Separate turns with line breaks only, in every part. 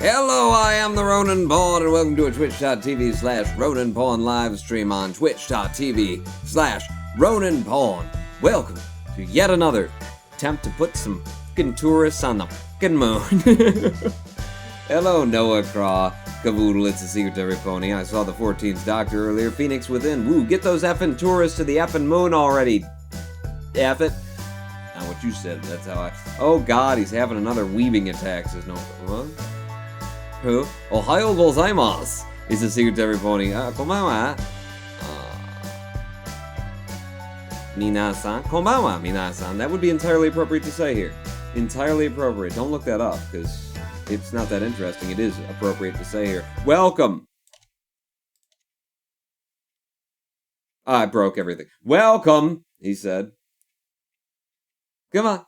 Hello, I am the Ronin Pawn, and welcome to a twitch.tv/Ronin Pawn live stream on twitch.tv/Ronin Pawn. Welcome to yet another attempt to put some fucking tourists on the fucking moon. Hello, Noah Craw, Cavoodle, it's a secret to every pony. I saw the 14th Doctor earlier, Phoenix within. Woo, get those effing tourists to the effing moon already. F it. Not what you said, that's how I... Oh god, he's having another weaving attack, says no... What? Who? Ohio gozaimasu is a secret to every pony. Konbanwa. Minasan. Konbanwa, minasan. That would be entirely appropriate to say here. Entirely appropriate. Don't look that up, because it's not that interesting. It is appropriate to say here. Welcome! I broke everything. Welcome, he said. Come on.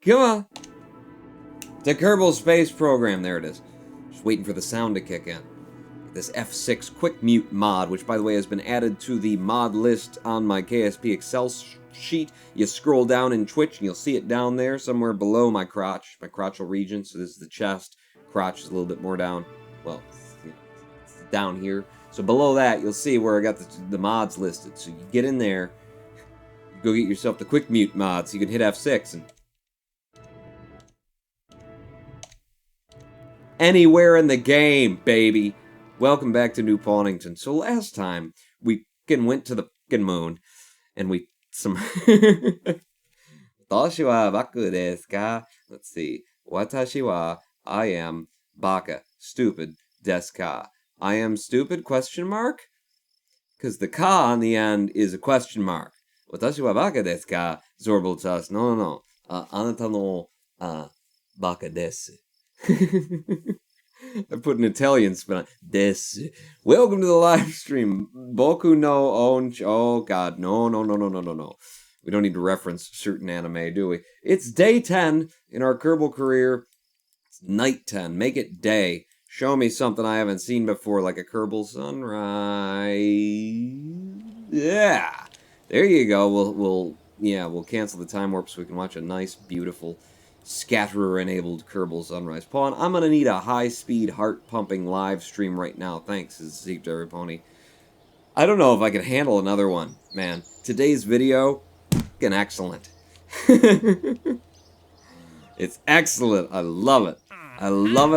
Come on. The Kerbal Space Program. There it is. Just waiting for the sound to kick in. This F6 Quick Mute mod, which by the way has been added to the mod list on my KSP Excel sheet. You scroll down in Twitch and you'll see it down there somewhere below my crotch, my crotchal region. So this is the chest. Crotch is a little bit more down. Well, it's down here. So below that, you'll see where I got the mods listed. So you get in there, go get yourself the Quick Mute mod so you can hit F6 and anywhere in the game, baby. Welcome back to New Pawnington. So last time, we went to the moon, and we Watashi wa baku desu ka? Let's see. Watashi wa, I am, baka, stupid, desu ka? I am stupid, question mark? Because the ka on the end is a question mark. Watashi wa baka desu ka? Zorbal tells us, no. Anata no baka desu. I put an Italian spin on this. Welcome to the live stream. Boku no onch. Oh god, no. We don't need to reference certain anime, do we? It's day 10 in our Kerbal career. It's night 10. Make it day. Show me something I haven't seen before, like a Kerbal sunrise. Yeah, there you go. We'll cancel the time warp so we can watch a nice, beautiful, scatterer-enabled Kerbal sunrise. Pawn, I'm gonna need a high-speed, heart-pumping live stream right now. Thanks, is Zeke to every pony. I don't know if I can handle another one, man. Today's video, fucking excellent. It's excellent. I love it. I love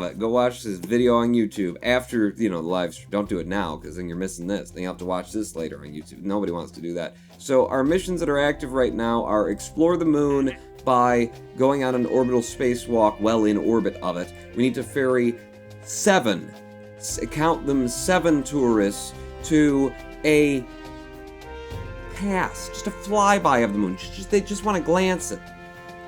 it. Go watch this video on YouTube after, the live stream. Don't do it now, because then you're missing this. Then you have to watch this later on YouTube. Nobody wants to do that. So our missions that are active right now are explore the moon by going on an orbital spacewalk well in orbit of it. We need to ferry 7 tourists to a pass, just a flyby of the moon. They just want to glance at it.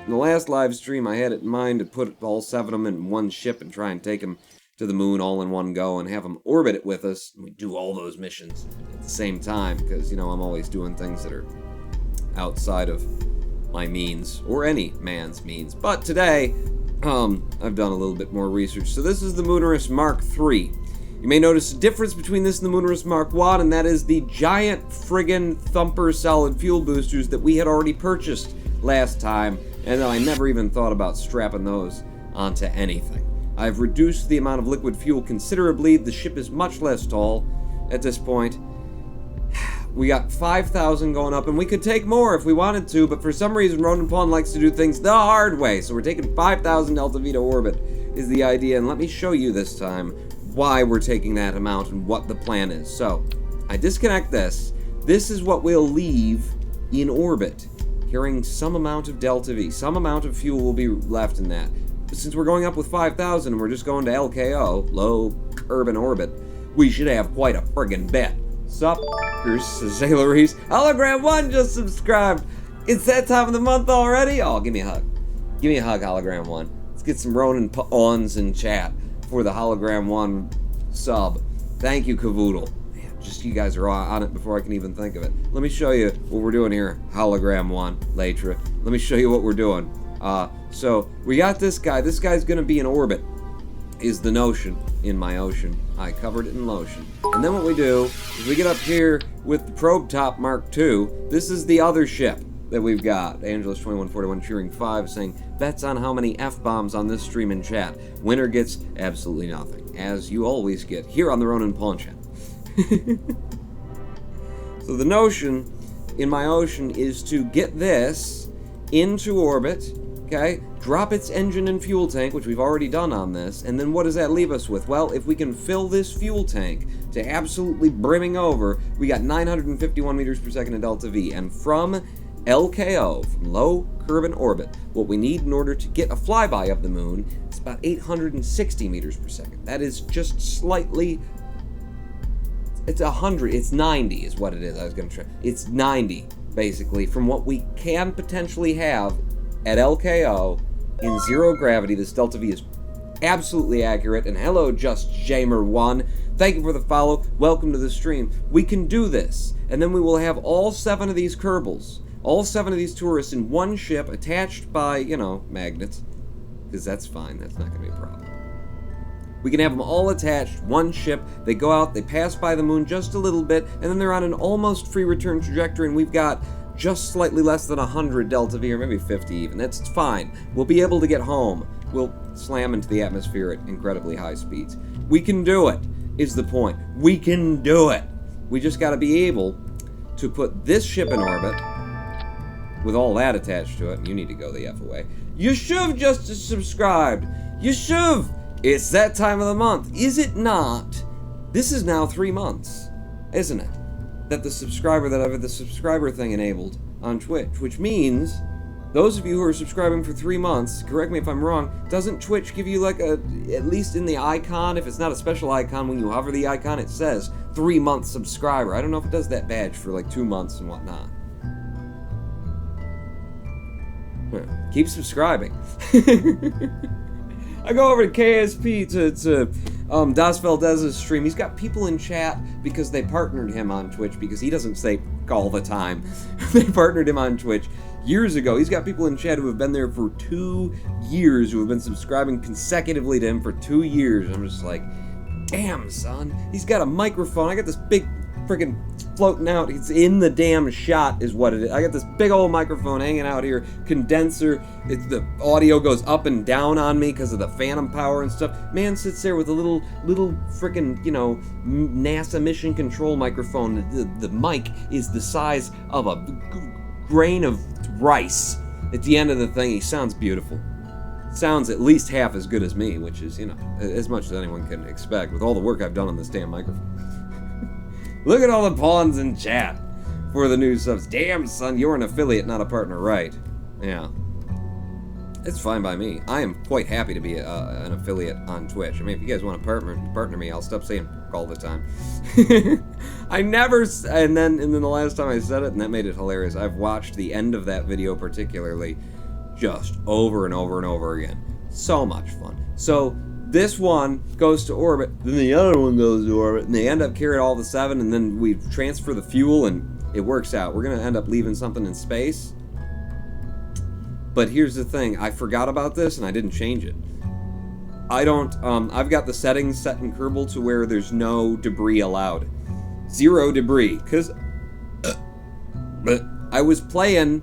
In the last live stream, I had it in mind to put all 7 of them in one ship and try and take them to the moon all in one go and have them orbit it with us. We do all those missions at the same time because, I'm always doing things that are outside of my means, or any man's means. But today, I've done a little bit more research. So this is the Moonurus Mark III. You may notice a difference between this and the Moonurus Mark I, and that is the giant friggin' thumper solid fuel boosters that we had already purchased last time, and I never even thought about strapping those onto anything. I've reduced the amount of liquid fuel considerably. The ship is much less tall at this point. We got 5,000 going up, and we could take more if we wanted to, but for some reason Ronin Pawn likes to do things the hard way, so we're taking 5,000 Delta V to orbit is the idea, and let me show you this time why we're taking that amount and what the plan is. So, I disconnect this. This is what we'll leave in orbit, carrying some amount of Delta V. Some amount of fuel will be left in that. But since we're going up with 5,000 and we're just going to LKO, low urban orbit, we should have quite a friggin' bit. Sup, Sailorese. Hologram 1 just subscribed. It's that time of the month already? Oh, give me a hug. Give me a hug, Hologram 1. Let's get some Ronin Pawns in chat for the Hologram 1 sub. Thank you, Cavoodle. Man, just you guys are on it before I can even think of it. Let me show you what we're doing here, Hologram 1, Latra. Let me show you what we're doing. So, we got this guy. This guy's gonna be in orbit, is the notion in my ocean. I covered it in lotion. And then what we do is we get up here with the Probe Top Mark II. This is the other ship. that we've got. Angelus2141 cheering 5 saying, bets on how many F-bombs on this stream in chat. Winner gets absolutely nothing, as you always get here on the Ronin Pawn channel. So the notion in my ocean is to get this into orbit, okay, drop its engine and fuel tank, which we've already done on this, and then what does that leave us with? Well, if we can fill this fuel tank to absolutely brimming over, we got 951 meters per second in delta V, and from LKO, from low Kerbal orbit, what we need in order to get a flyby of the moon is about 860 meters per second. That is just slightly... It's 100, it's 90 is what it is. I was going to try. It's 90, basically, from what we can potentially have at LKO in zero gravity. This delta V is absolutely accurate. And hello, JustJamer1. Thank you for the follow. Welcome to the stream. We can do this. And then we will have all 7 of these Kerbals, all 7 of these tourists in one ship attached by, you know, magnets. Because that's fine. That's not going to be a problem. We can have them all attached, one ship, they go out, they pass by the moon just a little bit, and then they're on an almost free return trajectory, and we've got just slightly less than 100 delta V, or maybe 50 even. That's fine. We'll be able to get home. We'll slam into the atmosphere at incredibly high speeds. We can do it, is the point. We can do it. We just gotta be able to put this ship in orbit, with all that attached to it, and you need to go the F away. You should've just subscribed. You should've. It's that time of the month, is it not? This is now 3 months, isn't it? That the subscriber thing enabled on Twitch, which means those of you who are subscribing for 3 months, correct me if I'm wrong, doesn't Twitch give you like a, at least in the icon, if it's not a special icon, when you hover the icon, it says 3 month subscriber. I don't know if it does that badge for like 2 months and whatnot. Keep subscribing. I go over to KSP to Das Valdez's stream. He's got people in chat because they partnered him on Twitch because he doesn't say all the time. They partnered him on Twitch years ago. He's got people in chat who have been there for 2 years, who have been subscribing consecutively to him for 2 years. I'm just like, damn, son. He's got a microphone. I got this big freaking floating out. It's in the damn shot is what it is. I got this big old microphone hanging out here, condenser. The audio goes up and down on me because of the phantom power and stuff. Man sits there with a little freaking, you know, NASA mission control microphone. The mic is the size of a grain of rice. At the end of the thing, he sounds beautiful. Sounds at least half as good as me, which is, you know, as much as anyone can expect with all the work I've done on this damn microphone. Look at all the pawns in chat for the new subs. Damn, son, you're an affiliate, not a partner, right? Yeah. It's fine by me. I am quite happy to be an affiliate on Twitch. I mean, if you guys want to partner me, I'll stop saying all the time. I never... And then the last time I said it, and that made it hilarious, I've watched the end of that video particularly just over and over and over again. So much fun. So... this one goes to orbit, then the other one goes to orbit, and they end up carrying all the 7, and then we transfer the fuel, and it works out. We're going to end up leaving something in space. But here's the thing. I forgot about this, and I didn't change it. I don't... I've got the settings set in Kerbal to where there's no debris allowed. 0 debris. Because... I was playing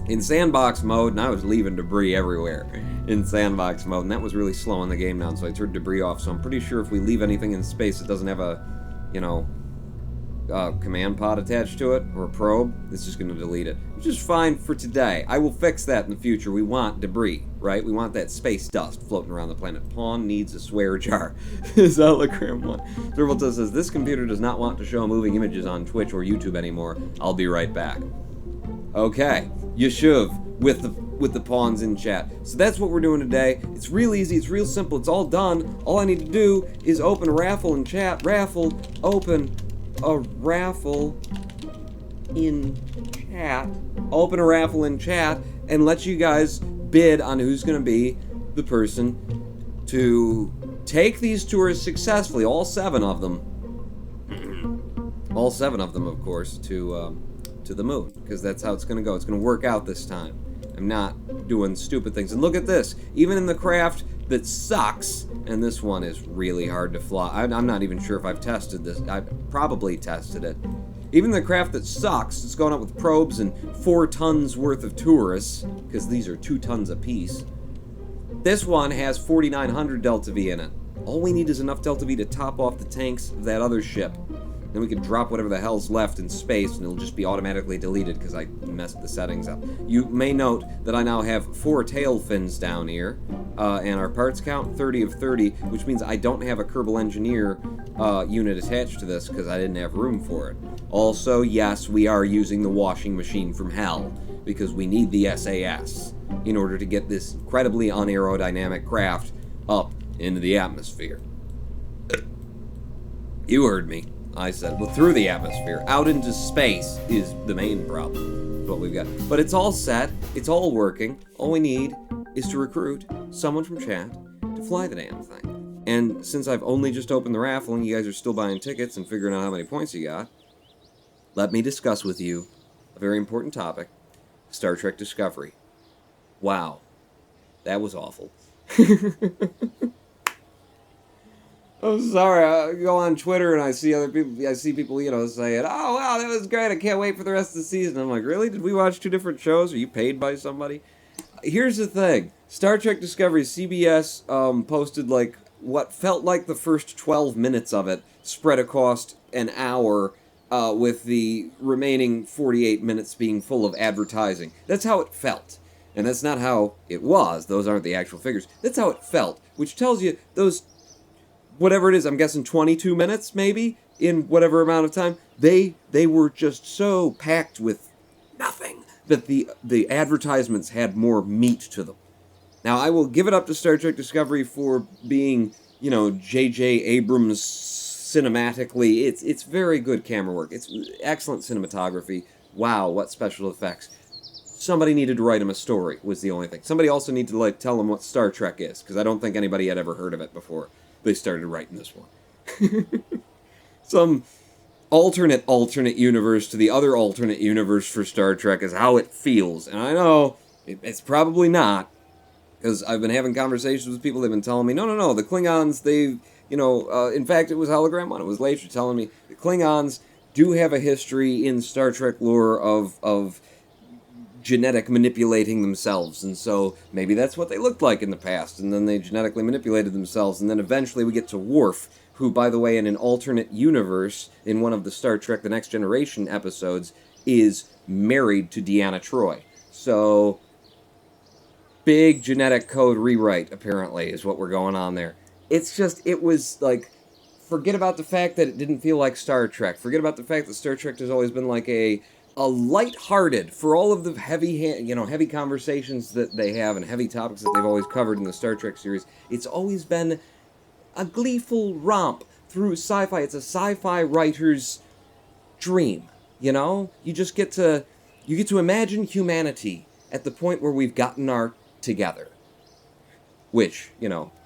in sandbox mode, and I was leaving debris everywhere in sandbox mode, and that was really slowing the game down, so I turned debris off. So I'm pretty sure if we leave anything in space that doesn't have a, you know, command pod attached to it, or a probe, it's just going to delete it, which is fine for today. I will fix that in the future. We want debris, right? We want that space dust floating around the planet. Pawn needs a swear jar. Is hologram one. Turbotus says, this computer does not want to show moving images on Twitch or YouTube anymore. I'll be right back. Okay, Yeshuv with the pawns in chat. So that's what we're doing today. It's real easy, it's real simple, it's all done. All I need to do is open a raffle in chat. Raffle, open a raffle in chat. Open a raffle in chat and let you guys bid on who's going to be the person to take these tours successfully, all 7 of them. All 7 of them, of course, to the moon, because that's how it's going to go. It's going to work out this time. I'm not doing stupid things. And look at this. Even in the craft that sucks, and this one is really hard to fly. I'm not even sure if I've tested this. I've probably tested it. Even the craft that sucks, it's going up with probes and 4 tons worth of tourists, because these are 2 tons apiece. This one has 4,900 Delta V in it. All we need is enough Delta V to top off the tanks of that other ship. Then we can drop whatever the hell's left in space, and it'll just be automatically deleted because I messed the settings up. You may note that I now have 4 tail fins down here, and our parts count 30 of 30, which means I don't have a Kerbal Engineer unit attached to this because I didn't have room for it. Also, yes, we are using the washing machine from hell because we need the SAS in order to get this incredibly unaerodynamic craft up into the atmosphere. You heard me. I said, well, through the atmosphere. Out into space is the main problem. That's what we've got. But it's all set. It's all working. All we need is to recruit someone from chat to fly the damn thing. And since I've only just opened the raffle and you guys are still buying tickets and figuring out how many points you got, let me discuss with you a very important topic. Star Trek Discovery. Wow. That was awful. I'm sorry. I go on Twitter and I see other people. I see people, saying, "Oh wow, that was great! I can't wait for the rest of the season." I'm like, really? Did we watch 2 different shows? Are you paid by somebody? Here's the thing: Star Trek Discovery, CBS posted like what felt like the first 12 minutes of it, spread across an hour, with the remaining 48 minutes being full of advertising. That's how it felt, and that's not how it was. Those aren't the actual figures. That's how it felt, which tells you those. Whatever it is, I'm guessing 22 minutes, maybe, in whatever amount of time, they were just so packed with nothing that the advertisements had more meat to them. Now, I will give it up to Star Trek Discovery for being, J.J. Abrams cinematically. It's very good camera work. It's excellent cinematography. Wow, what special effects. Somebody needed to write him a story, was the only thing. Somebody also needed to, tell him what Star Trek is, because I don't think anybody had ever heard of it before they started writing this one. Some alternate universe to the other alternate universe for Star Trek is how it feels. And I know it's probably not, because I've been having conversations with people. They've been telling me, no, the Klingons, in fact, it was Hologram 1. It was Laser telling me the Klingons do have a history in Star Trek lore of genetic manipulating themselves, and so maybe that's what they looked like in the past, and then they genetically manipulated themselves, and then eventually we get to Worf, who, by the way, in an alternate universe, in one of the Star Trek The Next Generation episodes, is married to Deanna Troi. So, big genetic code rewrite, apparently, is what we're going on there. It's just, it was, forget about the fact that it didn't feel like Star Trek. Forget about the fact that Star Trek has always been like a light-hearted, for all of the heavy conversations that they have and heavy topics that they've always covered in the Star Trek series. It's always been a gleeful romp through sci-fi. It's a sci-fi writer's dream, You just get to imagine humanity at the point where we've gotten our together. Which,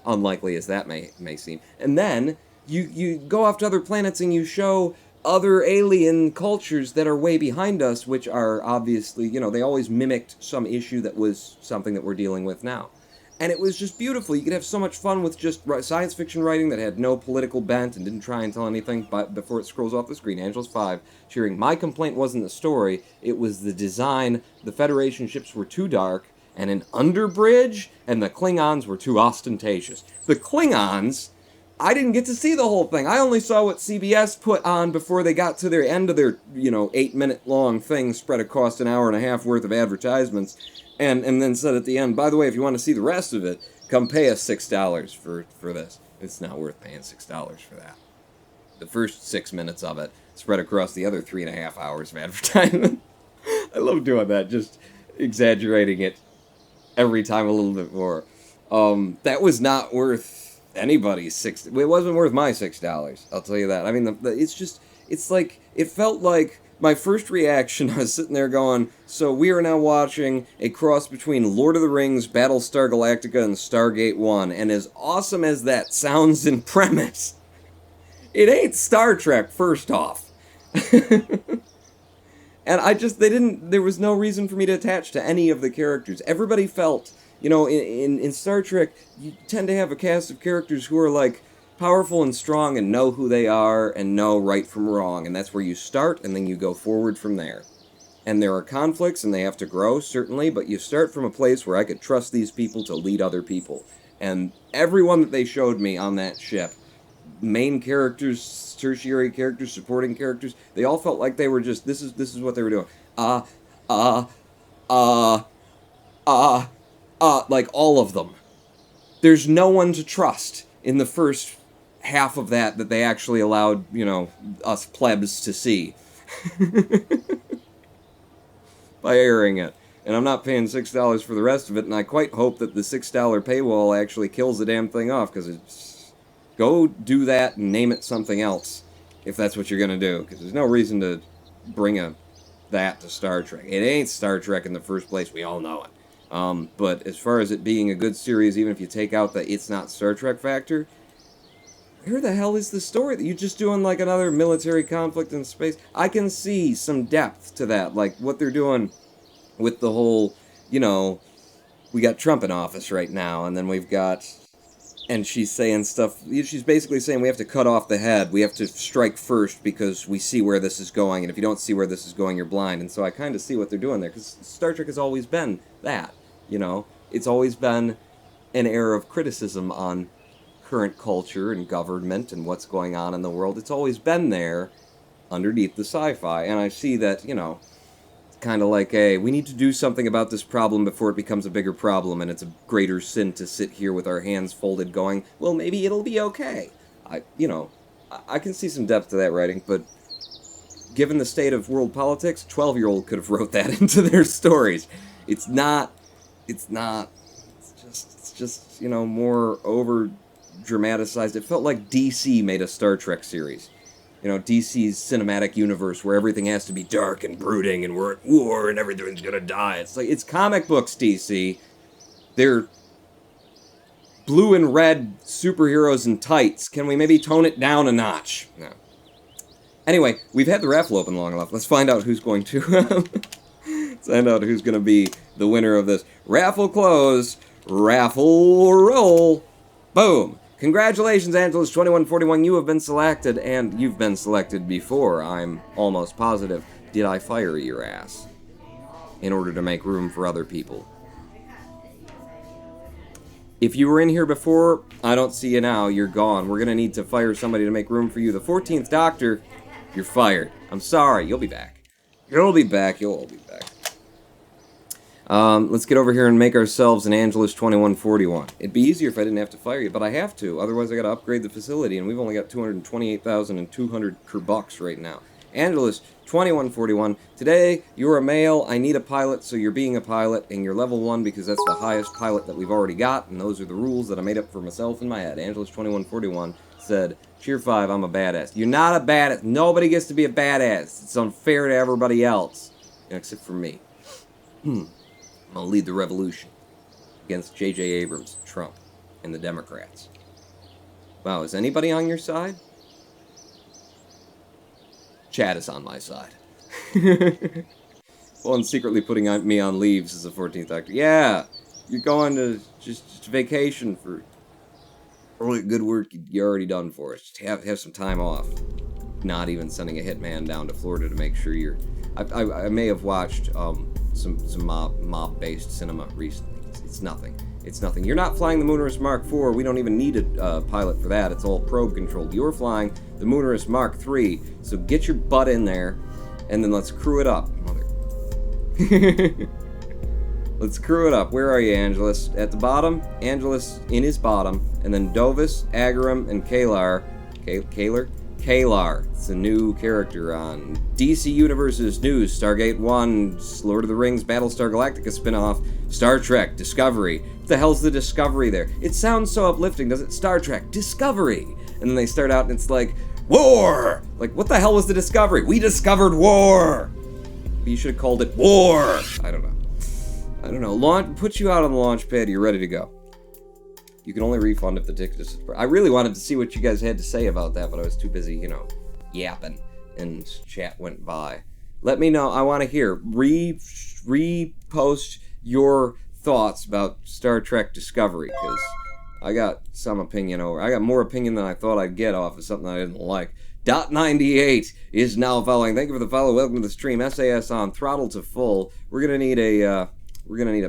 unlikely as that may seem. And then you go off to other planets and you show other alien cultures that are way behind us, which are obviously, they always mimicked some issue that was something that we're dealing with now. And it was just beautiful. You could have so much fun with just science fiction writing that had no political bent and didn't try and tell anything but before it scrolls off the screen. Angel's 5 cheering. My complaint wasn't the story, it was the design. The Federation ships were too dark, and an underbridge, and the Klingons were too ostentatious. The Klingons, I didn't get to see the whole thing. I only saw what CBS put on before they got to their end of their, 8-minute long thing spread across an hour and a half worth of advertisements, and then said at the end, by the way, if you want to see the rest of it, come pay us $6 for this. It's not worth paying $6 for that. The first 6 minutes of it spread across the other 3.5 hours of advertisement. I love doing that, just exaggerating it every time a little bit more. That was not worth anybody's $6. It wasn't worth my $6. I'll tell you that. I mean, it felt like my first reaction. I was sitting there going, so we are now watching a cross between Lord of the Rings, Battlestar Galactica, and Stargate 1. And as awesome as that sounds in premise, it ain't Star Trek, first off. And there was no reason for me to attach to any of the characters. Everybody felt, in Star Trek, you tend to have a cast of characters who are powerful and strong and know who they are and know right from wrong. And that's where you start, and then you go forward from there. And there are conflicts, and they have to grow, certainly, but you start from a place where I could trust these people to lead other people. And everyone that they showed me on that ship, main characters, tertiary characters, supporting characters, they all felt like they were just, this is what they were doing. Like all of them. There's no one to trust in the first half of that they actually allowed, us plebs to see. By airing it. And I'm not paying $6 for the rest of it, and I quite hope that the $6 paywall actually kills the damn thing off, because it's... Go do that and name it something else, if that's what you're gonna do, because there's no reason to bring that to Star Trek. It ain't Star Trek in the first place, we all know it. But as far as it being a good series, even if you take out the it's not Star Trek factor, where the hell is the story? You're just doing like another military conflict in space? I can see some depth to that, like what they're doing with the whole, we got Trump in office right now, and then we've got, and she's saying stuff, she's basically saying we have to cut off the head, we have to strike first because we see where this is going, and if you don't see where this is going, you're blind. And so I kind of see what they're doing there, because Star Trek has always been that, It's always been an era of criticism on current culture and government and what's going on in the world. It's always been there underneath the sci-fi, and I see that, it's kind of like, hey, we need to do something about this problem before it becomes a bigger problem, and it's a greater sin to sit here with our hands folded going, well, maybe it'll be okay. I can see some depth to that writing, but given the state of world politics, 12-year-old could have wrote that into their stories. It's just, more over dramatized. It felt like DC made a Star Trek series. DC's cinematic universe where everything has to be dark and brooding and we're at war and everything's gonna die. It's like, it's comic books, DC. They're blue and red superheroes in tights. Can we maybe tone it down a notch? No. Anyway, we've had the raffle open long enough. Let's find out who's going to find out who's going to be the winner of this. Raffle close. Raffle roll. Boom. Congratulations, Angelus2141. You have been selected, and you've been selected before, I'm almost positive. Did I fire your ass in order to make room for other people? If you were in here before, I don't see you now. You're gone. We're going to need to fire somebody to make room for you. The 14th Doctor, you're fired. I'm sorry. You'll be back. You'll be back. You'll all be back. Let's get over here and make ourselves an Angelus2141. It'd be easier if I didn't have to fire you, but I have to. Otherwise, I got to upgrade the facility, and we've only got 228,200 Kerbucks right now. Angelus2141. Today, you're a male. I need a pilot, so you're being a pilot, and you're level 1 because that's the highest pilot that we've already got, and those are the rules that I made up for myself in my head. Angelus2141 said, Cheer 5, I'm a badass. You're not a badass. Nobody gets to be a badass. It's unfair to everybody else, except for me. I'm going to lead the revolution against J.J. Abrams, Trump, and the Democrats. Wow, is anybody on your side? Chad is on my side. Well, and secretly putting me on leaves as a 14th Doctor. Yeah, you're going to just vacation for all the good work you already done for us. Just have some time off. Not even sending a hitman down to Florida to make sure you're... I may have watched some mob-based cinema recently. It's nothing. It's nothing. You're not flying the Moonurus Mark IV. We don't even need a pilot for that. It's all probe-controlled. You're flying the Moonurus Mark III. So get your butt in there, and then let's crew it up. Mother. Let's crew it up. Where are you, Angelus? At the bottom? Angelus in his bottom. And then Dovis, Agaram, and Kalar. Kalar. It's a new character on DC Universe's news. Stargate 1, Lord of the Rings, Battlestar Galactica spinoff, Star Trek, Discovery. What the hell's the Discovery there? It sounds so uplifting, doesn't it? Star Trek, Discovery. And then they start out and it's like, war! Like, what the hell was the Discovery? We discovered war! You should have called it war! I don't know. Put you out on the launch pad, you're ready to go. You can only refund if the ticket is... I really wanted to see what you guys had to say about that, but I was too busy, yapping, and chat went by. Let me know. I want to hear. Repost your thoughts about Star Trek Discovery, because I got some opinion over. I got more opinion than I thought I'd get off of something I didn't like. Dot 98 is now following. Thank you for the follow. Welcome to the stream. SAS on, throttle to full. We're gonna need a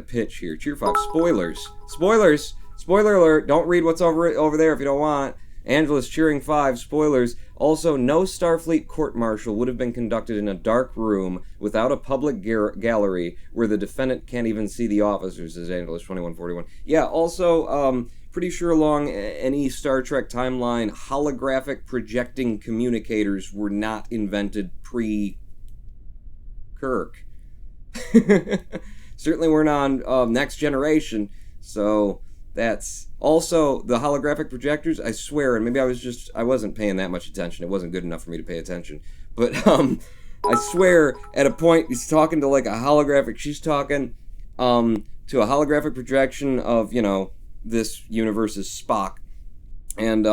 pitch here. Cheer 5. Spoilers. Spoilers. Spoiler alert. Don't read what's over there if you don't want it. Angela's cheering 5. Spoilers. Also, no Starfleet court-martial would have been conducted in a dark room without a public gallery where the defendant can't even see the officers, says Angela's 2141. Yeah, also, pretty sure along any Star Trek timeline, holographic projecting communicators were not invented pre-Kirk. Certainly weren't on Next Generation, so that's also the holographic projectors. I swear, and maybe I wasn't paying that much attention. It wasn't good enough for me to pay attention. But I swear, at a point, he's talking to like a holographic. She's talking to a holographic projection of, this universe's Spock, and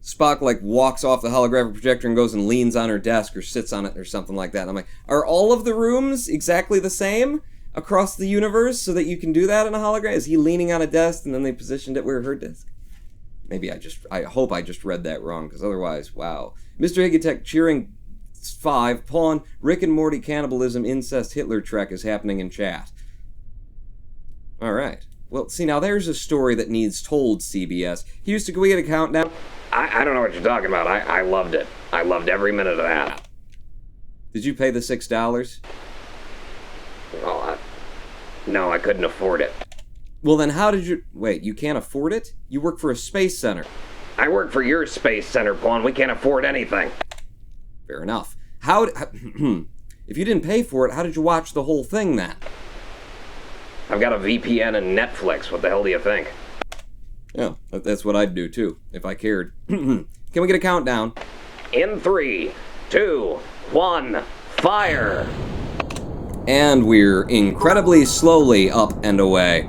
Spock like walks off the holographic projector and goes and leans on her desk or sits on it or something like that. And I'm like, are all of the rooms exactly the same across the universe so that you can do that in a hologram? Is he leaning on a desk and then they positioned it where her desk? Maybe I hope I just read that wrong, because otherwise, wow. Mr. Higgitech cheering 5. Pawn, Rick and Morty cannibalism, incest, Hitler trek is happening in chat. Alright. Well, see, now there's a story that needs told, CBS. Can we get a countdown?
I don't know what you're talking about. I loved it. I loved every minute of that.
Did you pay the $6?
Well, no, I couldn't afford it.
Well, then how did you... Wait, you can't afford it? You work for a space center.
I work for your space center, Pawn. We can't afford anything.
Fair enough. If you didn't pay for it, how did you watch the whole thing then?
I've got a VPN and Netflix. What the hell do you think?
Yeah, that's what I'd do, too, if I cared. Can we get a countdown?
In 3, 2, 1, fire!
And we're incredibly slowly up and away.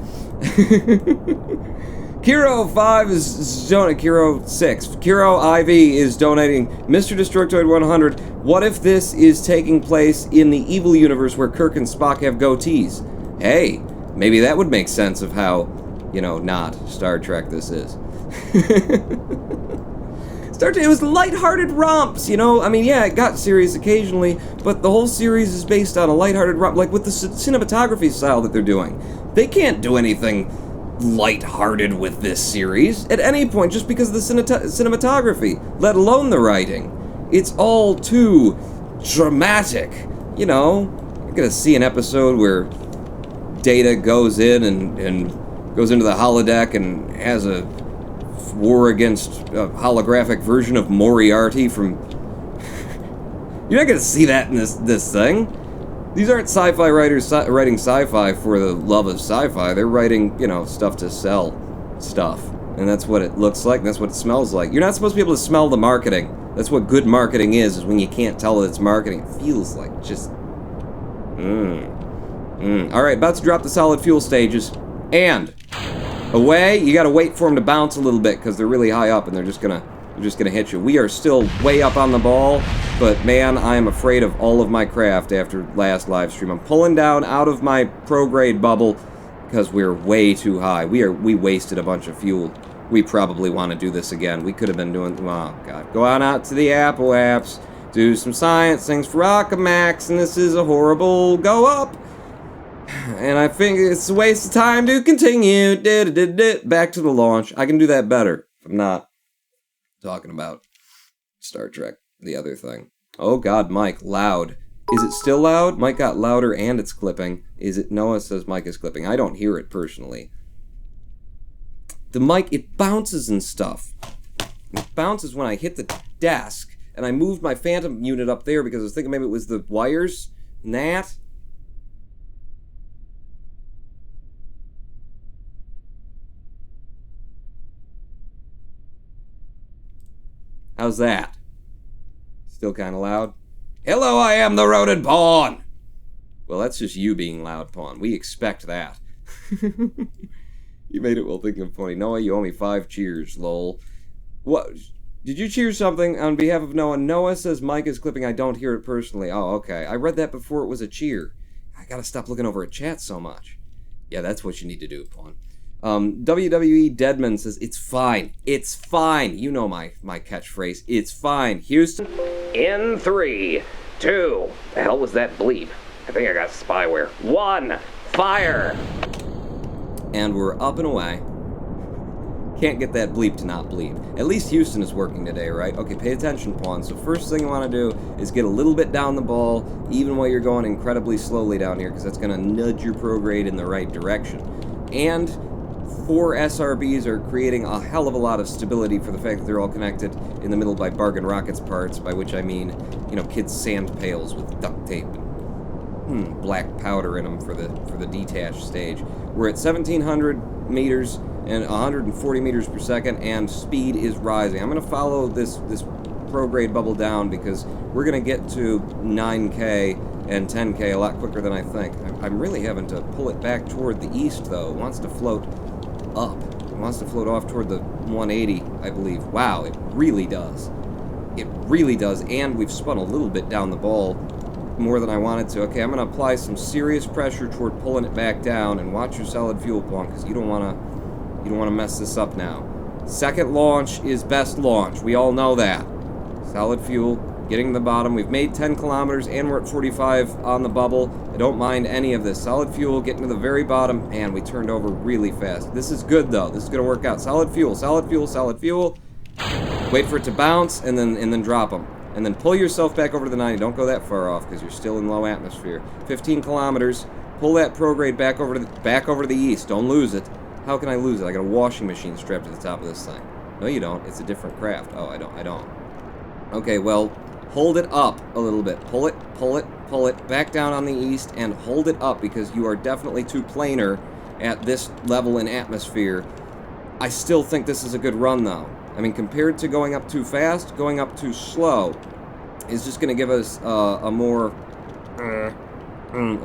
Kiro 5 is donating. Kiro 6. Kiro IV is donating. Mr. Destructoid 100. What if this is taking place in the evil universe where Kirk and Spock have goatees? Hey, maybe that would make sense of how, not Star Trek this is. Star Trek, it was lighthearted romps, yeah, it got serious occasionally, but the whole series is based on a lighthearted romp, like with the cinematography style that they're doing. They can't do anything lighthearted with this series at any point just because of the cinematography, let alone the writing. It's all too dramatic, You're gonna see an episode where Data goes in and goes into the holodeck and has a war against a holographic version of Moriarty from... You're not gonna see that in this thing. These aren't sci-fi writers writing sci-fi for the love of sci-fi. They're writing, stuff to sell stuff. And that's what it looks like, and that's what it smells like. You're not supposed to be able to smell the marketing. That's what good marketing is when you can't tell that it's marketing. It feels like just... Alright, about to drop the solid fuel stages. And... away, you gotta wait for them to bounce a little bit, because they're really high up, and they're just gonna hit you. We are still way up on the ball, but man, I am afraid of all of my craft after last live stream. I'm pulling down out of my pro-grade bubble, because we're way too high. We wasted a bunch of fuel. We probably want to do this again. We could have been doing... oh, God. Go on out to the Apple apps, do some science things for Rockamax, and this is a horrible go up. And I think it's a waste of time to continue. Back to the launch. I can do that better if I'm not talking about Star Trek, the other thing. Oh God, Mike, loud. Is it still loud? Mike got louder and it's clipping. Is it? Noah says Mike is clipping. I don't hear it personally. The mic, it bounces and stuff. It bounces when I hit the desk, and I moved my Phantom unit up there because I was thinking maybe it was the wires and that. How's that? Still kind of loud? Hello, I am the Rodent Pawn! Well, that's just you being loud, Pawn. We expect that. You made it while thinking of funny. Noah, you owe me 5 cheers, lol. What? Did you cheer something on behalf of Noah? Noah says Mike is clipping. I don't hear it personally. Oh, okay. I read that before it was a cheer. I gotta stop looking over at chat so much. Yeah, that's what you need to do, Pawn. WWE Deadman says, it's fine. It's fine. You know my catchphrase. It's fine. Houston.
In 3, 2. The hell was that bleep? I think I got spyware. 1. Fire!
And we're up and away. Can't get that bleep to not bleep. At least Houston is working today, right? Okay, pay attention, Pawn. So first thing you want to do is get a little bit down the ball, even while you're going incredibly slowly down here, because that's going to nudge your prograde in the right direction. And 4 SRBs are creating a hell of a lot of stability for the fact that they're all connected in the middle by Bargain Rockets parts, by which I mean, you know, kids' sand pails with duct tape and black powder in them for the detached stage. We're at 1,700 meters and 140 meters per second, and speed is rising. I'm going to follow this prograde bubble down because we're going to get to 9K and 10K a lot quicker than I think. I'm really having to pull it back toward the east, though. It wants to float up. It wants to float off toward the 180, I believe. Wow, it really does. It really does, and we've spun a little bit down the ball more than I wanted to. Okay, I'm going to apply some serious pressure toward pulling it back down, and watch your solid fuel, Pawn, because you don't want to mess this up now. Second launch is best launch. We all know that. Solid fuel, getting to the bottom. We've made 10 kilometers, and we're at 45 on the bubble. I don't mind any of this. Solid fuel, getting to the very bottom, and we turned over really fast. This is good, though. This is going to work out. Solid fuel, solid fuel, solid fuel. Wait for it to bounce, and then drop them. And then pull yourself back over to the 90. Don't go that far off, because you're still in low atmosphere. 15 kilometers. Pull that prograde back over to the east. Don't lose it. How can I lose it? I got a washing machine strapped to the top of this thing. No, you don't. It's a different craft. Oh, I don't. Okay, well, hold it up a little bit. Pull it back down on the east, and hold it up, because you are definitely too planar at this level in atmosphere. I still think this is a good run, though. I mean, compared to going up too fast, going up too slow is just going to give us a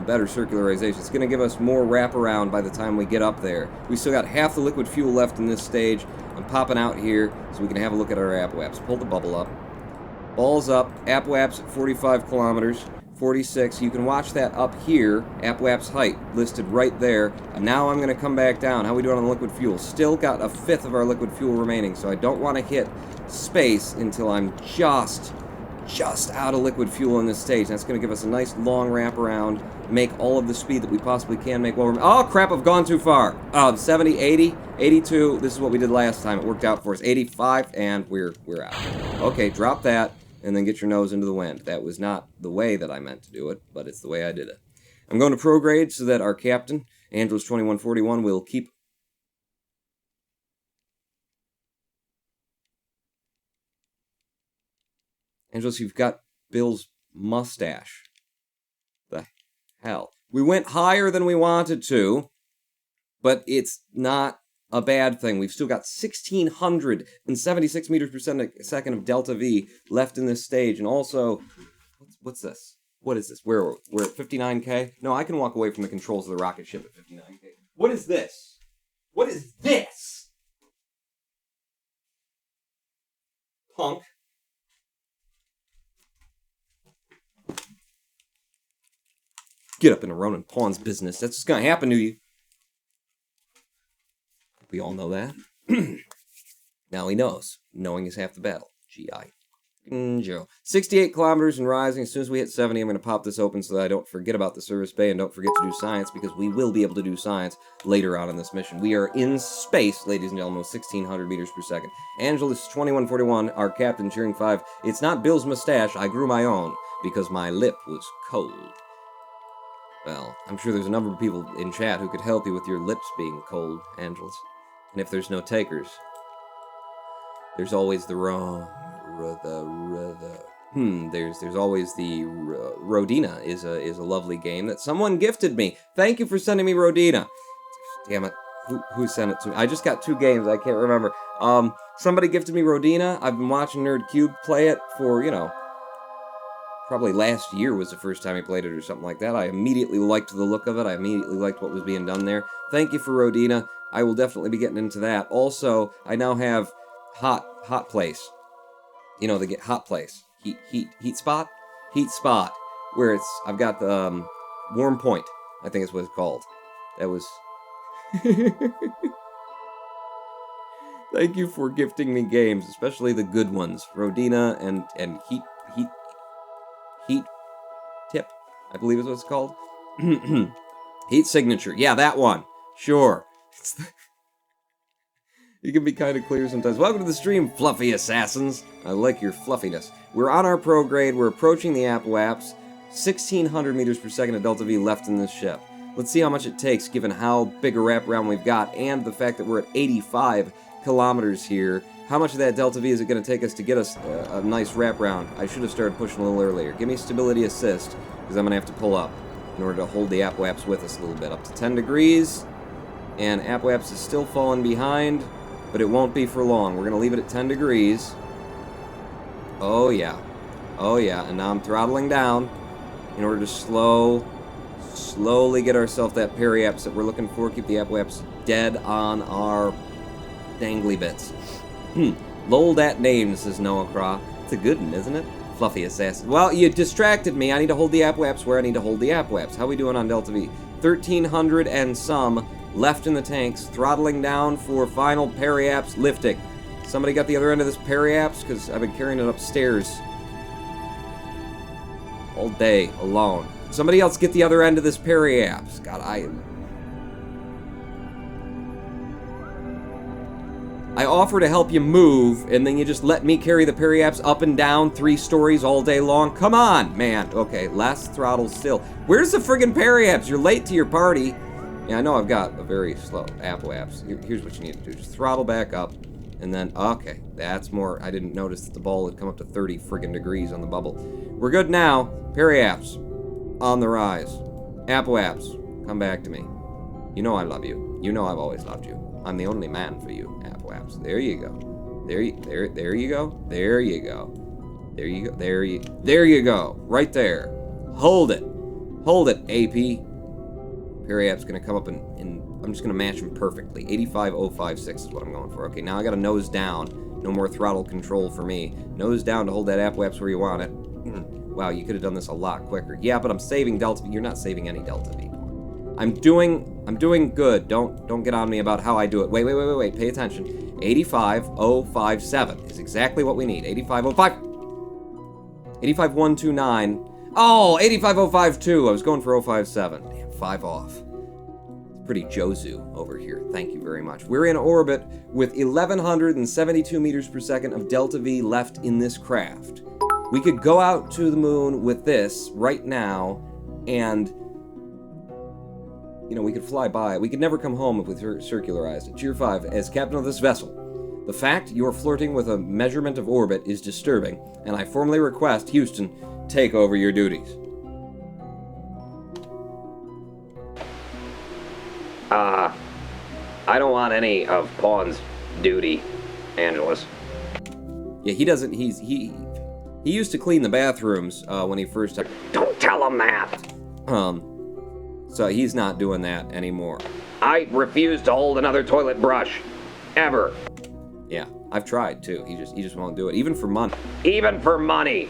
better circularization. It's going to give us more wraparound by the time we get up there. We still got half the liquid fuel left in this stage. I'm popping out here so we can have a look at our APWAPs. Pull the bubble up. Balls up. APWAPs at 45 kilometers. 46. You can watch that up here. APWAP's height listed right there. And now I'm going to come back down. How are we doing on the liquid fuel? Still got a fifth of our liquid fuel remaining, so I don't want to hit space until I'm just out of liquid fuel in this stage. That's going to give us a nice long wraparound, make all of the speed that we possibly can make while we're... Oh, crap, I've gone too far. 70, 80, 82. This is what we did last time. It worked out for us. 85, and we're out. Okay, drop that, and then get your nose into the wind. That was not the way that I meant to do it, but it's the way I did it. I'm going to prograde so that our captain, Angeles 2141, will keep... Angeles, you've got Bill's mustache. The hell. We went higher than we wanted to, but it's not a bad thing. We've still got 1,676 meters per second of delta V left in this stage, and also, what's this? What is this? We're at 59K? No, I can walk away from the controls of the rocket ship at 59K. What is this? What is this? Punk. Get up in a Ronan Pawn's business. That's what's going to happen to you. We all know that. Now he knows. Knowing is half the battle. G.I. Joe. 68 kilometers and rising. As soon as we hit 70, I'm going to pop this open so that I don't forget about the service bay and don't forget to do science, because we will be able to do science later on in this mission. We are in space, ladies and gentlemen, with 1,600 meters per second. Angeles 2141, our captain, cheering 5. It's not Bill's mustache. I grew my own because my lip was cold. Well, I'm sure there's a number of people in chat who could help you with your lips being cold, Angeles. And if there's no takers, there's always the there's always the Rodina is a lovely game that someone gifted me. Thank you for sending me Rodina. Damn it, who sent it to me? I just got 2 games. I can't remember. Somebody gifted me Rodina. I've been watching Nerd Cube play it for, you know, probably last year was the first time I played it or something like that. I immediately liked the look of it. I immediately liked what was being done there. Thank you for Rodina. I will definitely be getting into that. Also, I now have Hot Place. You know, they get Hot Place. Heat Spot? Heat Spot. Where I've got the Warm Point, I think is what it's called. That was... Thank you for gifting me games, especially the good ones. Rodina and Heat Tip, I believe is what it's called. Heat Signature. Yeah, that one. Sure. You can be kind of clear sometimes. Welcome to the stream, fluffy assassins. I like your fluffiness. We're on our prograde. We're approaching the Apoaps. 1,600 meters per second of Delta V left in this ship. Let's see how much it takes, given how big a wraparound we've got, and the fact that we're at 85 kilometers here. How much of that Delta V is it going to take us to get us a nice wraparound? I should have started pushing a little earlier. Give me stability assist, because I'm going to have to pull up in order to hold the Apoaps with us a little bit. Up to 10 degrees, and Apoaps is still falling behind, but it won't be for long. We're going to leave it at 10 degrees. Oh, yeah. Oh, yeah. And now I'm throttling down in order to slowly get ourselves that periaps that we're looking for. Keep the Apoaps dead on our dangly bits. Lol that name, says Noah Craw. It's a good one, isn't it? Fluffy assassin. Well, you distracted me. I need to hold the Apoaps where I need to hold the Apoaps. How we doing on Delta V? 1,300 and some left in the tanks, throttling down for final periaps lifting. Somebody got the other end of this periaps? Because I've been carrying it upstairs all day alone. Somebody else get the other end of this periaps. God, I offer to help you move, and then you just let me carry the periaps up and down 3 stories all day long? Come on, man. Okay, less throttle still. Where's the friggin' periaps? You're late to your party. Yeah, I know I've got a very slow Apoaps. Here's what you need to do. Just throttle back up, and then, okay, that's more. I didn't notice that the ball had come up to 30 friggin' degrees on the bubble. We're good now. Periaps, on the rise. Apoaps, come back to me. You know I love you. You know I've always loved you. I'm the only man for you, Apoaps. There you go. There you go. There you go. There you go. There you go. Right there. Hold it. Hold it, AP. Periap's gonna come up and I'm just gonna match him perfectly. 85056 is what I'm going for. Okay, now I gotta nose down. No more throttle control for me. Nose down to hold that Apoaps where you want it. Wow, you could have done this a lot quicker. Yeah, but I'm saving Delta V. You're not saving any Delta V. I'm doing good. Don't get on me about how I do it. Wait. Pay attention. 85057 is exactly what we need. 85005. 85129. Oh, 85052. I was going for 057. Damn, 5 off. It's pretty Jozu over here. Thank you very much. We're in orbit with 1,172 meters per second of Delta V left in this craft. We could go out to the moon with this right now, and, you know, we could fly by. We could never come home if we circularized it. Tier 5, as captain of this vessel, the fact you're flirting with a measurement of orbit is disturbing, and I formally request Houston take over your duties.
I don't want any of Pawn's duty, Angelus.
Yeah, he doesn't. He used to clean the bathrooms when he first.
Don't tell him that.
So he's not doing that anymore.
I refuse to hold another toilet brush, ever.
Yeah, I've tried too. He just won't do it, even for money.
Even for money.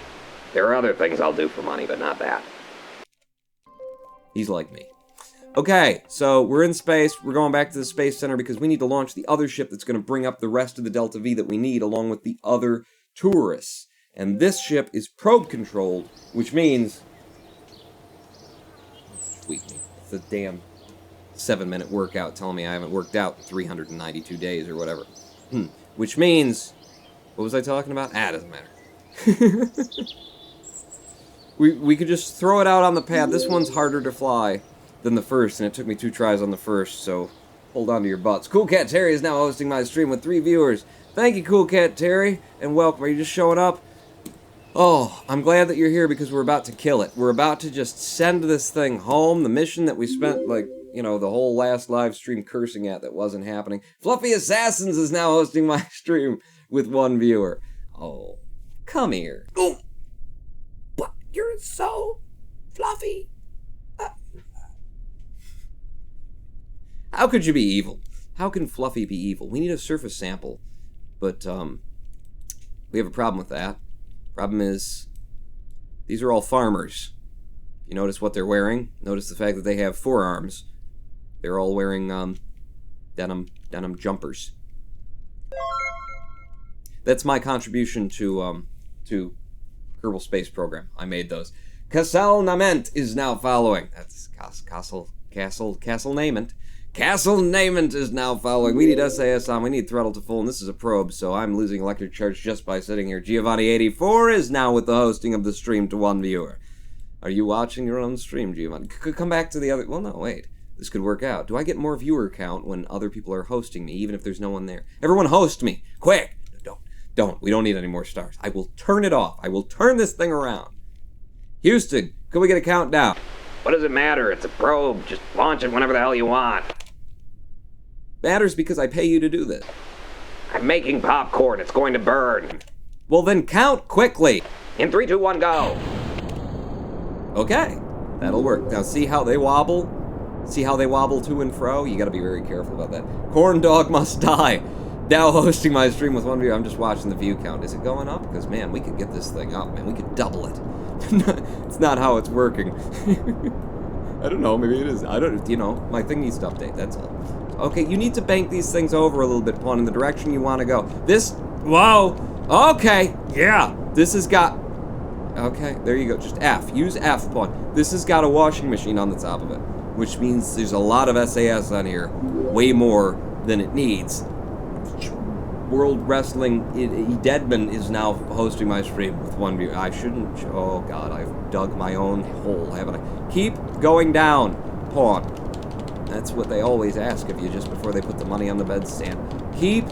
There are other things I'll do for money, but not that.
He's like me. Okay, so we're in space. We're going back to the Space Center because we need to launch the other ship that's going to bring up the rest of the Delta V that we need, along with the other tourists. And this ship is probe-controlled, which means... Sweet me. It's a damn 7-minute workout telling me I haven't worked out in 392 days or whatever. Which means... What was I talking about? It doesn't matter. We could just throw it out on the pad. This one's harder to fly than the first, and it took me 2 tries on the first, so hold on to your butts. Cool Cat Terry is now hosting my stream with 3 viewers. Thank you, Cool Cat Terry, and welcome. Are you just showing up? Oh, I'm glad that you're here because we're about to kill it. We're about to just send this thing home. The mission that we spent, like, you know, the whole last live stream cursing at that wasn't happening. Fluffy Assassins is now hosting my stream with 1 viewer. Oh, come here. Oh, but you're so fluffy. How could you be evil? How can Fluffy be evil? We need a surface sample, but we have a problem with that. Problem is, these are all farmers. You notice what they're wearing? Notice the fact that they have forearms. They're all wearing denim jumpers. That's my contribution to Kerbal Space Program. I made those. Castle Nament is now following. That's Castle Nament. Castle Nament is now following. We need SAS on. We need throttle to full, and this is a probe, so I'm losing electric charge just by sitting here. Giovanni84 is now with the hosting of the stream to one viewer. Are you watching your own stream, Giovanni? Come back to the other... Well, no, wait. This could work out. Do I get more viewer count when other people are hosting me, even if there's no one there? Everyone host me! Quick! Don't. We don't need any more stars. I will turn it off. I will turn this thing around. Houston, can we get a countdown?
What does it matter? It's a probe. Just launch it whenever the hell you want.
Matters because I pay you to do this.
I'm making popcorn. It's going to burn.
Well, then count quickly.
In 3, 2, 1, go.
Okay, that'll work. Now see how they wobble? See how they wobble to and fro? You gotta be very careful about that. Corn dog must die. Now hosting my stream with one view. I'm just watching the view count. Is it going up? Because, man, we could get this thing up, man. We could double it. It's not how it's working. I don't know. Maybe it is. I don't, my thing needs to update. That's all. Okay, you need to bank these things over a little bit, Pawn, in the direction you want to go. Whoa. Okay. Yeah. This has got... Okay, there you go. Just F. Use F, Pawn. This has got a washing machine on the top of it, which means there's a lot of SAS on here. Way more than it needs. World Wrestling Deadman is now hosting my stream with one view. I shouldn't... Oh, God, I've dug my own hole, haven't I? Keep going down, Pawn. That's what they always ask of you just before they put the money on the bedstand. Keep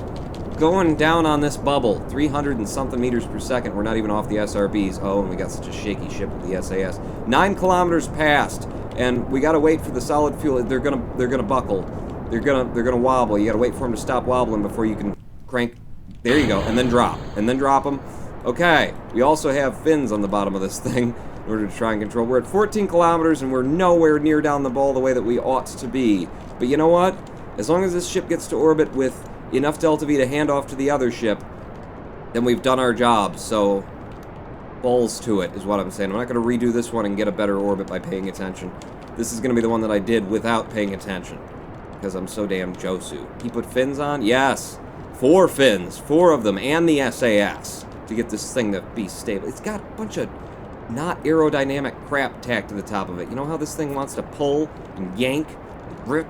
going down on this bubble. 300 and something meters per second. We're not even off the SRBs. Oh, and we got such a shaky ship with the SAS. 9 kilometers past, and we gotta wait for the solid fuel. They're gonna buckle. They're gonna wobble. You gotta wait for them to stop wobbling before you can crank. There you go, and then drop. And then drop them. Okay, we also have fins on the bottom of this thing in order to try and control. We're at 14 kilometers, and we're nowhere near down the ball the way that we ought to be. But you know what? As long as this ship gets to orbit with enough Delta V to hand off to the other ship, then we've done our job. So, balls to it is what I'm saying. I'm not going to redo this one and get a better orbit by paying attention. This is going to be the one that I did without paying attention, because I'm so damn Josu. He put fins on? Yes. 4 fins. 4 of them, and the SAS, to get this thing to be stable. It's got a bunch of not aerodynamic crap tacked to the top of it. You know how this thing wants to pull and yank and rip?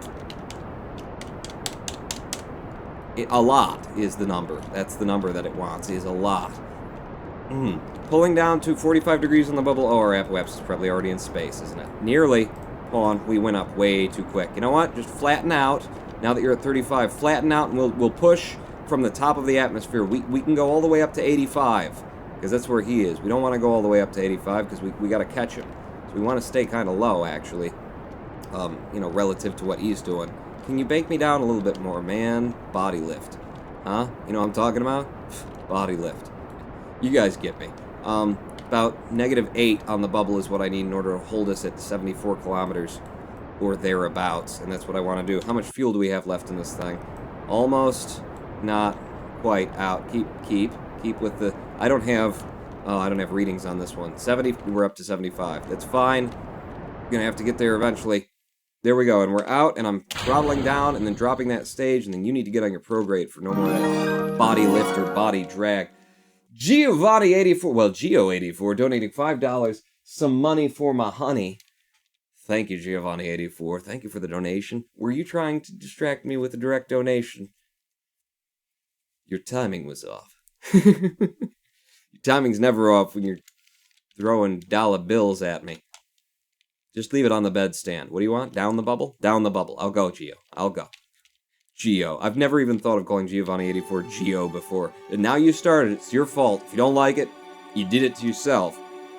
A lot is the number. That's the number that it wants, is a lot. Pulling down to 45 degrees on the bubble. Oh, our apoapsis is probably already in space, isn't it? Nearly. Hold on, we went up way too quick. You know what? Just flatten out. Now that you're at 35, flatten out, and we'll push from the top of the atmosphere. We can go all the way up to 85, because that's where he is. We don't want to go all the way up to 85, because we got to catch him. So we want to stay kind of low, actually, relative to what he's doing. Can you bank me down a little bit more, man? Body lift. Huh? You know what I'm talking about? Body lift. You guys get me. About -8 on the bubble is what I need in order to hold us at 74 kilometers or thereabouts, and that's what I want to do. How much fuel do we have left in this thing? Almost, not quite out. Keep with the... I don't have readings on this one. 70, we're up to 75. That's fine. We're gonna have to get there eventually. There we go, and we're out, and I'm throttling down and then dropping that stage, and then you need to get on your prograde for no more of that body lift or body drag. Giovanni84, well, Geo84, donating $5, some money for my honey. Thank you, Giovanni84. Thank you for the donation. Were you trying to distract me with a direct donation? Your timing was off. Your timing's never off when you're throwing dollar bills at me. Just leave it on the bedstand. What do you want? Down the bubble? Down the bubble. I'll go, Geo. I'll go. Geo. I've never even thought of calling Giovanni84 Geo before. And now you started. It's your fault. If you don't like it, you did it to yourself.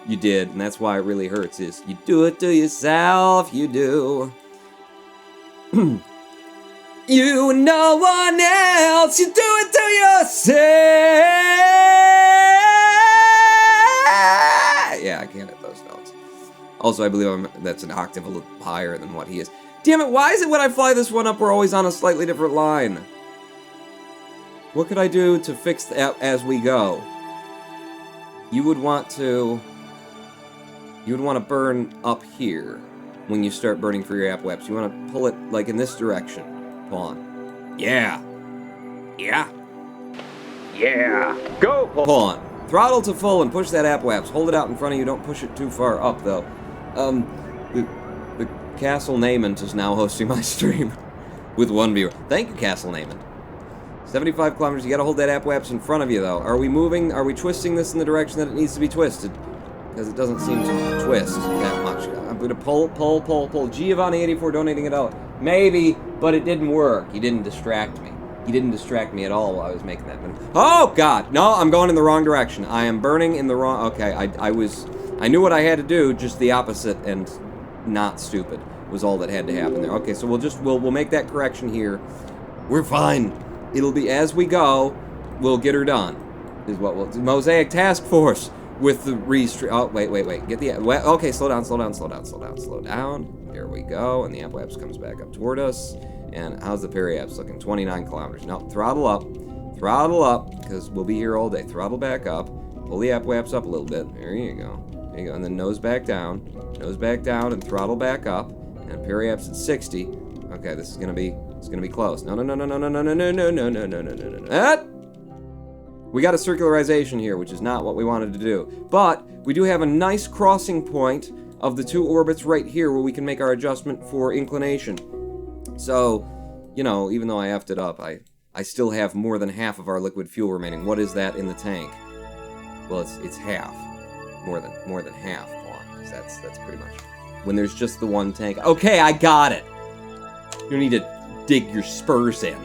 You did, and that's why it really hurts, is you do it to yourself, you do. You and no one else, you do it to yourself. Yeah, I can't hit those notes. Also, I believe that's an octave a little higher than what he is. Damn it, why is it when I fly this one up, we're always on a slightly different line? What could I do to fix that as we go? You would want to burn up here when you start burning for your apoapsis. You want to pull it, like, in this direction. Pull on. Yeah. Yeah.
Yeah. Go.
Pull on. Throttle to full and push that App-Waps. Hold it out in front of you. Don't push it too far up, though. The Castle Nament is now hosting my stream with one viewer. Thank you, Castle Nament. 75 kilometers. You gotta hold that App-Waps in front of you, though. Are we moving? Are we twisting this in the direction that it needs to be twisted? Because it doesn't seem to twist that much. I'm gonna pull. Giovanni84 donating $1. Maybe, but it didn't work. He didn't distract me. He didn't distract me at all while I was making that move. Oh, God! No, I'm going in the wrong direction. I am burning in the wrong... Okay, I knew what I had to do, just the opposite and not stupid was all that had to happen there. Okay, so we'll make that correction here. We're fine. It'll be as we go, we'll get her done, is what we'll do. Mosaic Task Force with the restream. Oh, wait. Get the... Okay, slow down. There we go, and the App-Waps comes back up toward us. And how's the Peri-Apps looking? 29 kilometers. No, throttle up, because we'll be here all day. Throttle back up, pull the App-Waps up a little bit. There you go, and then nose back down, and throttle back up. And Peri-Apps at 60. Okay, this is gonna be close. No. We got a circularization here, which is not what we wanted to do. But we do have a nice crossing point of the two orbits right here where we can make our adjustment for inclination. So, you know, even though I effed it up, I still have more than half of our liquid fuel remaining. What is that in the tank? Well, it's half. More than half, because that's pretty much when there's just the one tank. Okay, I got it. You need to dig your spurs in.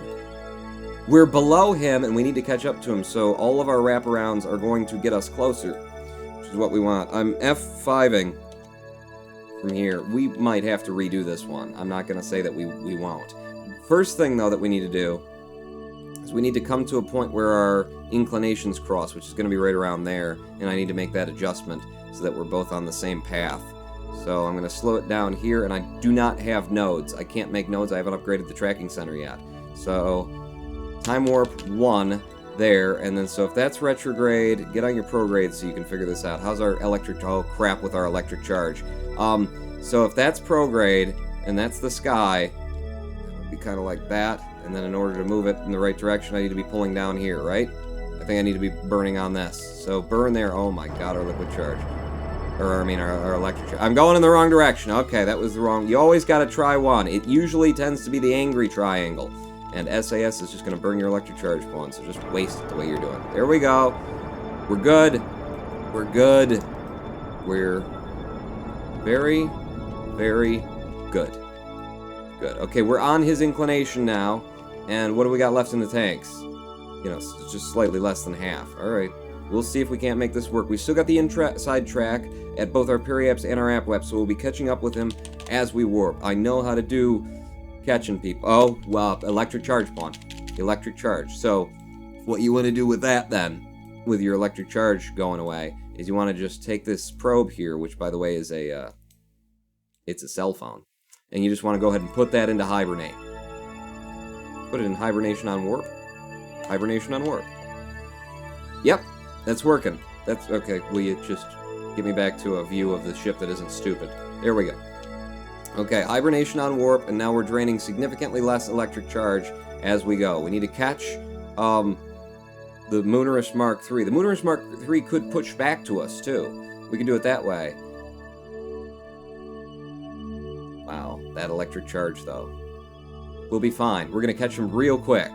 We're below him, and we need to catch up to him, so all of our wraparounds are going to get us closer, which is what we want. I'm F5ing from here. We might have to redo this one. I'm not going to say that we won't. First thing, though, that we need to do is we need to come to a point where our inclinations cross, which is going to be right around there, and I need to make that adjustment so that we're both on the same path. So I'm going to slow it down here, and I do not have nodes. I can't make nodes. I haven't upgraded the tracking center yet. So time warp 1 there, and then so if that's retrograde, get on your prograde so you can figure this out. How's our electric... Oh, crap with our electric charge. So if that's prograde, and that's the sky, it would be kind of like that, and then in order to move it in the right direction, I need to be pulling down here, right? I think I need to be burning on this. So burn there. Oh my god, our liquid charge. Or, I mean, our electric charge. I'm going in the wrong direction. Okay, that was the wrong... You always gotta try one. It usually tends to be the angry triangle. And SAS is just gonna burn your electric charge pawn, so just waste it the way you're doing. There we go. We're good. We're good. We're very, very good. Good. Okay, we're on his inclination now. And what do we got left in the tanks? You know, it's just slightly less than half. Alright. We'll see if we can't make this work. We still got the inside track at both our Peri-Apps and our App-Waps, so we'll be catching up with him as we warp. I know how to do catching people. Oh, well, electric charge pawn. Electric charge. So, what you want to do with that, then, with your electric charge going away, is you want to just take this probe here, which, by the way, is it's a cell phone, and you just want to go ahead and put that into hibernate. Put it in hibernation on warp. Hibernation on warp. Yep, that's working. That's okay. Will you just get me back to a view of the ship that isn't stupid? There we go. Okay, hibernation on warp, and now we're draining significantly less electric charge as we go. We need to catch the Moonerish Mark III. The Moonerish Mark III could push back to us, too. We can do it that way. Wow, that electric charge, though. We'll be fine. We're going to catch him real quick.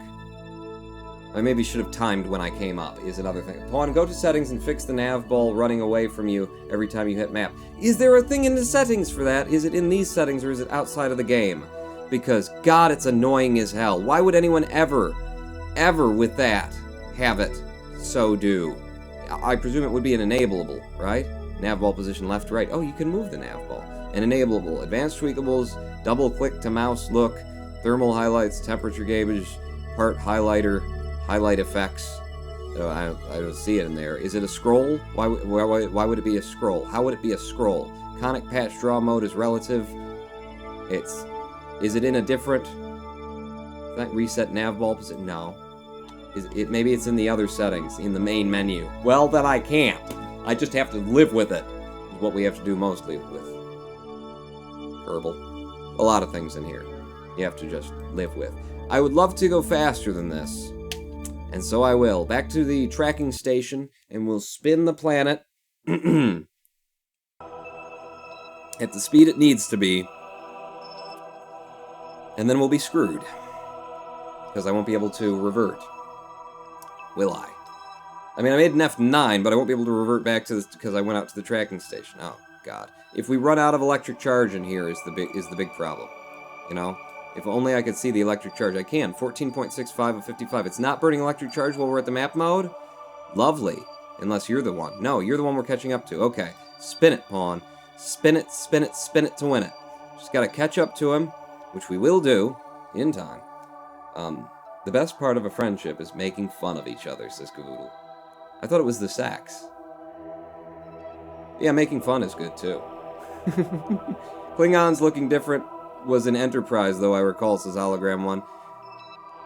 I maybe should have timed when I came up, is another thing. Pawn, go to settings and fix the nav ball running away from you every time you hit map. Is there a thing in the settings for that? Is it in these settings or is it outside of the game? Because, God, it's annoying as hell. Why would anyone ever with that have it so do? I presume it would be an enableable, right? Nav ball position left, right. Oh, you can move the nav ball. An enableable. Advanced tweakables, double click to mouse look, thermal highlights, temperature gauge, part highlighter, highlight effects. I don't see it in there. Is it a scroll? Why would it be a scroll? How would it be a scroll? Conic patch draw mode is relative. Is it in a different... That reset nav ball position? No. Maybe it's in the other settings, in the main menu. Well, then I can't. I just have to live with it. Is what we have to do mostly with Kerbal. A lot of things in here you have to just live with. I would love to go faster than this. And so I will. Back to the tracking station, and we'll spin the planet at the speed it needs to be. And then we'll be screwed. Because I won't be able to revert. Will I? I mean, I made an F9, but I won't be able to revert back to this because I went out to the tracking station. Oh, God. If we run out of electric charge in here is the big problem. You know? If only I could see the electric charge. I can. 14.65 of 55. It's not burning electric charge while we're at the map mode? Lovely. Unless you're the one. No, you're the one we're catching up to. Okay. Spin it, Pawn. Spin it, spin it, spin it to win it. Just gotta catch up to him, which we will do in time. The best part of a friendship is making fun of each other, says Cavoodle. I thought it was the sax. Yeah, making fun is good, too. Klingons looking different was an Enterprise, though, I recall, says Hologram 1.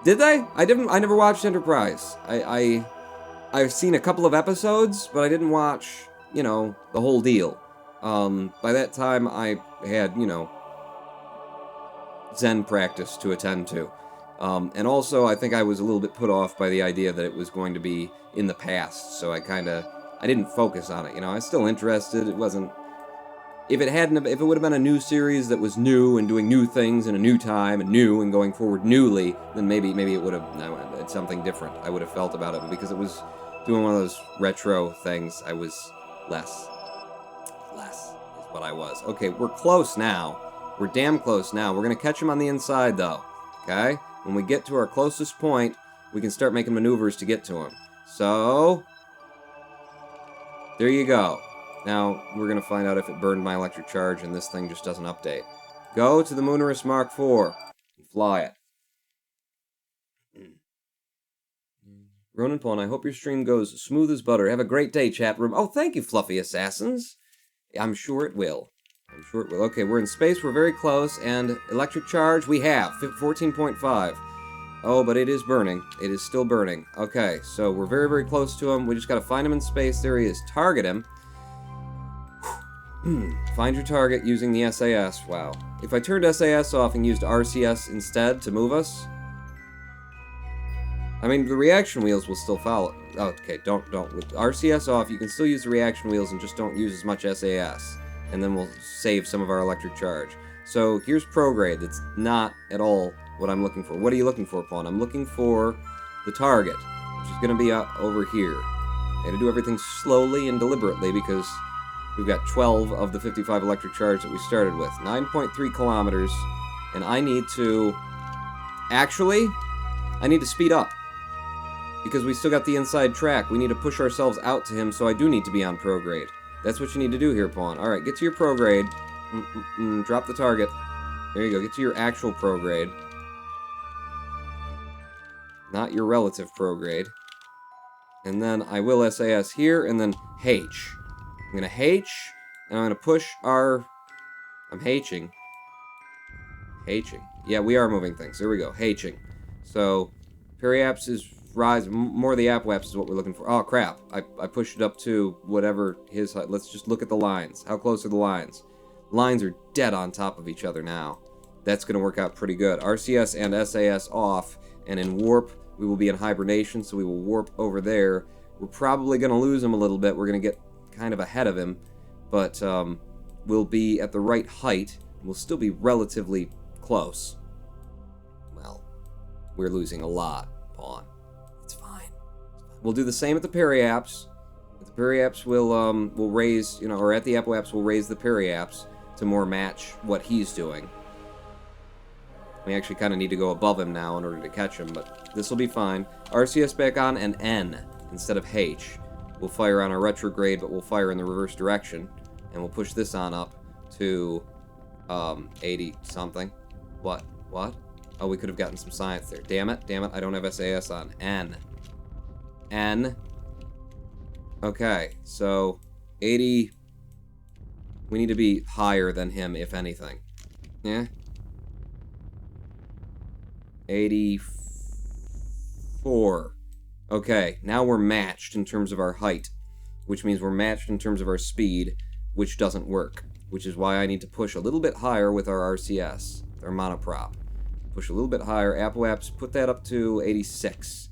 Did they? I never watched Enterprise. I've seen a couple of episodes, but I didn't watch, you know, the whole deal. By that time, I had, you know, Zen practice to attend to. And also, I think I was a little bit put off by the idea that it was going to be in the past, so I didn't focus on it, you know. I was still interested. It wasn't... If it would have been a new series that was new and doing new things in a new time and new and going forward newly, then maybe it would have had something different. I would have felt about it, but because it was doing one of those retro things, I was less is what I was. Okay, we're close now. We're damn close now. We're gonna catch him on the inside, though. Okay? When we get to our closest point, we can start making maneuvers to get to him. So, there you go. Now, we're going to find out if it burned my electric charge and this thing just doesn't update. Go to the Moonirus Mark IV and fly it. Ronan Pawn, I hope your stream goes smooth as butter. Have a great day, chat room. Oh, thank you, Fluffy Assassins. I'm sure it will. I'm sure it will. Okay, we're in space. We're very close. And electric charge, we have 14.5. Oh, but it is burning. It is still burning. Okay, so we're very, very close to him. We just got to find him in space. There he is. Target him. Find your target using the SAS. Wow. If I turned SAS off and used RCS instead to move us... I mean, the reaction wheels will still follow. Oh, okay, don't. With RCS off, you can still use the reaction wheels and just don't use as much SAS. And then we'll save some of our electric charge. So, here's prograde. That's not at all what I'm looking for. What are you looking for, Pawn? I'm looking for the target, which is going to be over here. I had to do everything slowly and deliberately because we've got 12 of the 55 electric charge that we started with. 9.3 kilometers, and I need to... Actually, I need to speed up. Because we still got the inside track. We need to push ourselves out to him, so I do need to be on prograde. That's what you need to do here, Pawn. Alright, get to your prograde. Drop the target. There you go, get to your actual prograde. Not your relative prograde. And then I will SAS here, and then H. I'm going to H, and I'm going to push our... I'm Hing. Yeah, we are moving things. There we go, Hing. So, periaps is rise... More of the apwaps is what we're looking for. Oh, crap. I pushed it up to whatever his height... Let's just look at the lines. How close are the lines? Lines are dead on top of each other now. That's going to work out pretty good. RCS and SAS off, and in warp, we will be in hibernation, so we will warp over there. We're probably going to lose him a little bit. We're going to get kind of ahead of him, but we'll be at the right height. We'll still be relatively close. Well, we're losing a lot, Pawn. It's fine. We'll do the same at the periaps. At the periaps, we'll raise, you know, or at the apoaps, we'll raise the periaps to more match what he's doing. We actually kind of need to go above him now in order to catch him, but this will be fine. RCS back on, and N instead of H. We'll fire on a retrograde, but we'll fire in the reverse direction, and we'll push this on up to 80-something. What? Oh, we could have gotten some science there. Damn it, I don't have SAS on. N. Okay, so 80... We need to be higher than him, if anything. Yeah? 84. Okay, now we're matched in terms of our height, which means we're matched in terms of our speed, which doesn't work, which is why I need to push a little bit higher with our RCS, our monoprop. Push a little bit higher. Apoaps, put that up to 86.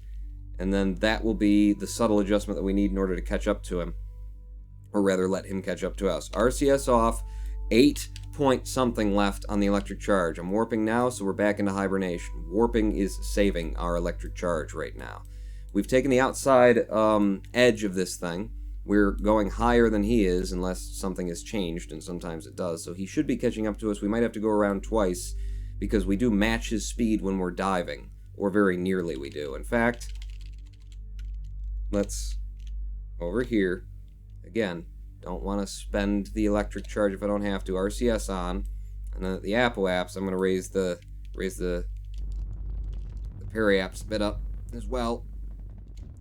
And then that will be the subtle adjustment that we need in order to catch up to him. Or rather, let him catch up to us. RCS off, 8 point something left on the electric charge. I'm warping now, so we're back into hibernation. Warping is saving our electric charge right now. We've taken the outside edge of this thing. We're going higher than he is, unless something has changed, and sometimes it does. So he should be catching up to us. We might have to go around twice, because we do match his speed when we're diving. Or very nearly we do. In fact, let's, over here, again, don't want to spend the electric charge if I don't have to. RCS on, and then at the apoaps, I'm going to raise the periaps a bit up as well.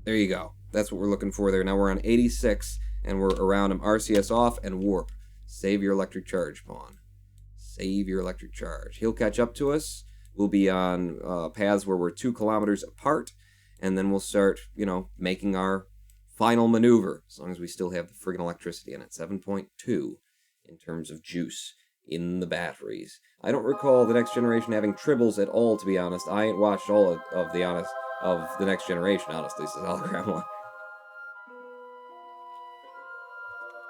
There you go. That's what we're looking for there. Now we're on 86, and we're around him. RCS off and warp. Save your electric charge, pawn. Save your electric charge. He'll catch up to us. We'll be on paths where we're 2 kilometers apart, and then we'll start, making our final maneuver, as long as we still have the friggin' electricity in it. 7.2 in terms of juice in the batteries. I don't recall the Next Generation having tribbles at all, to be honest. I ain't watched all of the Next Generation, honestly, since hologram one.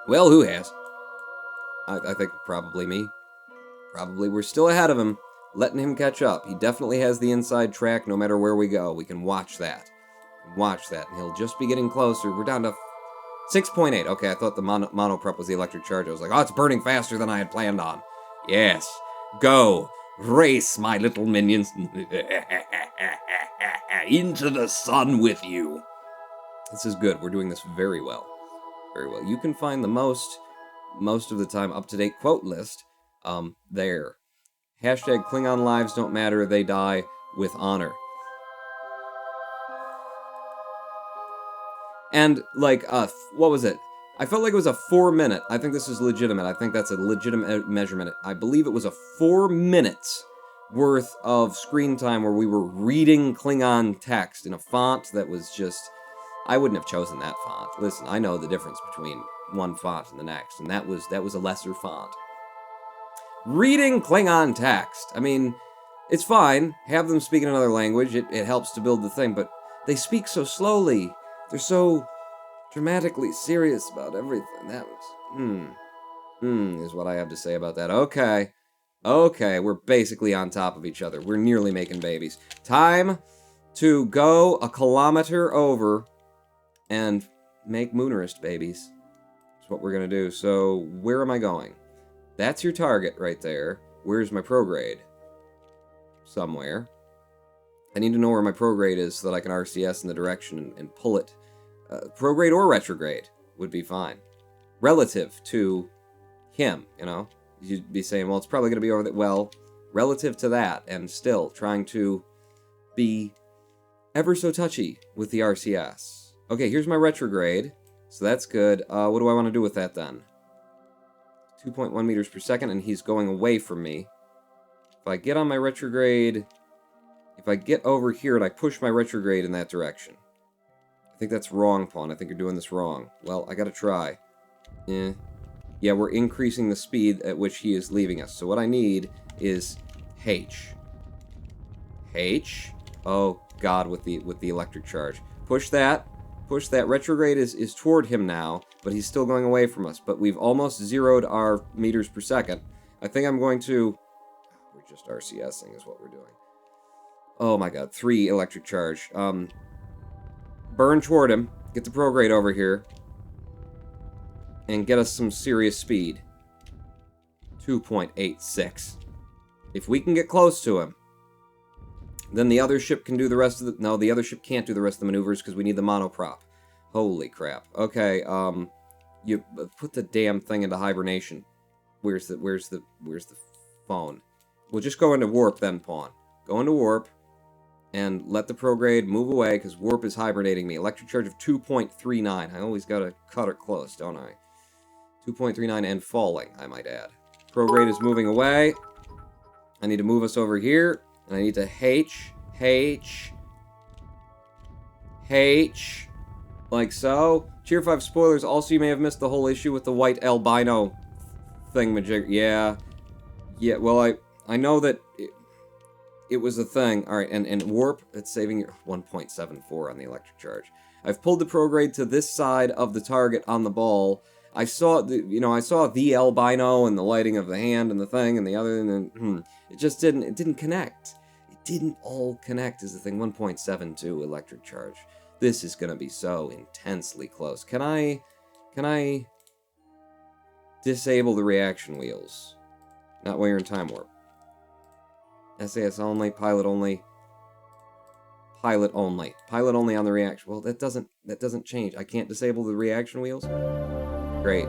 Well, who has? I think probably me. Probably we're still ahead of him, letting him catch up. He definitely has the inside track no matter where we go. We can watch that. And he'll just be getting closer. We're down to 6.8. Okay, I thought the mono prep was the electric charge. I was like, oh, it's burning faster than I had planned on. Yes. Go. Race, my little minions. Into the sun with you. This is good. We're doing this very well. Very well. You can find the most of the time up-to-date quote list there. Hashtag Klingon lives don't matter. They die with honor. And, what was it? I felt like it was a 4-minute. I think this is legitimate. I think that's a legitimate measurement. I believe it was a 4 minutes worth of screen time where we were reading Klingon text in a font that was just... I wouldn't have chosen that font. Listen, I know the difference between one font and the next, and that was a lesser font. Reading Klingon text. I mean, it's fine. Have them speak in another language. It helps to build the thing, but they speak so slowly. They're so dramatically serious about everything. That was... is what I have to say about that. Okay, we're basically on top of each other. We're nearly making babies. Time to go a kilometer over and make Moonerist babies. That's what we're going to do. So, where am I going? That's your target right there. Where's my prograde? Somewhere. I need to know where my prograde is so that I can RCS in the direction and pull it. Prograde or retrograde would be fine. Relative to him, You'd be saying, well, it's probably going to be over there. Well, relative to that, and still trying to be ever so touchy with the RCS. Okay, here's my retrograde, so that's good. What do I want to do with that then? 2.1 meters per second, and he's going away from me. If I get on my retrograde, if I get over here and I push my retrograde in that direction. I think that's wrong, pawn. I think you're doing this wrong. Well, I gotta try. Yeah, we're increasing the speed at which he is leaving us. So what I need is H. H. Oh, God, with the electric charge. Push that. Push that. Retrograde is toward him now, but he's still going away from us. But we've almost zeroed our meters per second. I think I'm going to... We're just RCSing is what we're doing. Oh, my God. 3 electric charge. Burn toward him. Get the prograde over here. And get us some serious speed. 2.86. If we can get close to him, then the other ship can do the rest of the... No, the other ship can't do the rest of the maneuvers because we need the monoprop. Holy crap. Okay, you put the damn thing into hibernation. Where's the phone? We'll just go into warp then, pawn. Go into warp. And let the prograde move away, because warp is hibernating me. Electric charge of 2.39. I always gotta cut it close, don't I? 2.39 and falling, I might add. Prograde is moving away. I need to move us over here. And I need to H, like so. Tier 5 spoilers. Also, you may have missed the whole issue with the white albino thingamajig. Yeah, well, I know that... It was a thing. All right, and warp, it's saving your 1.74 on the electric charge. I've pulled the prograde to this side of the target on the ball. I saw the albino and the lighting of the hand and the thing and the other, and then it didn't connect. It didn't all connect is the thing. 1.72 electric charge. This is gonna be so intensely close. Can I disable the reaction wheels? Not while you're in time warp. SAS only, pilot only. Pilot only. Pilot only on the reaction. Well, that doesn't change. I can't disable the reaction wheels? Great.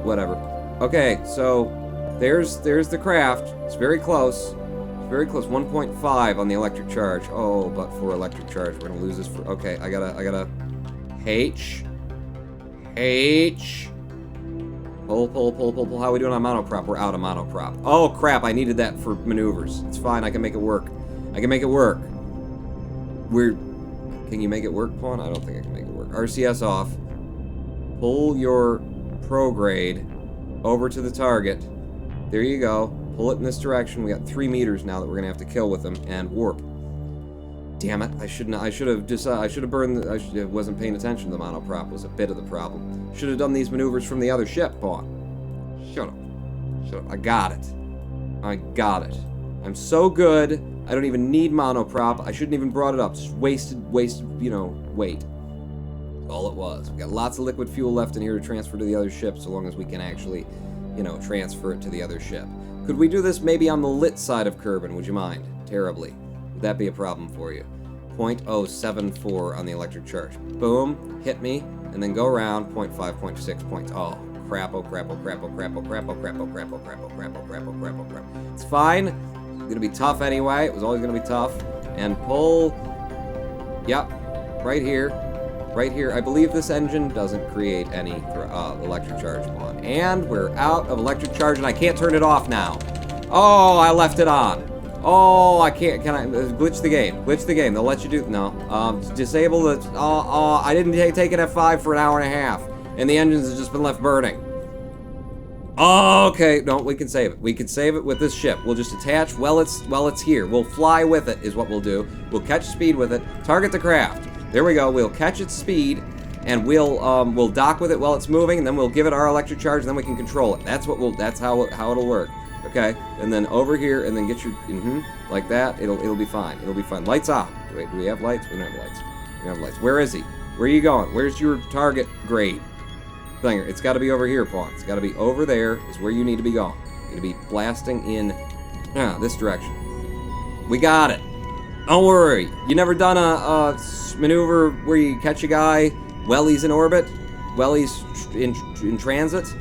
Whatever. Okay, so there's the craft. It's very close. It's very close. 1.5 on the electric charge. Oh, but for electric charge, we're gonna lose this for. Okay, I gotta H. Pull. How are we doing on monoprop? We're out of monoprop. Oh, crap. I needed that for maneuvers. It's fine. I can make it work. Can you make it work, Pawn? I don't think I can make it work. RCS off. Pull your prograde over to the target. There you go. Pull it in this direction. We got 3 meters now that we're going to have to kill with them. And warp. Damn it. I should have burned I wasn't paying attention. The monoprop was a bit of the problem. Should have done these maneuvers from the other ship, Pawn. Shut up. I got it. I'm so good. I don't even need monoprop. I shouldn't even brought it up. Just wasted, weight. All it was. We got lots of liquid fuel left in here to transfer to the other ship, so long as we can actually, transfer it to the other ship. Could we do this maybe on the lit side of Kerbal? Would you mind? Terribly. Would that be a problem for you? 0.074 on the electric charge. Boom. Hit me. And then go around. 0.5, 0.6, point. Oh, crap. It's fine. It's gonna be tough anyway. It was always gonna be tough. And pull. Yep. Right here. I believe this engine doesn't create any electric charge on. And we're out of electric charge, and I can't turn it off now. Oh, I left it on. Oh, I can't. Can I glitch the game? They'll let you do. No. Disable the. I didn't take an F5 for an hour and a half, and the engines have just been left burning. Oh, okay. No, we can save it. We can save it with this ship. We'll just attach while it's here. We'll fly with it is what we'll do. We'll catch speed with it. Target the craft. There we go. We'll catch its speed, and we'll dock with it while it's moving, and then we'll give it our electric charge, and then we can control it. That's how it'll work. Okay, and then over here, and then get your like that. It'll be fine. Lights off. Wait, do we have lights? We don't have lights. Where is he? Where are you going? Where's your target grade? Thinger. It's got to be over here, Pawn. It's got to be over there. Is where you need to be going. You're gonna be blasting in this direction. We got it. Don't worry. You never done a maneuver where you catch a guy while he's in orbit, while he's in transit?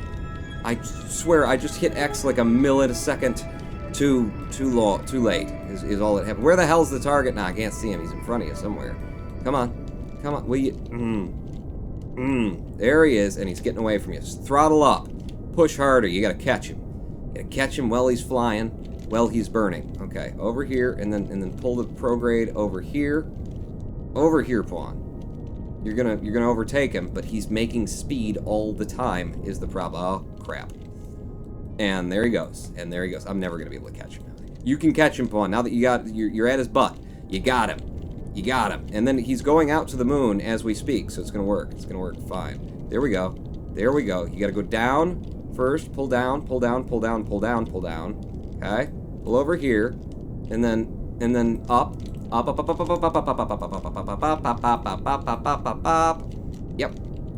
I swear I just hit X like a millisecond too late is all that happened. Where the hell's the target now? I can't see him. He's in front of you somewhere. Come on. Will you? There he is, and he's getting away from you. Just throttle up. Push harder. You gotta catch him. While he's flying, while he's burning. Okay, over here, and then pull the prograde over here. Over here, Pawn. You're gonna overtake him, but he's making speed all the time is the problem. Oh, crap. And there he goes. I'm never gonna be able to catch him. You can catch him, Pawn. Now that you're at his butt. You got him. And then he's going out to the moon as we speak, so it's gonna work. It's gonna work fine. There we go. You gotta go down first. Pull down. Okay. Pull over here, and then up.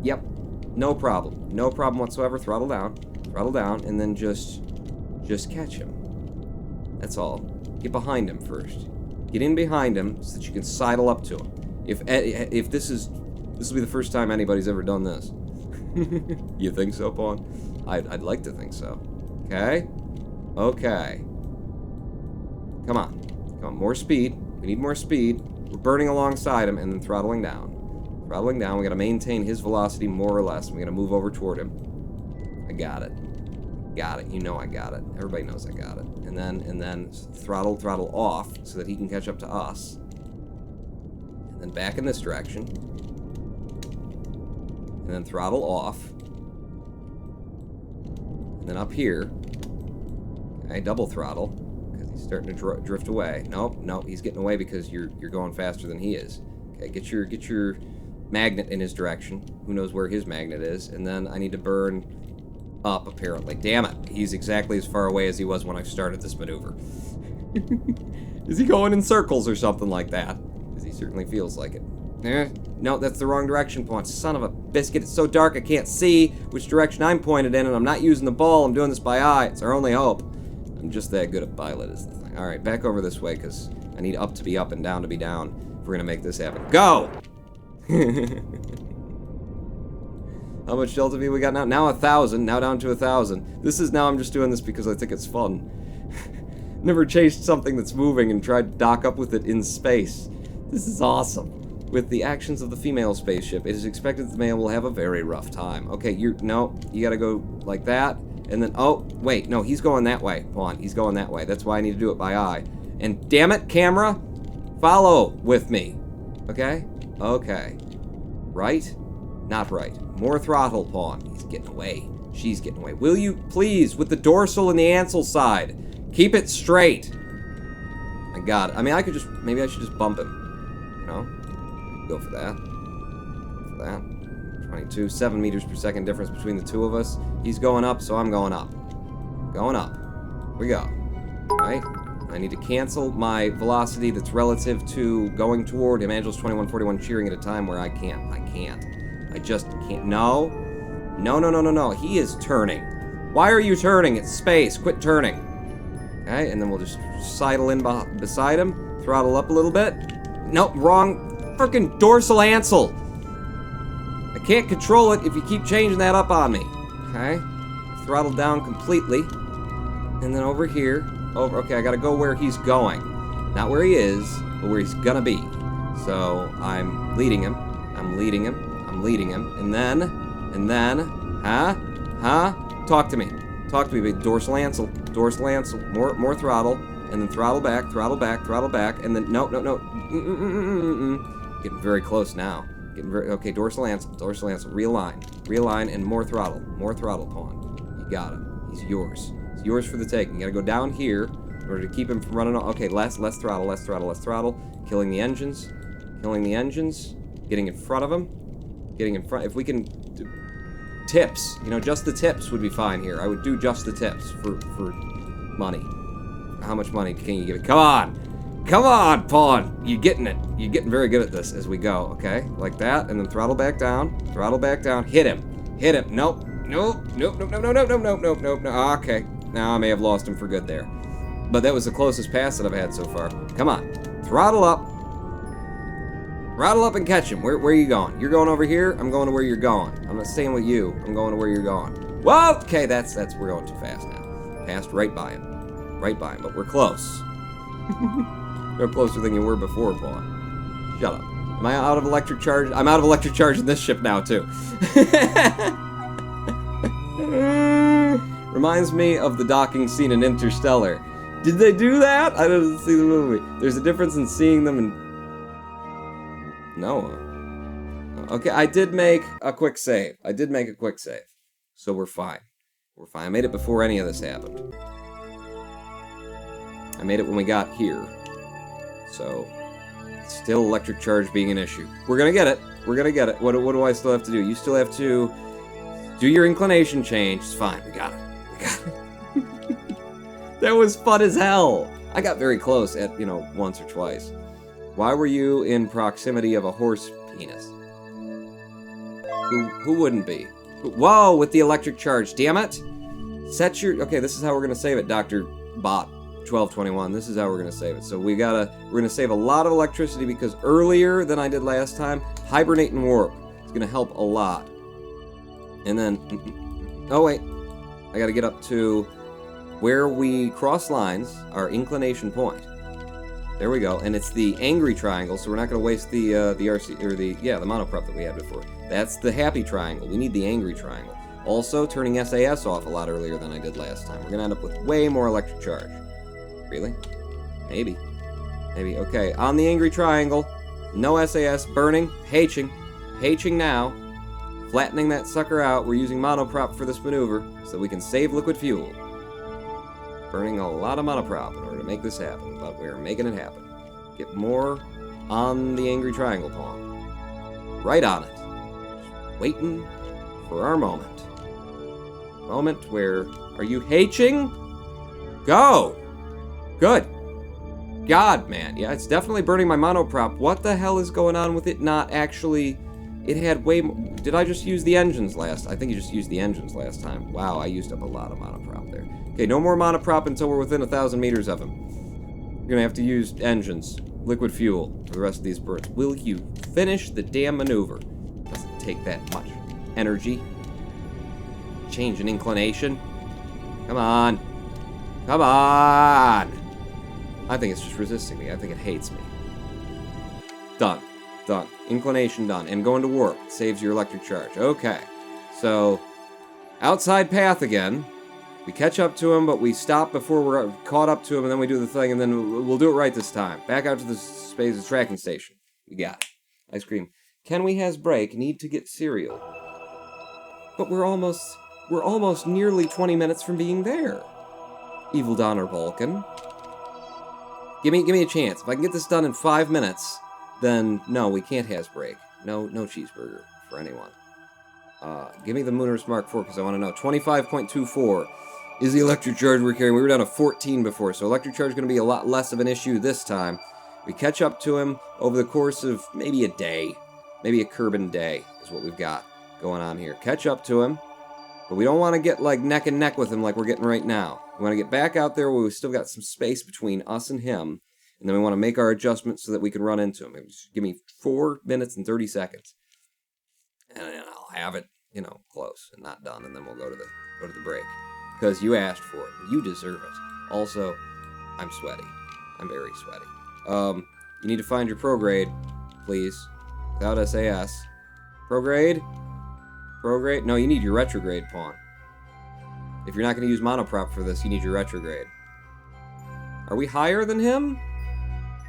Yep. No problem whatsoever. Throttle down, and then just catch him. That's all. Get behind him first. Get in behind him so that you can sidle up to him. If this will be the first time anybody's ever done this. You think so, Pawn? I'd like to think so. Okay. Come on. More speed. We need more speed. We're burning alongside him and then throttling down. We gotta maintain his velocity more or less. We gotta move over toward him. I got it. You know I got it. Everybody knows I got it. And then throttle off so that he can catch up to us. And then back in this direction. And then throttle off. And then up here. Okay, double throttle. Because He's starting to drift away. Nope, nope, he's getting away because you're going faster than he is. Okay, get your magnet in his direction. Who knows where his magnet is? And then I need to burn up, apparently. Damn it, he's exactly as far away as he was when I started this maneuver. Is he going in circles or something like that? Because he certainly feels like it. No, that's the wrong direction, Pawn. Son of a biscuit, it's so dark I can't see which direction I'm pointed in, and I'm not using the ball. I'm doing this by eye. It's our only hope. I'm just that good at pilot is the thing. Alright, back over this way, because I need up to be up and down to be down if we're going to make this happen. Go! How much Delta V we got now? Now 1,000. Now down to 1,000. This is now I'm just doing this because I think it's fun. Never chased something that's moving and tried to dock up with it in space. This is awesome. With the actions of the female spaceship, it is expected the male will have a very rough time. Okay, no, you gotta go like that, and then, oh, wait, no, he's going that way, Pawn. He's going that way. That's why I need to do it by eye. And damn it, camera, follow with me. Okay? Okay. Right? Not right. More throttle, Pawn. He's getting away. She's getting away. Will you, please, with the dorsal and the ansel side, keep it straight. I got it. I mean, I could just, maybe I should just bump him. You know? Go for that. Go for that. 22, 7 meters per second difference between the two of us. He's going up, so I'm going up. Going up. Here we go. Right? I need to cancel my velocity that's relative to going toward him. Angel's 2141 cheering at a time where I can't. I just can't. No. No. He is turning. Why are you turning? It's space. Quit turning. Okay, and then we'll just sidle in beside him. Throttle up a little bit. Nope, wrong. Frickin' dorsal ansel. I can't control it if you keep changing that up on me. Okay? Throttle down completely. And then over here. Okay, I gotta go where he's going. Not where he is, but where he's gonna be. So, I'm leading him. I'm leading him. And then, huh? Talk to me, big dorsal ansel. More throttle. And then throttle back. And then, no. Getting very close now. Okay, dorsal ansel. Realign, and more throttle, Pawn. You got him. He's yours. It's yours for the taking. You gotta go down here in order to keep him from running off. Okay, less throttle. Killing the engines. Getting in front of him. If we can... Tips. You know, just the tips would be fine here. I would do just the tips for money. How much money can you give it? Come on, Pawn. You're getting it. You're getting very good at this as we go, okay? Like that, and then throttle back down. Hit him. Nope. Okay. Now I may have lost him for good there. But that was the closest pass that I've had so far. Come on. Throttle up and catch him. Where are you going? You're going over here? I'm going to where you're going. I'm not staying with you. I'm going to where you're going. Whoa! Okay, we're going too fast now. Passed right by him, but we're close. No closer than you were before, Pawn. Shut up. Am I out of electric charge? I'm out of electric charge in this ship now, too. Reminds me of the docking scene in Interstellar. Did they do that? I didn't see the movie. There's a difference in seeing them in... No. Okay, I did make a quick save. So we're fine. I made it before any of this happened. I made it when we got here. So, still electric charge being an issue. We're gonna get it. What do I still have to do? You still have to do your inclination change. It's fine. We got it. That was fun as hell. I got very close at, once or twice. Why were you in proximity of a horse penis? Who wouldn't be? Whoa, with the electric charge. Damn it. Okay, this is how we're gonna save it, Dr. Bot 1221. This is how we're gonna save it. So we're gonna save a lot of electricity because earlier than I did last time, hibernate and warp is gonna help a lot. And then, oh wait, I gotta get up to where we cross lines, our inclination point. There we go, and it's the angry triangle, so we're not gonna waste the RC or the monoprep that we had before. That's the happy triangle. We need the angry triangle. Also, turning SAS off a lot earlier than I did last time. We're gonna end up with way more electric charge. Really? Maybe. Okay, on the angry triangle, no SAS, burning, Hing now, flattening that sucker out. We're using monoprop for this maneuver so we can save liquid fuel. Burning a lot of monoprop in order to make this happen, but we're making it happen. Get more on the angry triangle pawn. Right on it. Waiting for our moment. Moment where... Are you hatching? Go! Good. God, man. Yeah, it's definitely burning my monoprop. What the hell is going on with it not actually... It had way more... Did I just use the engines last? I think you just used the engines last time. Wow, I used up a lot of monoprop there. Okay, no more monoprop until we're within 1,000 meters of him. We're gonna have to use engines. Liquid fuel for the rest of these birds. Will you finish the damn maneuver? Doesn't take that much energy. Change in inclination. Come on. Come on! I think it's just resisting me. I think it hates me. Done. Done. Inclination done. And going to warp. It saves your electric charge. Okay. So, outside path again. We catch up to him, but we stop before we're caught up to him, and then we do the thing, and then we'll do it right this time. Back out to the space tracking station. We got it. Ice cream. Can we has break? Need to get cereal. But we're almost nearly 20 minutes from being there. Evil Donner Vulcan. Give me a chance. If I can get this done in 5 minutes, then no, we can't has break. No cheeseburger for anyone. Give me the Mooners Mark IV because I want to know. 25.24 is the electric charge we're carrying. We were down to 14 before, so electric charge is going to be a lot less of an issue this time. We catch up to him over the course of maybe a day. Maybe a Kerbal day is what we've got going on here. Catch up to him, but we don't want to get like neck and neck with him like we're getting right now. We want to get back out there where we've still got some space between us and him, and then we want to make our adjustments so that we can run into him. Just give me 4 minutes and 30 seconds. And I'll have it, close and not done, and then we'll go to the break. Because you asked for it. You deserve it. Also, I'm sweaty. I'm very sweaty. You need to find your prograde, please. Without SAS. Prograde? Prograde? No, you need your retrograde pawn. If you're not going to use monoprop for this, you need your retrograde. Are we higher than him?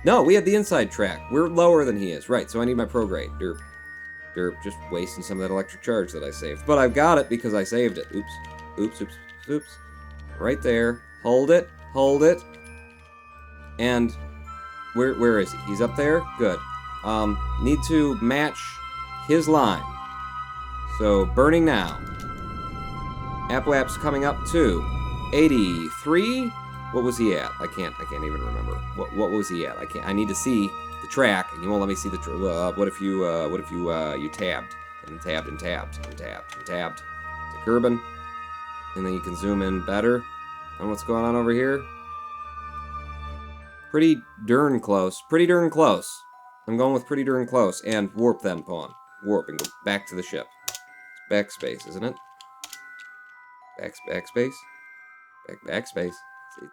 No, we had the inside track. We're lower than he is. Right, so I need my prograde. Derp. Derp, just wasting some of that electric charge that I saved. But I've got it because I saved it. Oops. Oops, oops, oops. Right there. Hold it. Hold it. And where is he? He's up there? Good. Need to match his line. So, burning now. Apoap's coming up to 83. What was he at? I can't even remember. What was he at? I need to see the track, and you won't let me see the track. What if you tabbed and tabbed and tabbed and tabbed and tabbed to Kerbal, and then you can zoom in better on what's going on over here. Pretty darn close. Pretty darn close. I'm going with pretty darn close. And warp then, pawn. Warp and go back to the ship. It's backspace, isn't it? Backspace? Backspace. See,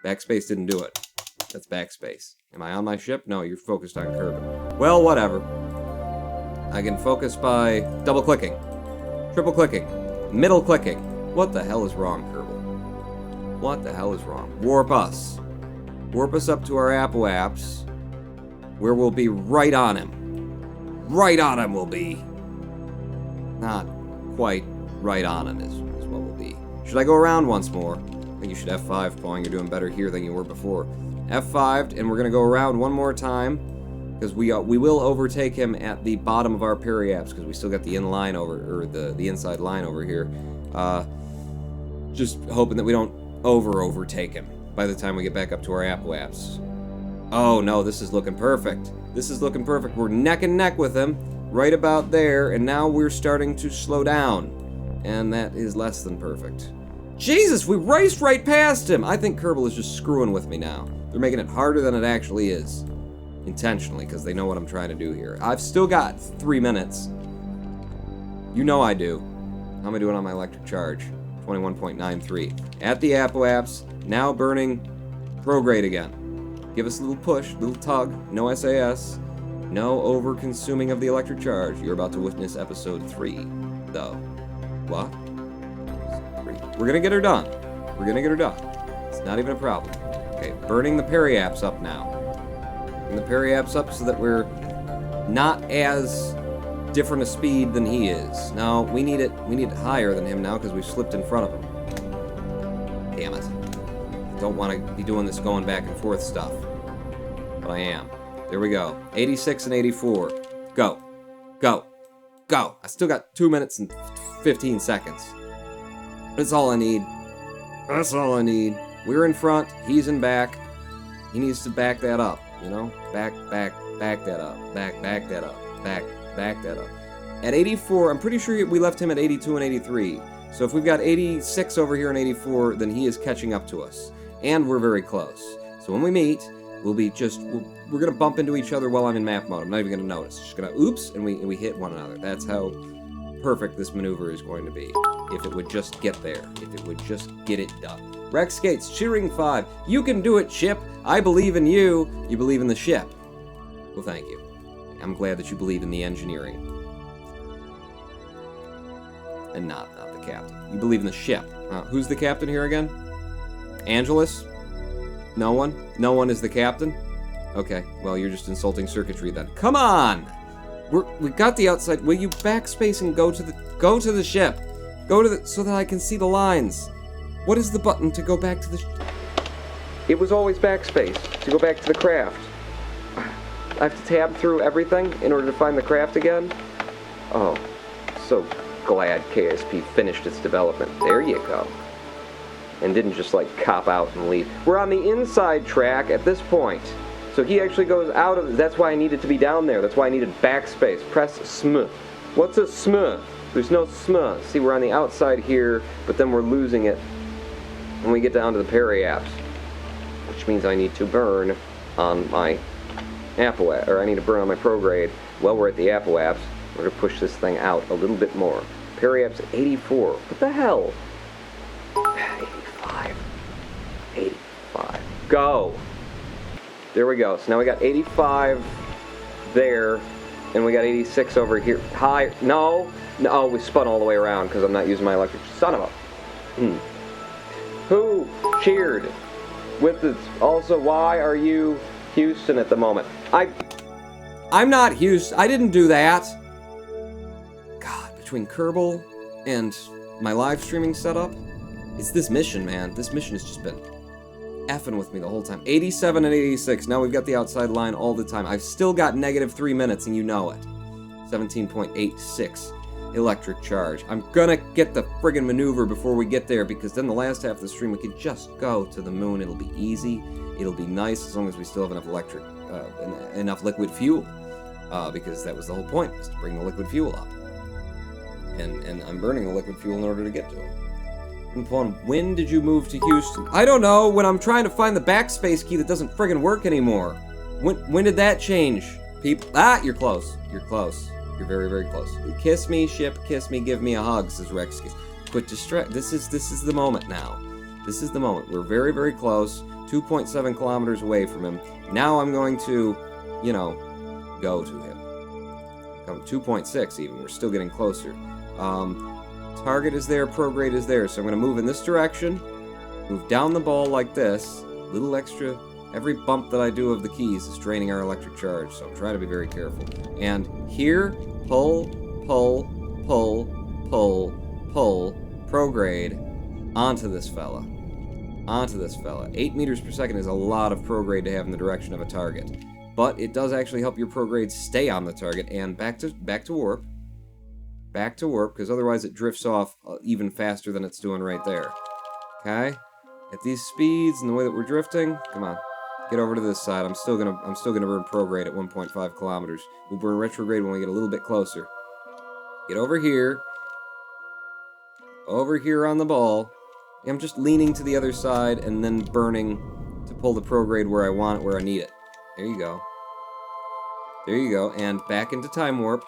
backspace didn't do it. That's backspace. Am I on my ship? No, you're focused on Kerbal. Well, whatever. I can focus by double-clicking. Triple-clicking. Middle-clicking. What the hell is wrong, Kerbal? What the hell is wrong? Warp us. Warp us up to our Apoaps, where we'll be right on him. Right on him we'll be. Not quite right on him is what we'll be. Should I go around once more? I think you should F5, Pawn. You're doing better here than you were before. F5'd, and we're going to go around one more time, because we will overtake him at the bottom of our periaps, because we still got the in-line over, or the inside line over here. Just hoping that we don't overtake him by the time we get back up to our Apoaps. Oh no, this is looking perfect. This is looking perfect. We're neck and neck with him, right about there, and now we're starting to slow down. And that is less than perfect. Jesus, we raced right past him! I think Kerbal is just screwing with me now. They're making it harder than it actually is. Intentionally, because they know what I'm trying to do here. I've still got 3 minutes. You know I do. How am I doing on my electric charge? 21.93. At the Apoaps, now burning prograde again. Give us a little push, little tug. No SAS. No over-consuming of the electric charge. You're about to witness episode 3, though. What? 3. We're gonna get her done. We're gonna get her done. It's not even a problem. Okay, burning the periaps up now. Burning the periaps up so that we're not as different a speed than he is. No, we need it higher than him now because we've slipped in front of him. Damn it. don't want to be doing this going back and forth stuff. But I am. There we go. 86 and 84. Go. Go. Go. I still got 2 minutes and 15 seconds. That's all I need. That's all I need. We're in front. He's in back. He needs to back that up, you know? Back that up. Back that up. Back that up. At 84, I'm pretty sure we left him at 82 and 83. So if we've got 86 over here and 84, then he is catching up to us. And we're very close. So when we meet, we'll be we're going to bump into each other while I'm in map mode. I'm not even going to notice. Just going to, oops, and we hit one another. That's how perfect this maneuver is going to be. If it would just get there. If it would just get it done. Rex Skates, cheering 5. You can do it, ship. I believe in you. You believe in the ship. Well, thank you. I'm glad that you believe in the engineering. And not the captain. You believe in the ship. Who's the captain here again? Angelus? No one? No one is the captain? Okay, well, you're just insulting circuitry then. Come on! We got the outside. Will you backspace and go to the ship? Go to the, so that I can see the lines. What is the button to go back to the
It was always backspace to go back to the craft. I have to tab through everything in order to find the craft again? Oh, so glad KSP finished its development. There you go. And didn't just, like, cop out and leave. We're on the inside track at this point. So he actually goes out of... That's why I needed to be down there. That's why I needed backspace. Press SM. What's a SM? There's no SM. See, we're on the outside here, but then we're losing it when we get down to the periapse. Which means I need to burn on my apoapse, or I need to burn on my prograde. Well, we're at the apoapse. We're going to push this thing out a little bit more. Periapse 84. What the hell? 85. 85. Go! There we go. So now we got 85 there, and we got 86 over here. High. No! No, we spun all the way around because I'm not using my electric. Son of a... Who cheered with this? Also, why are you Houston at the moment?
I'm not Houston. I didn't do that. God, between Kerbal and my live streaming setup, it's this mission, man. This mission has just been effing with me the whole time. 87 and 86. Now we've got the outside line all the time. I've still got negative 3 minutes, and you know it. 17.86 electric charge. I'm gonna get the friggin' maneuver before we get there, because then the last half of the stream we could just go to the moon. It'll be easy. It'll be nice as long as we still have enough enough liquid fuel. Because that was the whole point, was to bring the liquid fuel up. And I'm burning the liquid fuel in order to get to it. When did you move to Houston? I don't know, when I'm trying to find the backspace key that doesn't friggin' work anymore. When did that change? People, you're close. You're close. You're very, very close. Kiss me, ship, kiss me, give me a hug, says Rex. Quit this is the moment now. This is the moment. We're very, very close. 2.7 kilometers away from him. Now I'm going to, you know, go to him. 2.6 even. We're still getting closer. Target is there, prograde is there, so I'm going to move in this direction, move down the ball like this, little extra, every bump that I do of the keys is draining our electric charge, so I'm trying to be very careful. And here, pull, pull, pull, pull, pull, prograde, onto this fella. Onto this fella. 8 meters per second is a lot of prograde to have in the direction of a target, but it does actually help your prograde stay on the target, and back to warp. Back to warp, because otherwise it drifts off even faster than it's doing right there. Okay? At these speeds and the way that we're drifting, come on. Get over to this side. I'm still gonna burn prograde at 1.5 kilometers. We'll burn retrograde when we get a little bit closer. Get over here. Over here on the ball. I'm just leaning to the other side and then burning to pull the prograde where I want it, where I need it. There you go. There you go. And back into time warp.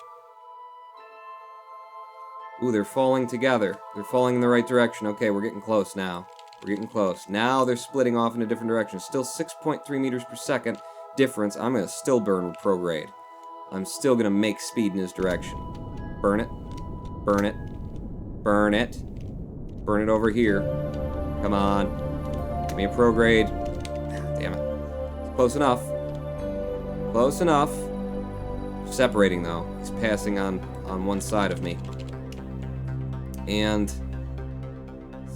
Ooh, they're falling together. They're falling in the right direction. Okay, we're getting close now. We're getting close. Now they're splitting off into different directions. Still 6.3 meters per second difference. I'm going to still burn with prograde. I'm still going to make speed in his direction. Burn it. Burn it. Burn it. Burn it over here. Come on. Give me a prograde. Damn it. Close enough. Close enough. Separating, though. He's passing on one side of me. And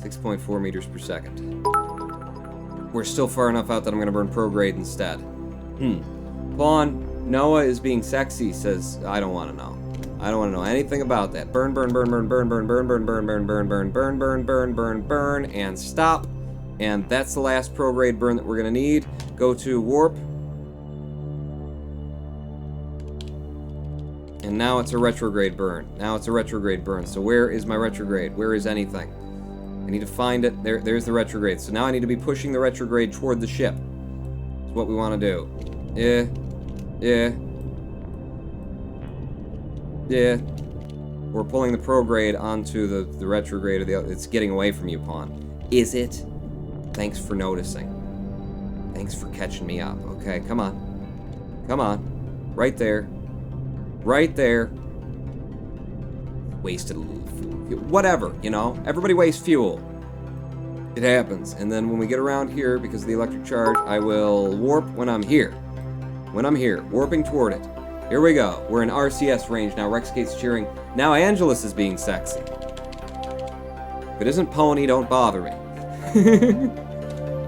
6.4 meters per second. we're still far enough out that I'm gonna burn prograde instead. Pawn, Noah is being sexy, says, I don't want to know. I don't want to know anything about that. Burn, burn, burn, burn, burn, burn, burn, burn, burn, burn, burn, burn, burn, burn, burn, burn, burn, and stop. And that's the last prograde burn that we're gonna need. Go to warp. And now it's a retrograde burn. Now it's a retrograde burn. So where is my retrograde? Where is anything? I need to find it. There's the retrograde. So now I need to be pushing the retrograde toward the ship. That's what we want to do. Yeah. We're pulling the prograde onto the retrograde of the other. It's getting away from you, pawn. Is it? Thanks for noticing. Thanks for catching me up. Okay, come on. Come on. Right there. Right there. Wasted a little fuel. Whatever, you know? Everybody wastes fuel. It happens. And then when we get around here, because of the electric charge, I will warp when I'm here. When I'm here. Warping toward it. Here we go. We're in RCS range now. Rexcate's cheering. Now Angelus is being sexy. If it isn't Pony, don't bother me.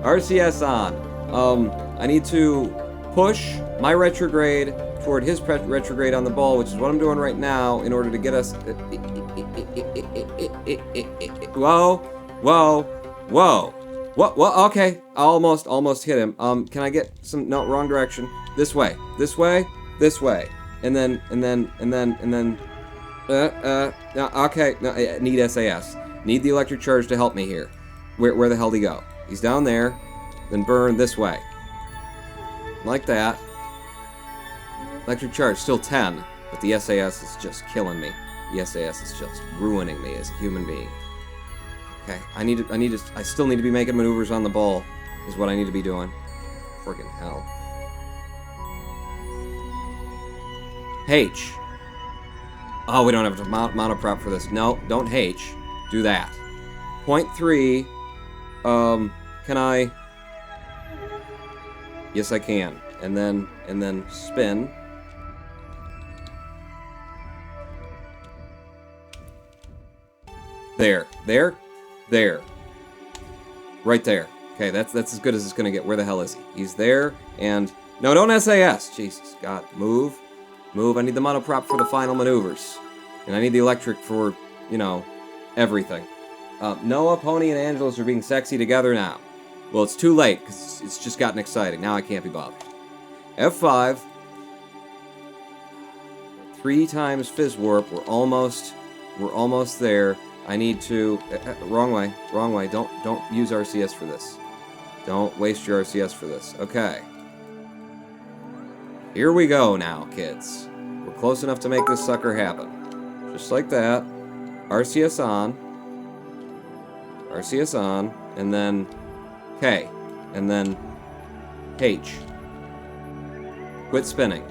RCS on. I need to push my retrograde toward his retrograde on the ball, which is what I'm doing right now in order to get us... Whoa. Whoa. Whoa. What? Okay. I almost hit him. Can I get some... No, wrong direction. This way. This way. This way. And then... Okay. No, I need SAS. Need the electric charge to help me here. Where the hell did he go? He's down there. Then burn this way. Like that. Electric charge, still 10. But the SAS is just killing me. The SAS is just ruining me as a human being. Okay, I still need to be making maneuvers on the ball. Is what I need to be doing. Friggin' hell. H. Oh, we don't have to monoprop for this. No, don't H. Do that. Point 3. Can I... Yes, I can. And then spin. There. Right there. Okay, that's as good as it's gonna get. Where the hell is he? He's there, and... No, don't SAS! Jesus, God. Move. I need the monoprop for the final maneuvers. And I need the electric for, you know, everything. Noah, Pony, and Angelus are being sexy together now. Well, it's too late, because it's just gotten exciting. Now I can't be bothered. F5. 3 times Fizz Warp. We're almost there. I need to... wrong way. Don't use RCS for this. Don't waste your RCS for this. Okay. Here we go now, kids. We're close enough to make this sucker happen. Just like that. RCS on. RCS on. And then K. And then H. Quit spinning.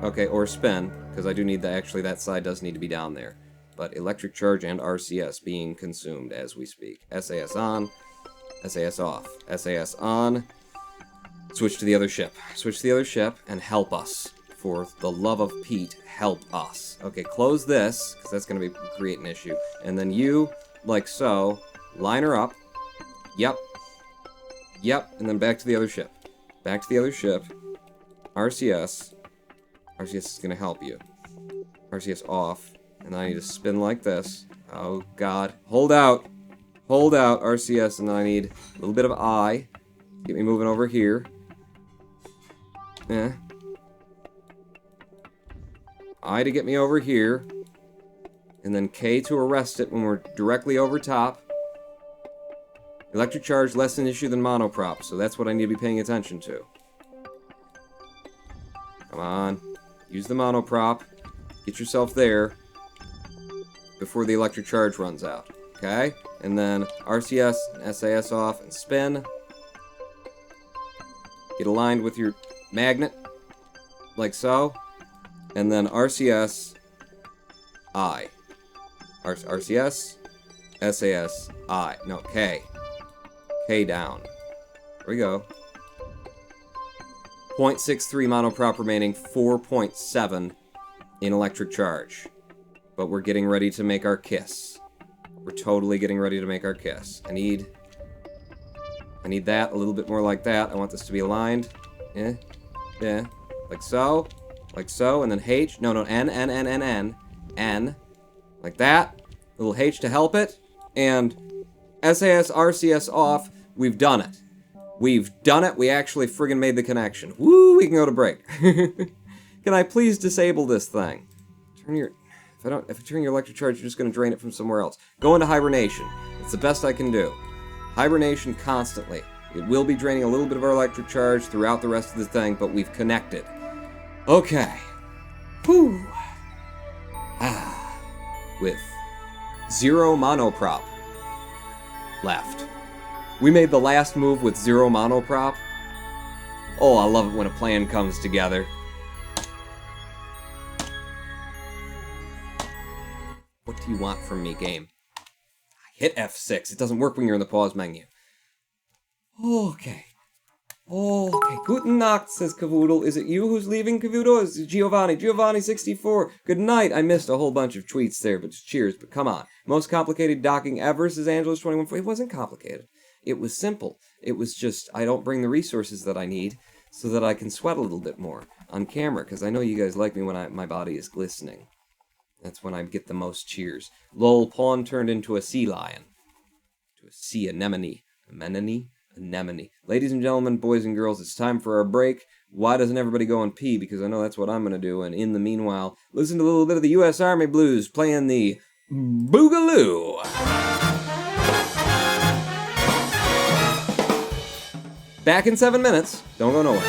Okay, or spin, because I do need actually that side does need to be down there. But electric charge and RCS being consumed as we speak. SAS on. SAS off. SAS on. Switch to the other ship. Switch to the other ship and help us. For the love of Pete, help us. Okay, close this, because that's going to create an issue. And then you, like so, line her up. Yep. And then back to the other ship. Back to the other ship. RCS. RCS is going to help you. RCS off. And then I need to spin like this. Oh, God. Hold out. RCS. And then I need a little bit of I. Get me moving over here. I to get me over here. And then K to arrest it when we're directly over top. Electric charge, less an issue than monoprop. So that's what I need to be paying attention to. Come on. Use the monoprop. Get yourself there. Before the electric charge runs out. Okay? And then RCS and SAS off and spin. Get aligned with your magnet. Like so. And then RCS I. RCS SAS I. No, K. K down. There we go. 0.63 monoprop remaining, 4.7 in electric charge. But we're getting ready to make our kiss. We're totally getting ready to make our kiss. I I need that, a little bit more like that. I want this to be aligned. Yeah, yeah, like so, and then H. No, N, N, N, N, N, N, like that. Little H to help it, and SAS, RCS off. We've done it. We've done it. We actually friggin' made the connection. Woo! We can go to break. Can I please disable this thing? If I turn your electric charge, you're just gonna drain it from somewhere else. Go into hibernation. It's the best I can do. Hibernation constantly. It will be draining a little bit of our electric charge throughout the rest of the thing, but we've connected. Okay. Whew. With 0 monoprop left. We made the last move with 0 monoprop. Oh, I love it when a plan comes together. What do you want from me, game? Hit F6. It doesn't work when you're in the pause menu. Okay. Okay. Guten Nacht, says Cavoodle. Is it you who's leaving, Cavoodle? Is it Giovanni? Giovanni64. Good night. I missed a whole bunch of tweets there, but cheers. But come on. Most complicated docking ever, says Angelus21. It wasn't complicated. It was simple. It was just, I don't bring the resources that I need so that I can sweat a little bit more on camera, because I know you guys like me when my body is glistening. That's when I get the most cheers. Lol, Pawn turned into a sea lion. To a sea anemone. Anemone. Ladies and gentlemen, boys and girls, it's time for our break. Why doesn't everybody go and pee? Because I know that's what I'm going to do. And in the meanwhile, listen to a little bit of the U.S. Army Blues playing the Boogaloo. Back in 7 minutes. Don't go nowhere.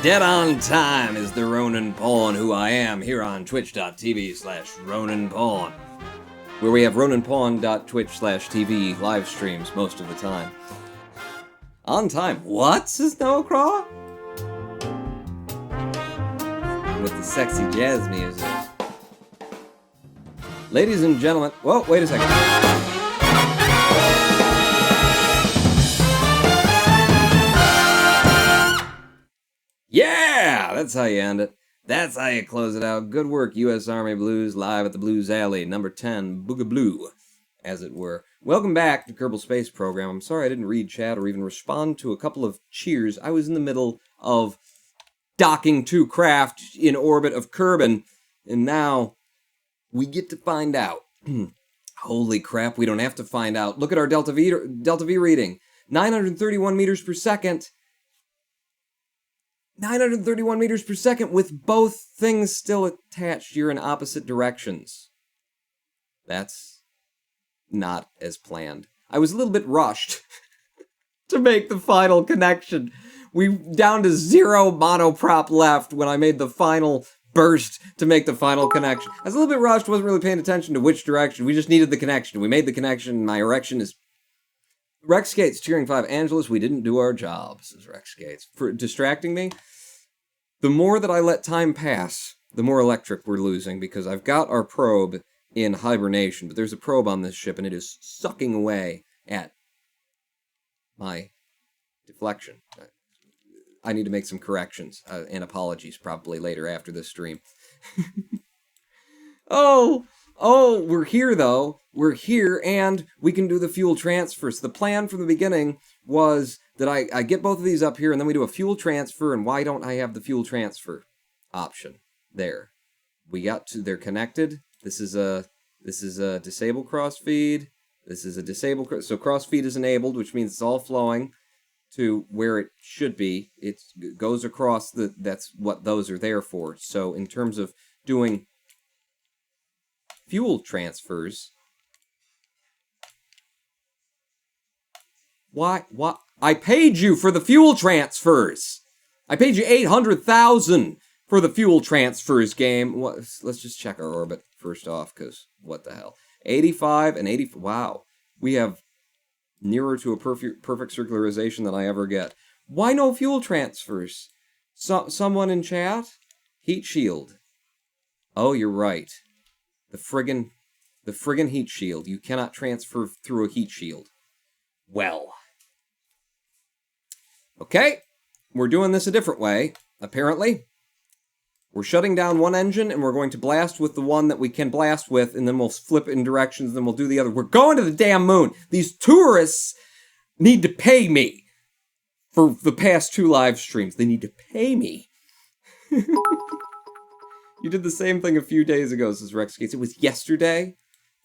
Dead on time is the Ronin Pawn who I am here on twitch.tv/Ronin Pawn, where we have roninpawn.twitch/TV live streams most of the time. On time. What, says Noah Craw? With the sexy jazz music. Ladies and gentlemen, whoa, wait a second. Yeah! That's how you end it. That's how you close it out. Good work, U.S. Army Blues, live at the Blues Alley, number 10, Boogabloo, as it were. Welcome back to Kerbal Space Program. I'm sorry I didn't read chat or even respond to a couple of cheers. I was in the middle of docking to craft in orbit of Kerbin, and now we get to find out. Holy crap, we don't have to find out. Look at our Delta V reading. 931 meters per second. 931 meters per second with both things still attached. You're in opposite directions. That's not as planned. I was a little bit rushed to make the final connection. We down to 0 monoprop left when I made the final burst to make the final connection. I was a little bit rushed, wasn't really paying attention to which direction. We just needed the connection. We made the connection. My erection is... Rex Gates, cheering 5. Angelus, we didn't do our job, says Rex Gates. For distracting me, the more that I let time pass, the more electric we're losing, because I've got our probe in hibernation, but there's a probe on this ship, and it is sucking away at my deflection. I need to make some corrections and apologies probably later after this stream. Oh, we're here though. We're here and we can do the fuel transfers. The plan from the beginning was that I get both of these up here and then we do a fuel transfer, and why don't I have the fuel transfer option there? We got to, they're connected. This is a disable crossfeed. This is a disable, so crossfeed is enabled, which means it's all flowing to where it should be. It goes across that's what those are there for. So in terms of doing fuel transfers, why I paid you for the fuel transfers. I paid you 800,000 for the fuel transfers, game. Let's just check our orbit first off, because what the hell. 85 and 80, wow. We have nearer to a perfect circularization than I ever get. Why no fuel transfers? Someone in chat? Heat shield. Oh, you're right. The friggin' heat shield. You cannot transfer through a heat shield. Well. Okay. We're doing this a different way, apparently. We're shutting down one engine, and we're going to blast with the one that we can blast with, and then we'll flip in directions, and then we'll do the other. We're going to the damn moon. These tourists need to pay me for the past 2 live streams. They need to pay me. You did the same thing a few days ago, says Rex Gates. It was yesterday.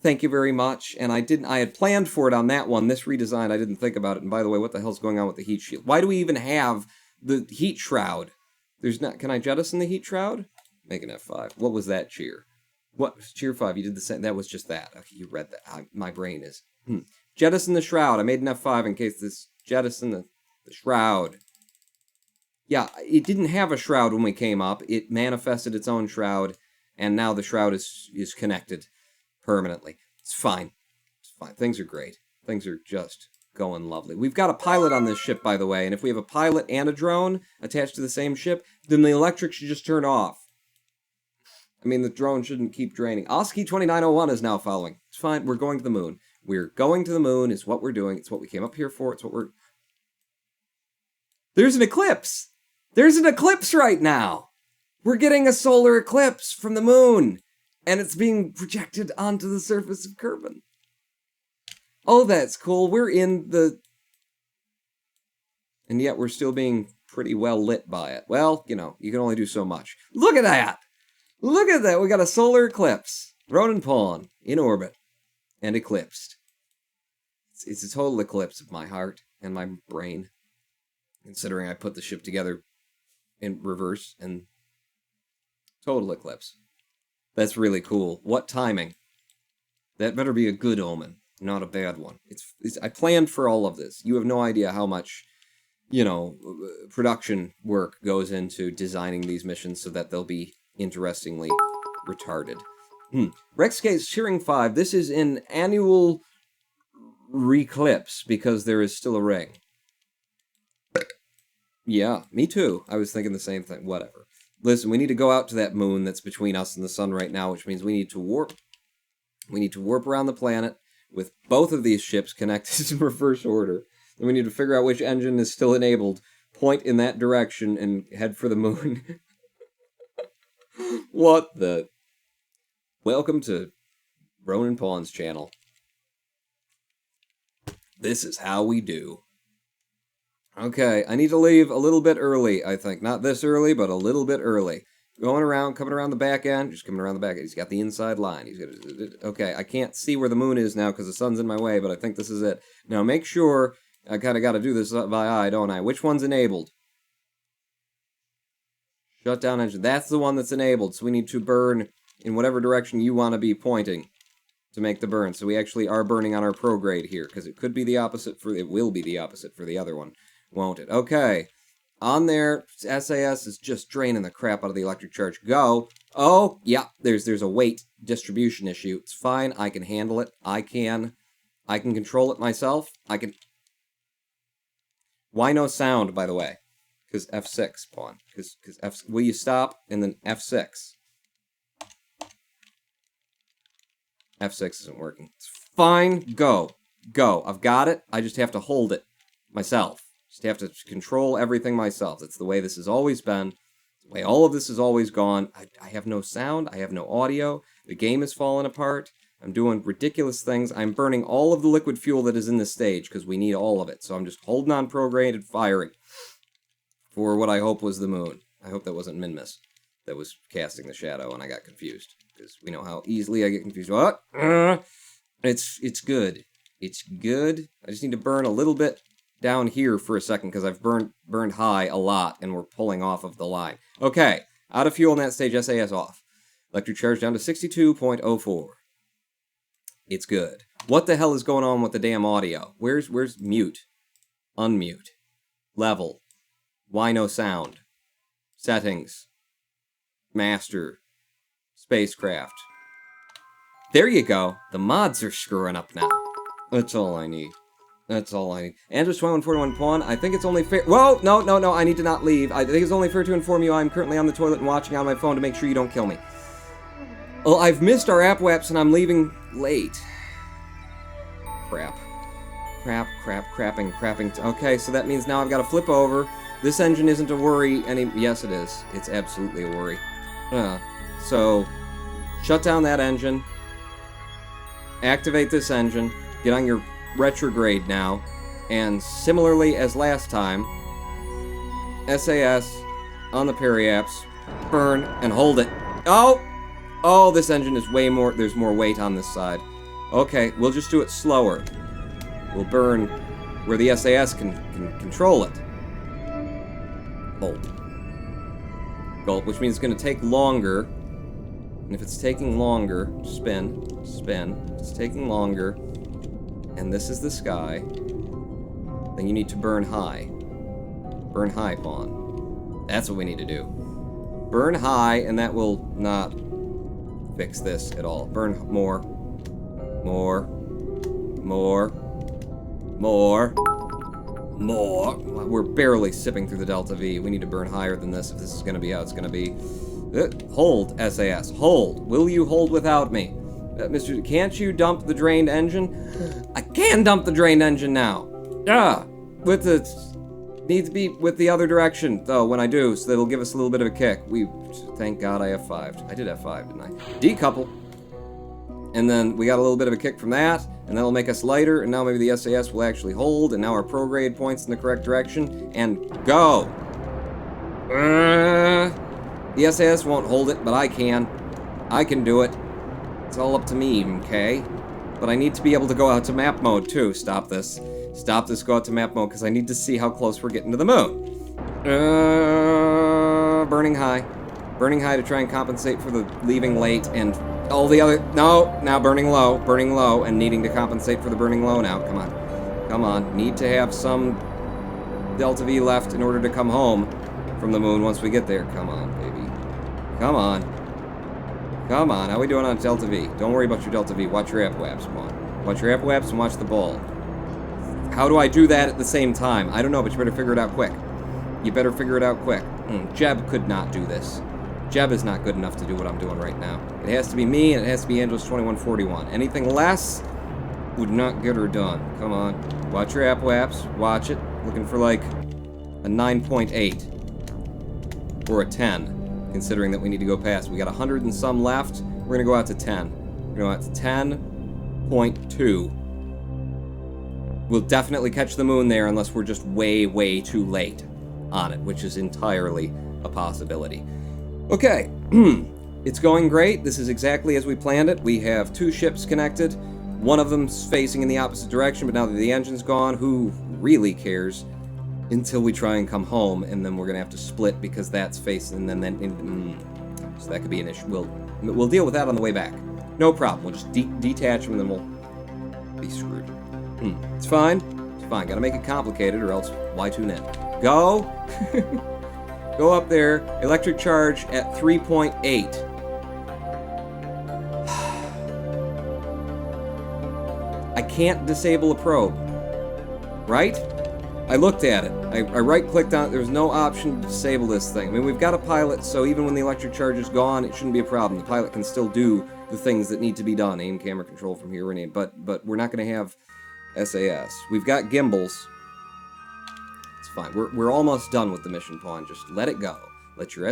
Thank you very much. And I had planned for it on that one. This redesign, I didn't think about it. And by the way, what the hell's going on with the heat shield? Why do we even have the heat shroud? There's not. Can I jettison the heat shroud? Make an F5. What was that cheer? What? Cheer 5. You did the same. That was just that. Okay, you read that. My brain is. Jettison the shroud. I made an F5 in case this. Jettison the shroud. Yeah, it didn't have a shroud when we came up. It manifested its own shroud, and now the shroud is connected permanently. It's fine. It's fine. Things are great. Things are just going lovely. We've got a pilot on this ship, by the way, and if we have a pilot and a drone attached to the same ship, then the electric should just turn off. I mean, the drone shouldn't keep draining. Oski 2901 is now following. It's fine. We're going to the moon. We're going to the moon is what we're doing. It's what we came up here for. It's what we're... There's an eclipse! There's an eclipse right now! We're getting a solar eclipse from the moon, and it's being projected onto the surface of Kerbin. Oh, that's cool. We're in the... And yet we're still being pretty well lit by it. Well, you know, you can only do so much. Look at that! Look at that! We got a solar eclipse. Ronin Pawn in orbit and eclipsed. It's a total eclipse of my heart and my brain, considering I put the ship together in reverse and total eclipse. That's really cool. What timing? That better be a good omen, not a bad one. I planned for all of this. You have no idea how much you know, production work goes into designing these missions so that they'll be interestingly retarded. Rexcase Shearing 5, this is an annual reclipse because there is still a ring. Yeah, me too. I was thinking the same thing. Whatever. Listen, we need to go out to that moon that's between us and the sun right now, which means we need to warp. We need to warp around the planet with both of these ships connected in reverse order. And we need to figure out which engine is still enabled, point in that direction, and head for the moon. What the... Welcome to Ronan Pawn's channel. This is how we do. Okay, I need to leave a little bit early, I think. Not this early, but a little bit early. Going around, coming around the back end. Just coming around the back end. He's got the inside line. He's got... Okay, I can't see where the moon is now because the sun's in my way, but I think this is it. Now, make sure... I kind of got to do this by eye, don't I? Which one's enabled? Shut down engine. That's the one that's enabled, so we need to burn in whatever direction you want to be pointing to make the burn. So we actually are burning on our prograde here, because it could be the opposite for... It will be the opposite for the other one, won't it? Okay. On there, SAS is just draining the crap out of the electric charge. Go. Oh, yeah, there's a weight distribution issue. It's fine. I can handle it. I can control it myself. I can... Why no sound, by the way? Because F6, Pawn. Because F... Will you stop? And then F6. F6 isn't working. It's fine. Go. Go. I've got it. I just have to hold it myself. Just have to control everything myself. That's the way this has always been. The way all of this has always gone. I have no sound. I have no audio. The game is falling apart. I'm doing ridiculous things. I'm burning all of the liquid fuel that is in this stage, because we need all of it. So I'm just holding on prograde and firing for what I hope was the moon. I hope that wasn't Minmus that was casting the shadow, and I got confused. Because we know how easily I get confused. What? It's good. It's good. I just need to burn a little bit down here for a second, because I've burned high a lot, and we're pulling off of the line. Okay, out of fuel in that stage, SAS off. Electric charge down to 62.04. It's good. What the hell is going on with the damn audio? Where's mute? Unmute. Level. Why no sound? Settings. Master. Spacecraft. There you go. The mods are screwing up now. That's all I need. That's all I need. Andrews 2141 Pawn, I think it's only fair... Whoa! No, I need to not leave. I think it's only fair to inform you I'm currently on the toilet and watching on my phone to make sure you don't kill me. Well, I've missed our app waps and I'm leaving late. Crap. Crapping. Okay, so that means now I've got to flip over. This engine isn't a worry any... Yes, it is. It's absolutely a worry. So, shut down that engine. Activate this engine. Get on your retrograde now. And similarly as last time, SAS on the periapse. Burn and hold it. Oh, this engine is way more... There's more weight on this side. Okay, we'll just do it slower. We'll burn where the SAS can control it. Hold. Gulp, which means it's going to take longer. And if it's taking longer, spin. It's taking longer. And this is the sky. Then you need to burn high. Burn high, Pawn. That's what we need to do. Burn high, and that will not fix this at all. Burn more. We're barely sipping through the Delta V. We need to burn higher than this if this is going to be how it's going to be. Hold, SAS. Hold. Will you hold without me? Mr. Can't you dump the drained engine? I can dump the drained engine now. With the... Needs to be with the other direction, though, when I do, so that'll give us a little bit of a kick. Thank God I F5'd. I did F5, didn't I? Decouple. And then we got a little bit of a kick from that, and that'll make us lighter, and now maybe the SAS will actually hold, and now our prograde points in the correct direction, and go! The SAS won't hold it, but I can. I can do it. It's all up to me, okay? But I need to be able to go out to map mode, too. Stop this. Stop this, go out to map mode, because I need to see how close we're getting to the moon. Burning high. Burning high to try and compensate for the leaving late, and all the other... No, now burning low, and needing to compensate for the burning low now. Come on. Need to have some Delta V left in order to come home from the moon once we get there. Come on, baby. Come on. Come on. How we doing on Delta V? Don't worry about your Delta V. Watch your apoaps. Come on. Watch your apoaps and watch the ball. How do I do that at the same time? I don't know, but you better figure it out quick. You better figure it out quick. Jeb could not do this. Jeb is not good enough to do what I'm doing right now. It has to be me, and it has to be Angeles 2141. Anything less would not get her done. Come on. Watch your apoaps. Watch it. Looking for like a 9.8. Or a 10, considering that we need to go past. We got 100 and some left. We're going to go out to 10. We're going to go out to 10.2. We'll definitely catch the moon there unless we're just way, way too late on it, which is entirely a possibility. Okay, it's going great. This is exactly as we planned it. We have 2 ships connected. One of them's facing in the opposite direction, but now that the engine's gone, who really cares? Until we try and come home, and then we're gonna have to split because that's facing, and then so that could be an issue. We'll deal with that on the way back. No problem. We'll just detach them, and then we'll be screwed. It's fine. It's fine. Gotta make it complicated, or else why tune in? Go. Go up there. Electric charge at 3.8. I can't disable a probe. Right? I looked at it. I right-clicked on it. There was no option to disable this thing. I mean, we've got a pilot, so even when the electric charge is gone, it shouldn't be a problem. The pilot can still do the things that need to be done. Aim, camera control from here, but we're not going to have SAS. We've got gimbals. It's fine. We're almost done with the mission, Pawn. Just let it go. Let your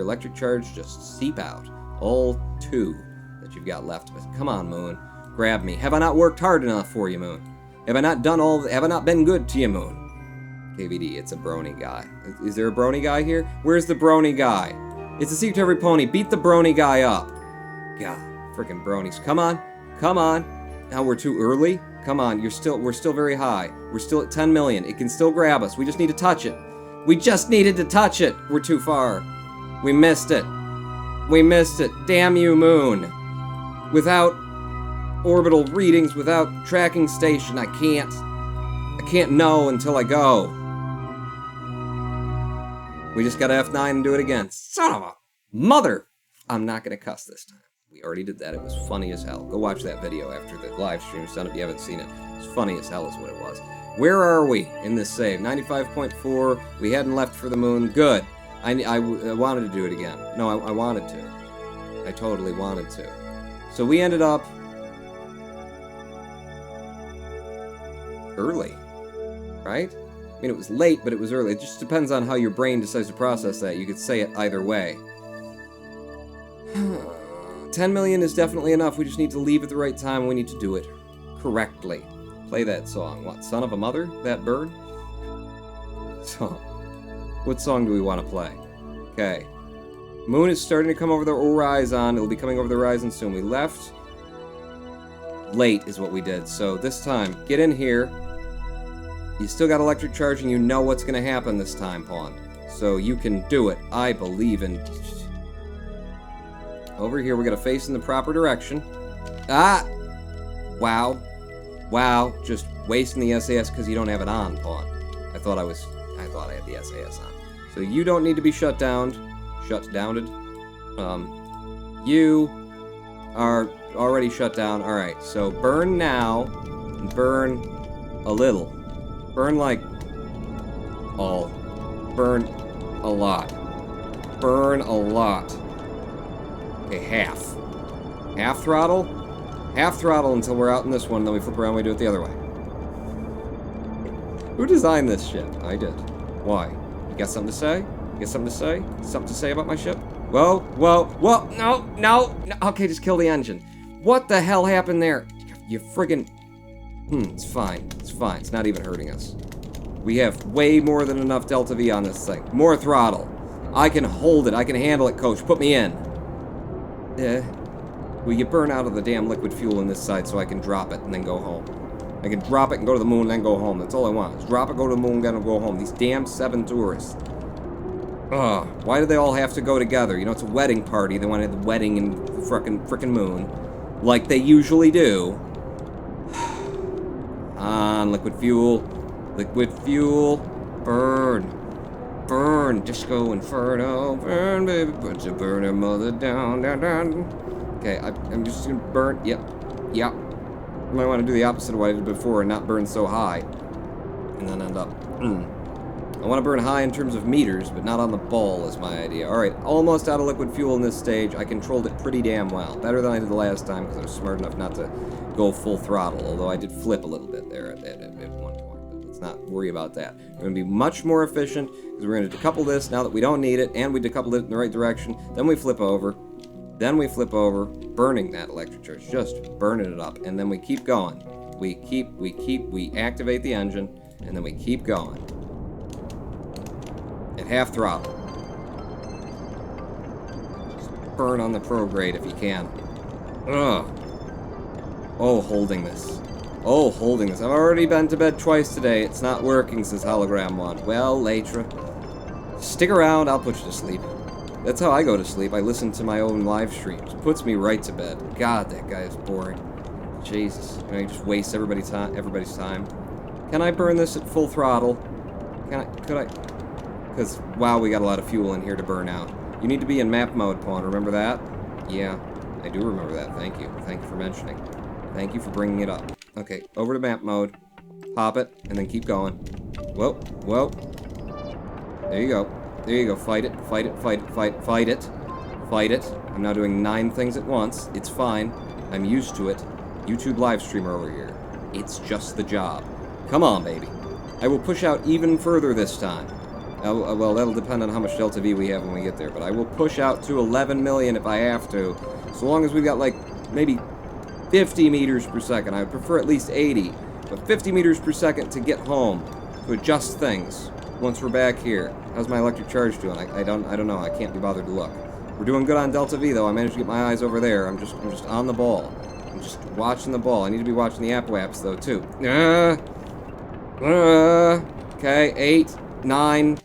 electric charge just seep out. All 2 that you've got left of it. Come on, Moon. Grab me. Have I not worked hard enough for you, Moon? Have I not been good to you, Moon? KVD, it's a brony guy. Is there a brony guy here? Where's the brony guy? It's a secret to every pony. Beat the brony guy up. God, freaking bronies. Come on. Come on. Now we're too early? Come on, we're still very high. We're still at 10 million. It can still grab us. We just need to touch it. We just needed to touch it. We're too far. We missed it. We missed it. Damn you, Moon. Without orbital readings, without tracking station, I can't know until I go. We just gotta F9 and do it again. Son of a mother! I'm not gonna cuss this time. We already did that. It was funny as hell. Go watch that video after the live stream, son, if you haven't seen it. It's funny as hell is what it was. Where are we in this save? 95.4. We hadn't left for the moon. Good. I wanted to do it again. No, I wanted to. I totally wanted to. So we ended up early, right? I mean, it was late, but it was early. It just depends on how your brain decides to process that. You could say it either way. 10 million is definitely enough. We just need to leave at the right time, and we need to do it correctly. Play that song. What, Son of a Mother? That bird? So, what song do we want to play? Okay. Moon is starting to come over the horizon. It'll be coming over the horizon soon. We left late is what we did. So this time, get in here. You still got electric charge, and you know what's going to happen this time, Pawn. So you can do it. I believe in... Over here, we got to face in the proper direction. Ah! Wow. Wow. Just wasting the SAS because you don't have it on, Pawn. I thought I had the SAS on. So you don't need to be shut downed. Shut downed. You are already shut down. Alright, so burn now. And burn a little. Burn like all. Burn a lot. Burn a lot. Okay, half. Half throttle? Half throttle until we're out in this one, then we flip around and we do it the other way. Who designed this ship? I did. Why? You got something to say? You got something to say? Something to say about my ship? Whoa, whoa, whoa, no. Okay, just kill the engine. What the hell happened there? You friggin'... it's fine. It's fine. It's not even hurting us. We have way more than enough Delta V on this thing. More throttle. I can hold it. I can handle it, Coach. Put me in. Will you burn out of the damn liquid fuel in this side so I can drop it and then go home? I can drop it and go to the moon and then go home. That's all I want. Just drop it, go to the moon, and go home. These damn 7 tourists. Ugh. Why do they all have to go together? You know, it's a wedding party. They want to have the wedding in the frickin' moon. Like they usually do. On, liquid fuel. Liquid fuel. Burn. Burn, Disco Inferno. Burn, baby, put your burner mother down, down, down. Okay, I'm just gonna burn. Yep. Yep. I might want to do the opposite of what I did before and not burn so high. And then end up... I want to burn high in terms of meters, but not on the ball is my idea. Alright, almost out of liquid fuel in this stage. I controlled it pretty damn well. Better than I did the last time, because I was smart enough not to go full throttle, although I did flip a little bit there at one point. But let's not worry about that. We're going to be much more efficient, because we're going to decouple this now that we don't need it, and we decoupled it in the right direction. Then we flip over. Then we flip over, burning that electric charge. Just burning it up. And then we keep going. We activate the engine, and then we keep going. At half throttle. Just burn on the prograde if you can. Ugh. Oh, holding this. Oh, holding this. I've already been to bed twice today. It's not working, says Hologram 1. Well, Latra. Stick around, I'll put you to sleep. That's how I go to sleep. I listen to my own live streams. It puts me right to bed. God, that guy is boring. Jesus. You know, he just wastes everybody's time. Can I burn this at full throttle? Could I? Because, wow, we got a lot of fuel in here to burn out. You need to be in map mode, Pawn. Remember that? Yeah, I do remember that. Thank you. Thank you for mentioning. Thank you for bringing it up. Okay, over to map mode. Pop it, and then keep going. Whoa, whoa. There you go. There you go. Fight it, fight it, fight it, fight it. Fight it. I'm now doing 9 things at once. It's fine. I'm used to it. YouTube live streamer over here. It's just the job. Come on, baby. I will push out even further this time. Well, that'll depend on how much Delta V we have when we get there, but I will push out to 11 million if I have to, so long as we've got, like, maybe 50 meters per second. I would prefer at least 80, but 50 meters per second to get home, to adjust things once we're back here. How's my electric charge doing? I don't know. I can't be bothered to look. We're doing good on Delta V, though. I managed to get my eyes over there. I'm just on the ball. I'm just watching the ball. I need to be watching the app-waps, though, too. Okay, 8, 9...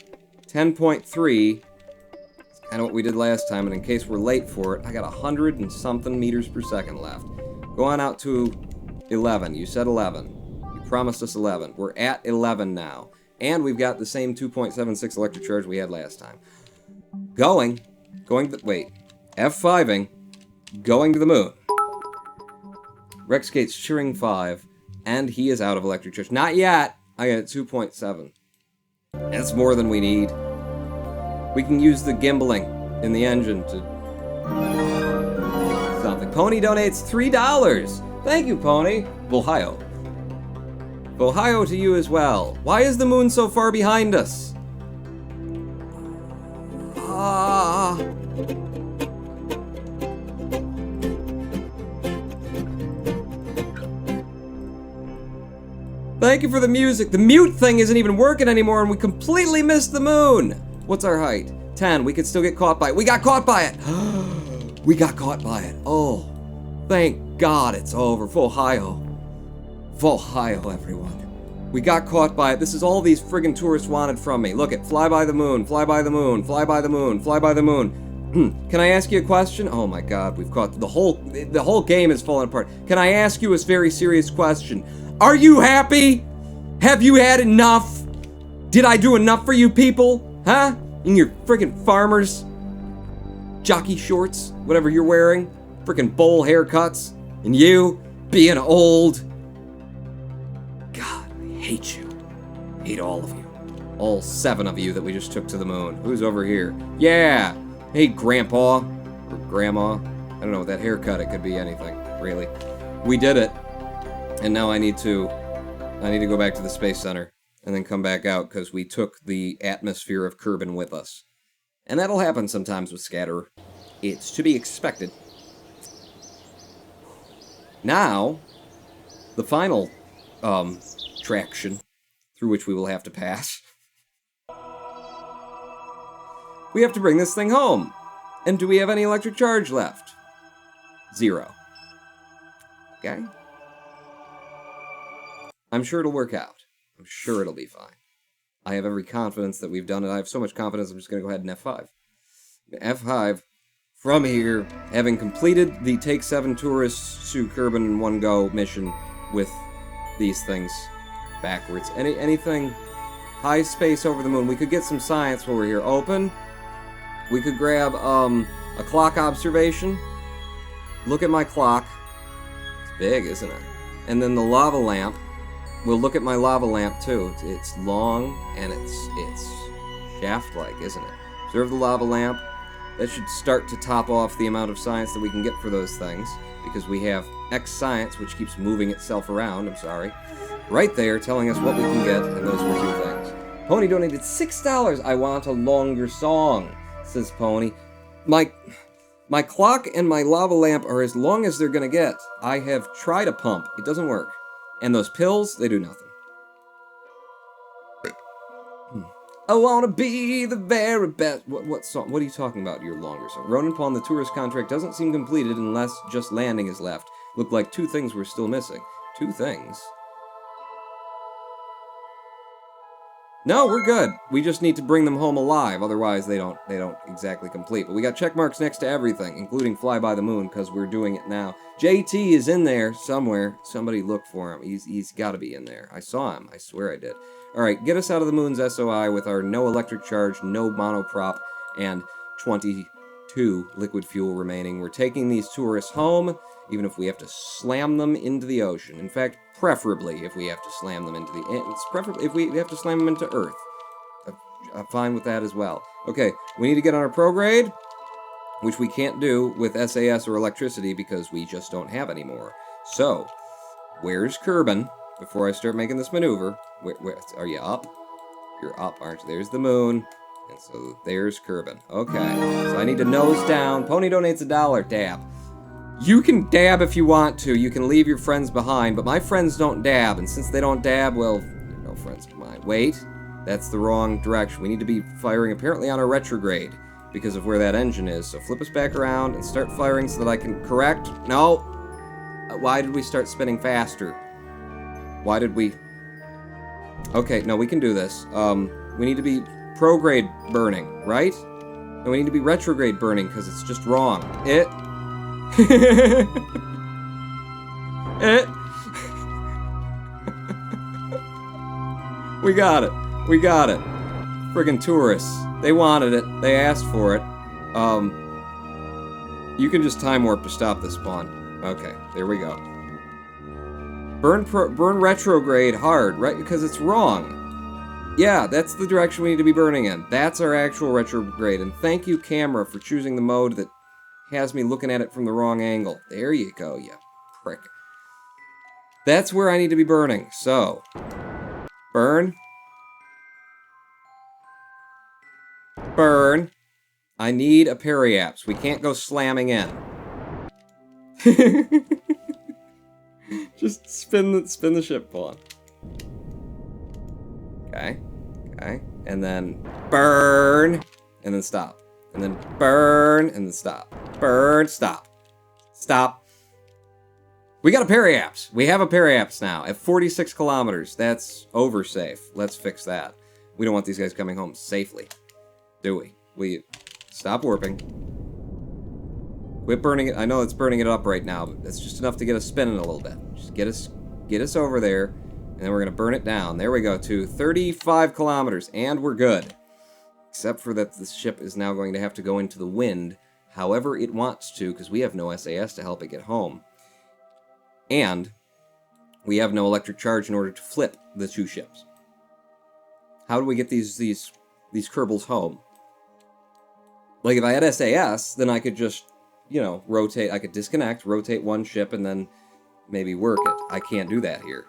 10.3, it's kind of what we did last time, and in case we're late for it, I got 100 and something meters per second left. Go on out to 11. You said 11. You promised us 11. We're at 11 now, and we've got the same 2.76 electric charge we had last time. F5ing, going to the moon. Rexgate's cheering 5, and he is out of electric charge. Not yet! I got 2.7. That's more than we need. We can use the gimbaling in the engine to... something. Pony donates $3! Thank you, Pony! Ohio. Ohio to you as well. Why is the moon so far behind us? Thank you for the music. The mute thing isn't even working anymore, and we completely missed the moon. What's our height? 10. We could still get caught by it. We got caught by it. We got caught by it. Oh, thank God it's over. Ohio. Ohio, everyone. We got caught by it. This is all these friggin' tourists wanted from me. Look at fly by the moon, fly by the moon, fly by the moon, fly by the moon. Can I ask you a question? Oh my God, we've caught the whole game is falling apart. Can I ask you a very serious question? Are you happy? Have you had enough? Did I do enough for you people? Huh? In your freaking farmers? Jockey shorts? Whatever you're wearing? Freaking bowl haircuts? And you being old? God, I hate you. I hate all of you. All 7 of you that we just took to the moon. Who's over here? Yeah! Hey, Grandpa. Or Grandma. I don't know, with that haircut, it could be anything, really. We did it. And now I need to go back to the Space Center and then come back out because we took the atmosphere of Kerbin with us. And that'll happen sometimes with Scatterer. It's to be expected. Now, the final traction through which we will have to pass. We have to bring this thing home. And do we have any electric charge left? 0. Okay? I'm sure it'll work out. I'm sure it'll be fine. I have every confidence that we've done it. I have so much confidence, I'm just going to go ahead and F5. F5 from here, having completed the Take 7 Tourists to Kerbin in one go mission with these things backwards. Anything High space over the moon. We could get some science while we're here. Open. We could grab a clock observation. Look at my clock. It's big, isn't it? And then the lava lamp. We'll look at my lava lamp too. It's long and it's shaft-like, isn't it? Observe the lava lamp. That should start to top off the amount of science that we can get for those things, because we have X science, which keeps moving itself around, I'm sorry, right there telling us what we can get, and those were 2 things. Pony donated $6. I want a longer song, says Pony. My clock and my lava lamp are as long as they're gonna get. I have tried a pump. It doesn't work. And those pills, they do nothing. I wanna be the very best. What song? What are you talking about, your longer song? Ronan Pawn, the tourist contract doesn't seem completed unless just landing is left. Looked like 2 things were still missing. 2 things? No, we're good. We just need to bring them home alive. Otherwise, they don't exactly complete. But we got check marks next to everything, including Fly by the Moon, because we're doing it now. JT is in there somewhere. Somebody look for him. He's got to be in there. I saw him. I swear I did. All right, get us out of the moon's SOI with our no electric charge, no monoprop, and 22 liquid fuel remaining. We're taking these tourists home, even if we have to slam them into the ocean. In fact, preferably if we have to slam them into it's preferably if we have to slam them into Earth. I'm fine with that as well. Okay, we need to get on our prograde, which we can't do with SAS or electricity because we just don't have any more. So, where's Kerbal? Before I start making this maneuver, where are you up? You're up, aren't you? There's the moon, and so there's Kerbal. Okay, so I need to nose down. Pony donates $1. Dab. You can dab if you want to. You can leave your friends behind, but my friends don't dab, and since they don't dab, well, they're no friends of mine. Wait, that's the wrong direction. We need to be firing apparently on a retrograde because of where that engine is. So flip us back around and start firing so that I can correct. No. Why did we start spinning faster? Why did we... Okay, no, we can do this. We need to be prograde burning, right? And we need to be retrograde burning because it's just wrong. We got it. We got it. Friggin' tourists. They wanted it. They asked for it. You can just time warp to stop this spawn. Okay, there we go. Burn retrograde hard, right? Because it's wrong. Yeah, that's the direction we need to be burning in. That's our actual retrograde. And thank you, camera, for choosing the mode that has me looking at it from the wrong angle. There you go, you prick. That's where I need to be burning. So, burn. Burn. I need a periapse. We can't go slamming in. Just spin the ship pawn. Okay. Okay. And then burn. And then stop. And then burn. And then stop. Burn. Stop. Stop. We got a periapse. We have a periapse now at 46 kilometers. That's over safe. Let's fix that. We don't want these guys coming home safely. Do we? We stop warping. Quit burning it. I know it's burning it up right now, but that's just enough to get us spinning a little bit. Just get us over there, and then we're gonna burn it down. There we go, to 35 kilometers, and we're good. Except for that this ship is now going to have to go into the wind however it wants to, because we have no SAS to help it get home. And we have no electric charge in order to flip the 2 ships. How do we get these Kerbals home? Like, if I had SAS, then I could just, you know, rotate. I could disconnect, rotate one ship, and then maybe work it. I can't do that here.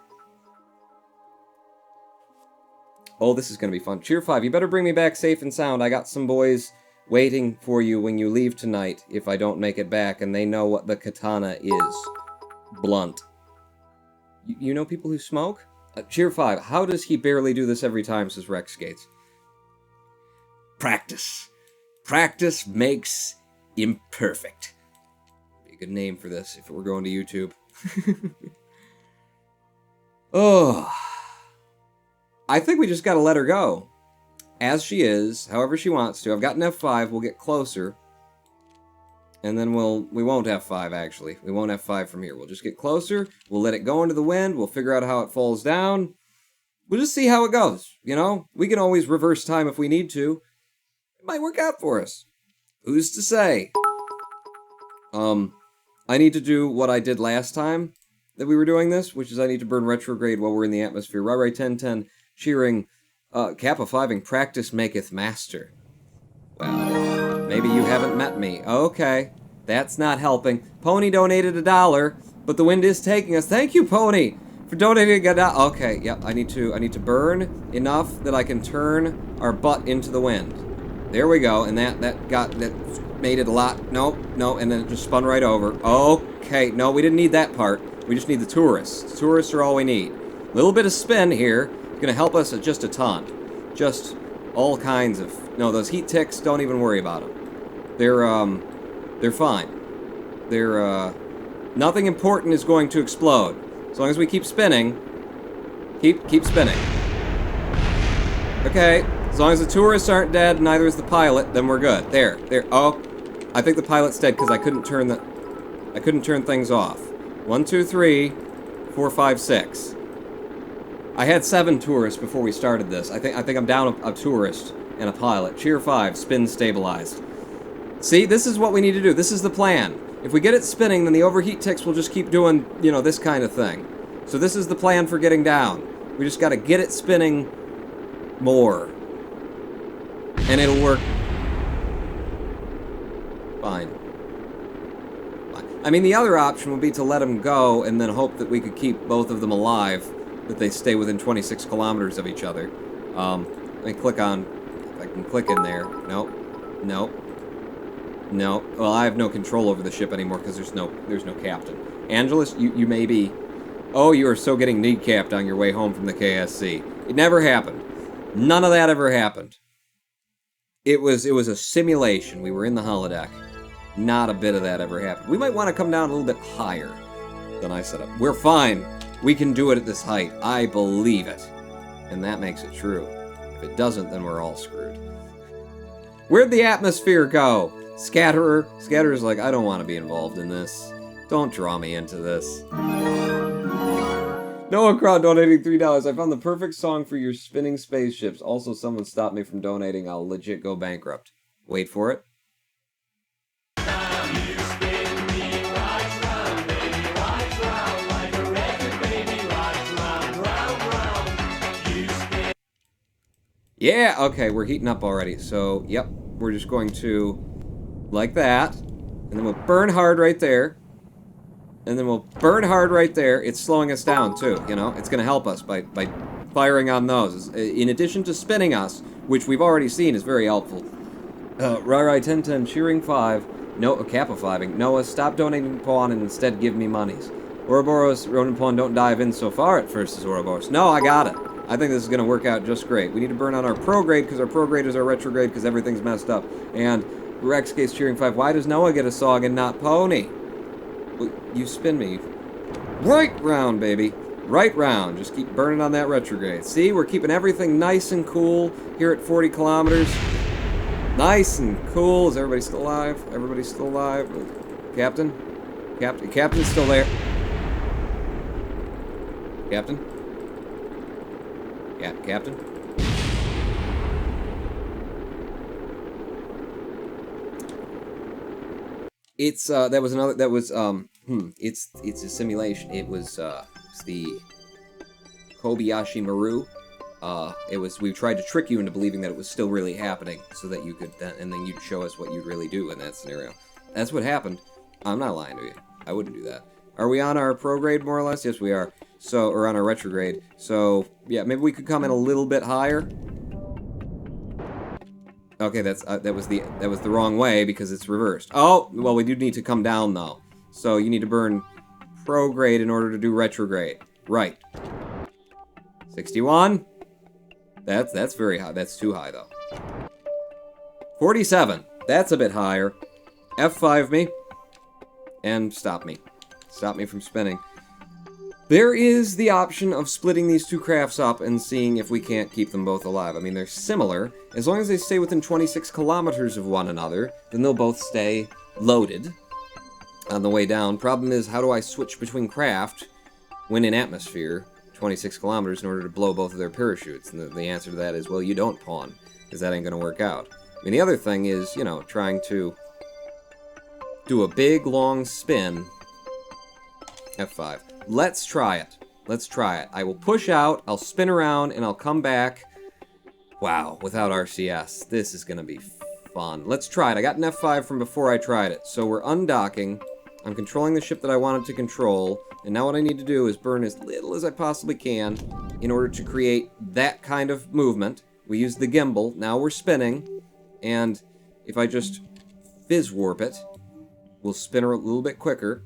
Oh, this is going to be fun. Cheer 5, you better bring me back safe and sound. I got some boys waiting for you when you leave tonight if I don't make it back, and they know what the katana is. Blunt. You know people who smoke? Cheer 5, how does he barely do this every time, says Rex Skates. Practice. Practice makes imperfect. Be a good name for this if it were going to YouTube. Oh. I think we just gotta let her go. As she is, however she wants to. I've got an F5, we'll get closer. And then we won't F5, actually. We won't F5 from here. We'll just get closer, we'll let it go into the wind, we'll figure out how it falls down. We'll just see how it goes, you know? We can always reverse time if we need to. It might work out for us. Who's to say? I need to do what I did last time that we were doing this, which is I need to burn retrograde while we're in the atmosphere. Right, 1010, cheering, Kappa 5ing, practice maketh master. Well, maybe you haven't met me. Okay, that's not helping. Pony donated $1, but the wind is taking us. Thank you, Pony, for donating $1. Okay, yep, I need to burn enough that I can turn our butt into the wind. There we go, and that made it a lot. No, and then it just spun right over. Okay, no, we didn't need that part. We just need the tourists. Tourists are all we need. A little bit of spin here. It's gonna help us just a ton. Just all kinds of... No, those heat ticks, don't even worry about them. They're fine. Nothing important is going to explode. As long as we keep spinning. Keep spinning. Okay. As long as the tourists aren't dead, neither is the pilot, then we're good. There. Oh, I think the pilot's dead because I couldn't turn things off. 1, 2, 3, 4, 5, 6. I had 7 tourists before we started this. I think I'm down a tourist and a pilot. Cheer 5, spin stabilized. See, this is what we need to do. This is the plan. If we get it spinning, then the overheat ticks will just keep doing, you know, this kind of thing. So this is the plan for getting down. We just got to get it spinning more. And it'll work fine. I mean, the other option would be to let them go and then hope that we could keep both of them alive, that they stay within 26 kilometers of each other. Let me click on... If I can click in there. Nope. Well, I have no control over the ship anymore because there's no captain. Angelus, you may be... Oh, you are so getting kneecapped on your way home from the KSC. It never happened. None of that ever happened. It was a simulation. We were in the holodeck. Not a bit of that ever happened. We might want to come down a little bit higher than I set up. We're fine. We can do it at this height. I believe it. And that makes it true. If it doesn't, then we're all screwed. Where'd the atmosphere go? Scatterer. Scatterer's like, I don't want to be involved in this. Don't draw me into this. Noah Crown donating $3. I found the perfect song for your spinning spaceships. Also, someone stopped me from donating. I'll legit go bankrupt. Wait for it. Yeah, okay, we're heating up already. So, yep, we're just going to, like that. And then we'll burn hard right there. And then we'll burn hard right there. It's slowing us down, too, you know? It's going to help us by firing on those. In addition to spinning us, which we've already seen is very helpful. Rai 1010, cheering 5. No, Kappa 5ing. Noah, stop donating pawn and instead give me monies. Ouroboros, Ronin pawn, don't dive in so far at first as Ouroboros. No, I got it. I think this is going to work out just great. We need to burn on our prograde because our prograde is our retrograde because everything's messed up. And Rex Case cheering 5. Why does Noah get a song and not Pony? You spin me. Right round, baby. Right round. Just keep burning on that retrograde. See, we're keeping everything nice and cool here at 40 kilometers. Nice and cool. Is everybody still alive? Everybody's still alive? Captain? Captain's still there. Captain? Yeah, Captain? It's, it's a simulation. It was, it's the Kobayashi Maru. We tried to trick you into believing that it was still really happening, so that you could, and then you'd show us what you'd really do in that scenario. That's what happened. I'm not lying to you. I wouldn't do that. Are we on our prograde, more or less? Yes, we are. So, or on our retrograde. So, yeah, maybe we could come in a little bit higher. Okay, that was the wrong way because it's reversed. Oh, well, we do need to come down though. So you need to burn prograde in order to do retrograde. Right. 61. That's very high. That's too high though. 47. That's a bit higher. F5 me. And stop me. Stop me from spinning. There is the option of splitting these two crafts up and seeing if we can't keep them both alive. I mean, they're similar. As long as they stay within 26 kilometers of one another, then they'll both stay loaded on the way down. Problem is, how do I switch between craft when in atmosphere 26 kilometers in order to blow both of their parachutes? And the answer to that is, well, you don't pawn, because that ain't going to work out. I mean, the other thing is, you know, trying to do a big, long spin. F5. Let's try it. Let's try it. I will push out, I'll spin around, and I'll come back. Wow, without RCS. This is going to be fun. Let's try it. I got an F5 from before I tried it. So we're undocking. I'm controlling the ship that I wanted to control. And now what I need to do is burn as little as I possibly can in order to create that kind of movement. We use the gimbal. Now we're spinning. And if I just fizz warp it, we'll spin a little bit quicker.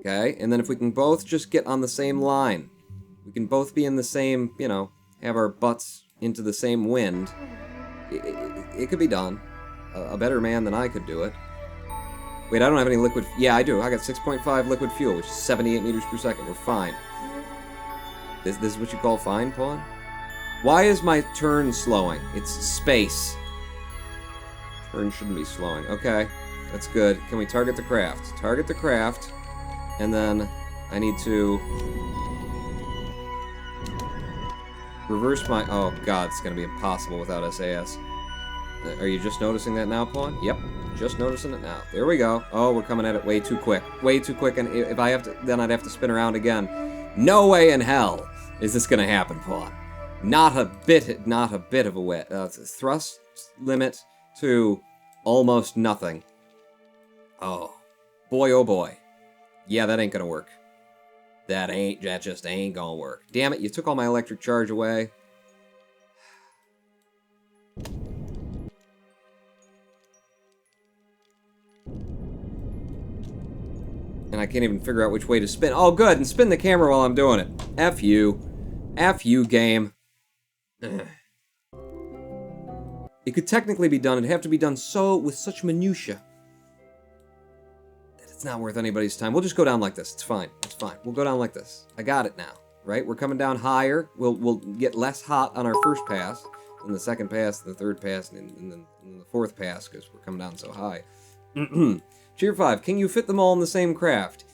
Okay? And then if we can both just get on the same line, we can both be in the same, you know, have our butts into the same wind. It could be done. A better man than I could do it. Wait, I don't have any liquid... Yeah, I do. I got 6.5 liquid fuel, which is 78 meters per second. We're fine. This is what you call fine, Pawn? Why is my turn slowing? It's space. Turn shouldn't be slowing. Okay, that's good. Can we target the craft? Target the craft, and then I need to... reverse my... Oh, God, it's going to be impossible without SAS. Are you just noticing that now, Pawn? Yep, just noticing it now. There we go. Oh, we're coming at it way too quick. Way too quick, and if I have to... then I'd have to spin around again. No way in hell is this going to happen, Pawn. Not a bit of a wet. Thrust limit to almost nothing. Oh. Boy, oh boy. Yeah, that ain't going to work. That just ain't gonna work. Damn it, you took all my electric charge away. And I can't even figure out which way to spin. Oh, good, and spin the camera while I'm doing it. F you. F you, game. It could technically be done. It'd have to be done with such minutia. It's not worth anybody's time. We'll just go down like this. It's fine. It's fine. We'll go down like this. I got it now, right? We're coming down higher. We'll get less hot on our first pass, and the second pass, and the third pass, and the fourth pass, because we're coming down so high. Tier 5, can you fit them all in the same craft?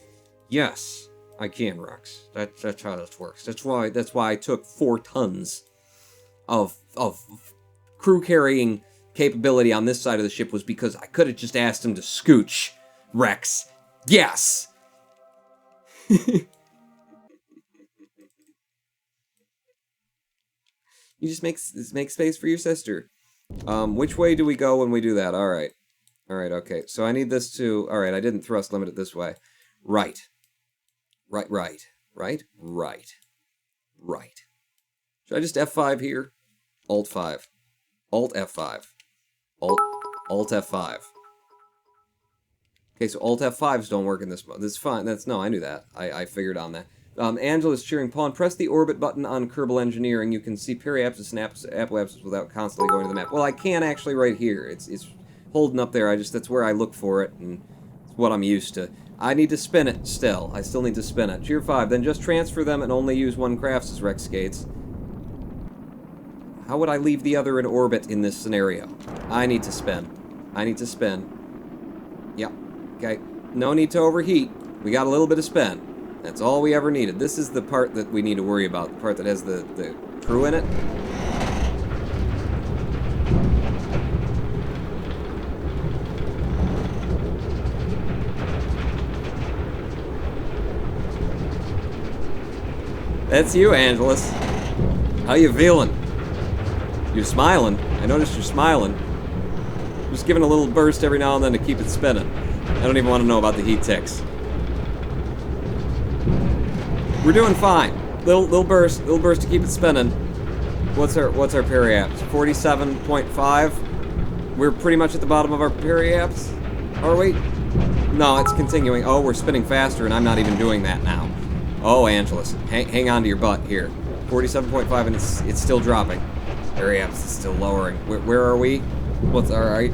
Yes, I can, Rex. That's how this works. That's why I took 4 tons of crew carrying capability on this side of the ship, was because I could have just asked him to scooch, Rex. Yes! You just make space for your sister. Which way do we go when we do that? Alright. Alright, okay. So I need this to... Alright, I didn't thrust limit it this way. Right. Right. Should I just F5 here? Alt 5. Alt F5. Alt F5. Okay, so Alt F5s don't work in this mode. That's fine. No, I knew that. I figured on that. Angela's cheering. Pawn, press the orbit button on Kerbal Engineering. You can see periapsis and apoapsis without constantly going to the map. Well, I can actually right here. It's holding up there. That's where I look for it, and it's what I'm used to. I need to spin it still. I still need to spin it. Tier 5, then just transfer them and only use one craft, says Rex Skates. How would I leave the other in orbit in this scenario? I need to spin. Yep. Okay, no need to overheat. We got a little bit of spin. That's all we ever needed. This is the part that we need to worry about, the part that has the crew in it. That's you, Angelus. How you feeling? You're smiling. I noticed you're smiling. Just giving a little burst every now and then to keep it spinning. I don't even want to know about the heat ticks. We're doing fine. Little burst to keep it spinning. What's our periaps? 47.5. We're pretty much at the bottom of our periaps. Are we? No, it's continuing. Oh, we're spinning faster, and I'm not even doing that now. Oh, Angelus, hang on to your butt here. 47.5, and it's still dropping. Periaps is still lowering. Where are we? What's alright?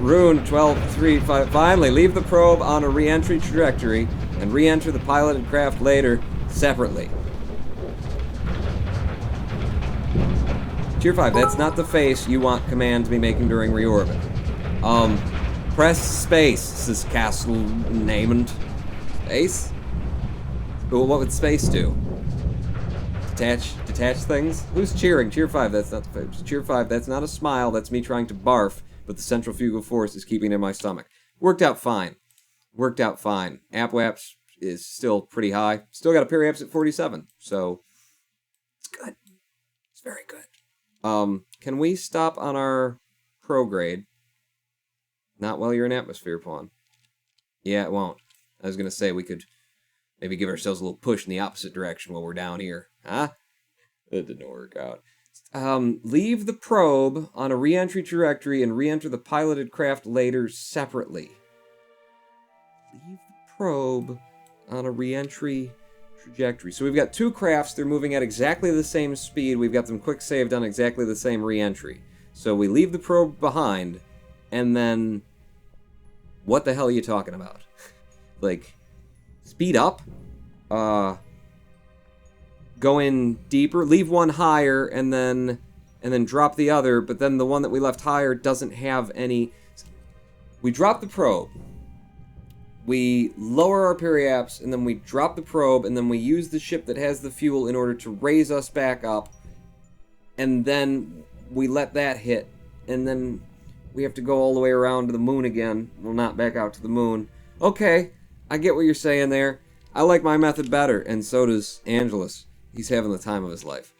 Rune 12.3.5. Finally, leave the probe on a re-entry trajectory and re-enter the piloted craft later, separately. Tier 5, that's not the face you want command to be making during reorbit. Press space, says Castle Namond. Space? Well, what would space do? Detach things? Who's cheering? Cheer 5, that's not the Cheer 5, that's not a smile, that's me trying to barf, but the centrifugal force is keeping it in my stomach. Worked out fine. Worked out fine. AppWaps is still pretty high. Still got a periapps at 47, so it's good. It's very good. Can we stop on our prograde? Not while you're in atmosphere, Pawn. Yeah, it won't. I was gonna say we could maybe give ourselves a little push in the opposite direction while we're down here. Huh? That didn't work out. Leave the probe on a re-entry trajectory and re-enter the piloted craft later separately. Leave the probe on a re-entry trajectory. So we've got two crafts. They're moving at exactly the same speed. We've got them quick saved on exactly the same re-entry. So we leave the probe behind, and then... What the hell are you talking about? Like, speed up? Go in deeper, leave one higher, and then drop the other, but then the one that we left higher doesn't have any... We drop the probe, we lower our periapps, and then we drop the probe, and then we use the ship that has the fuel in order to raise us back up, and then we let that hit, and then we have to go all the way around to the moon again. Well, not back out to the moon. Okay, I get what you're saying there. I like my method better, and so does Angelus. He's having the time of his life.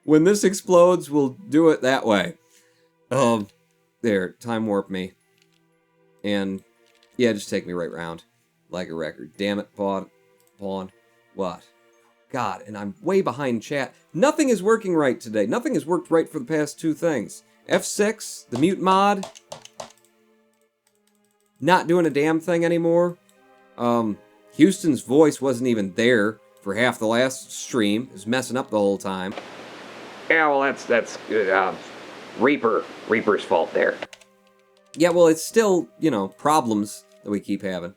When this explodes, we'll do it that way. There, time warp me. And, yeah, just take me right round. Like a record. Damn it, Pawn. What? God, and I'm way behind chat. Nothing is working right today. Nothing has worked right for the past two things. F6, the mute mod. Not doing a damn thing anymore. Houston's voice wasn't even there for half the last stream. It was messing up the whole time.
Yeah, well, that's Reaper's fault there.
Yeah, well, it's still, you know, problems that we keep having.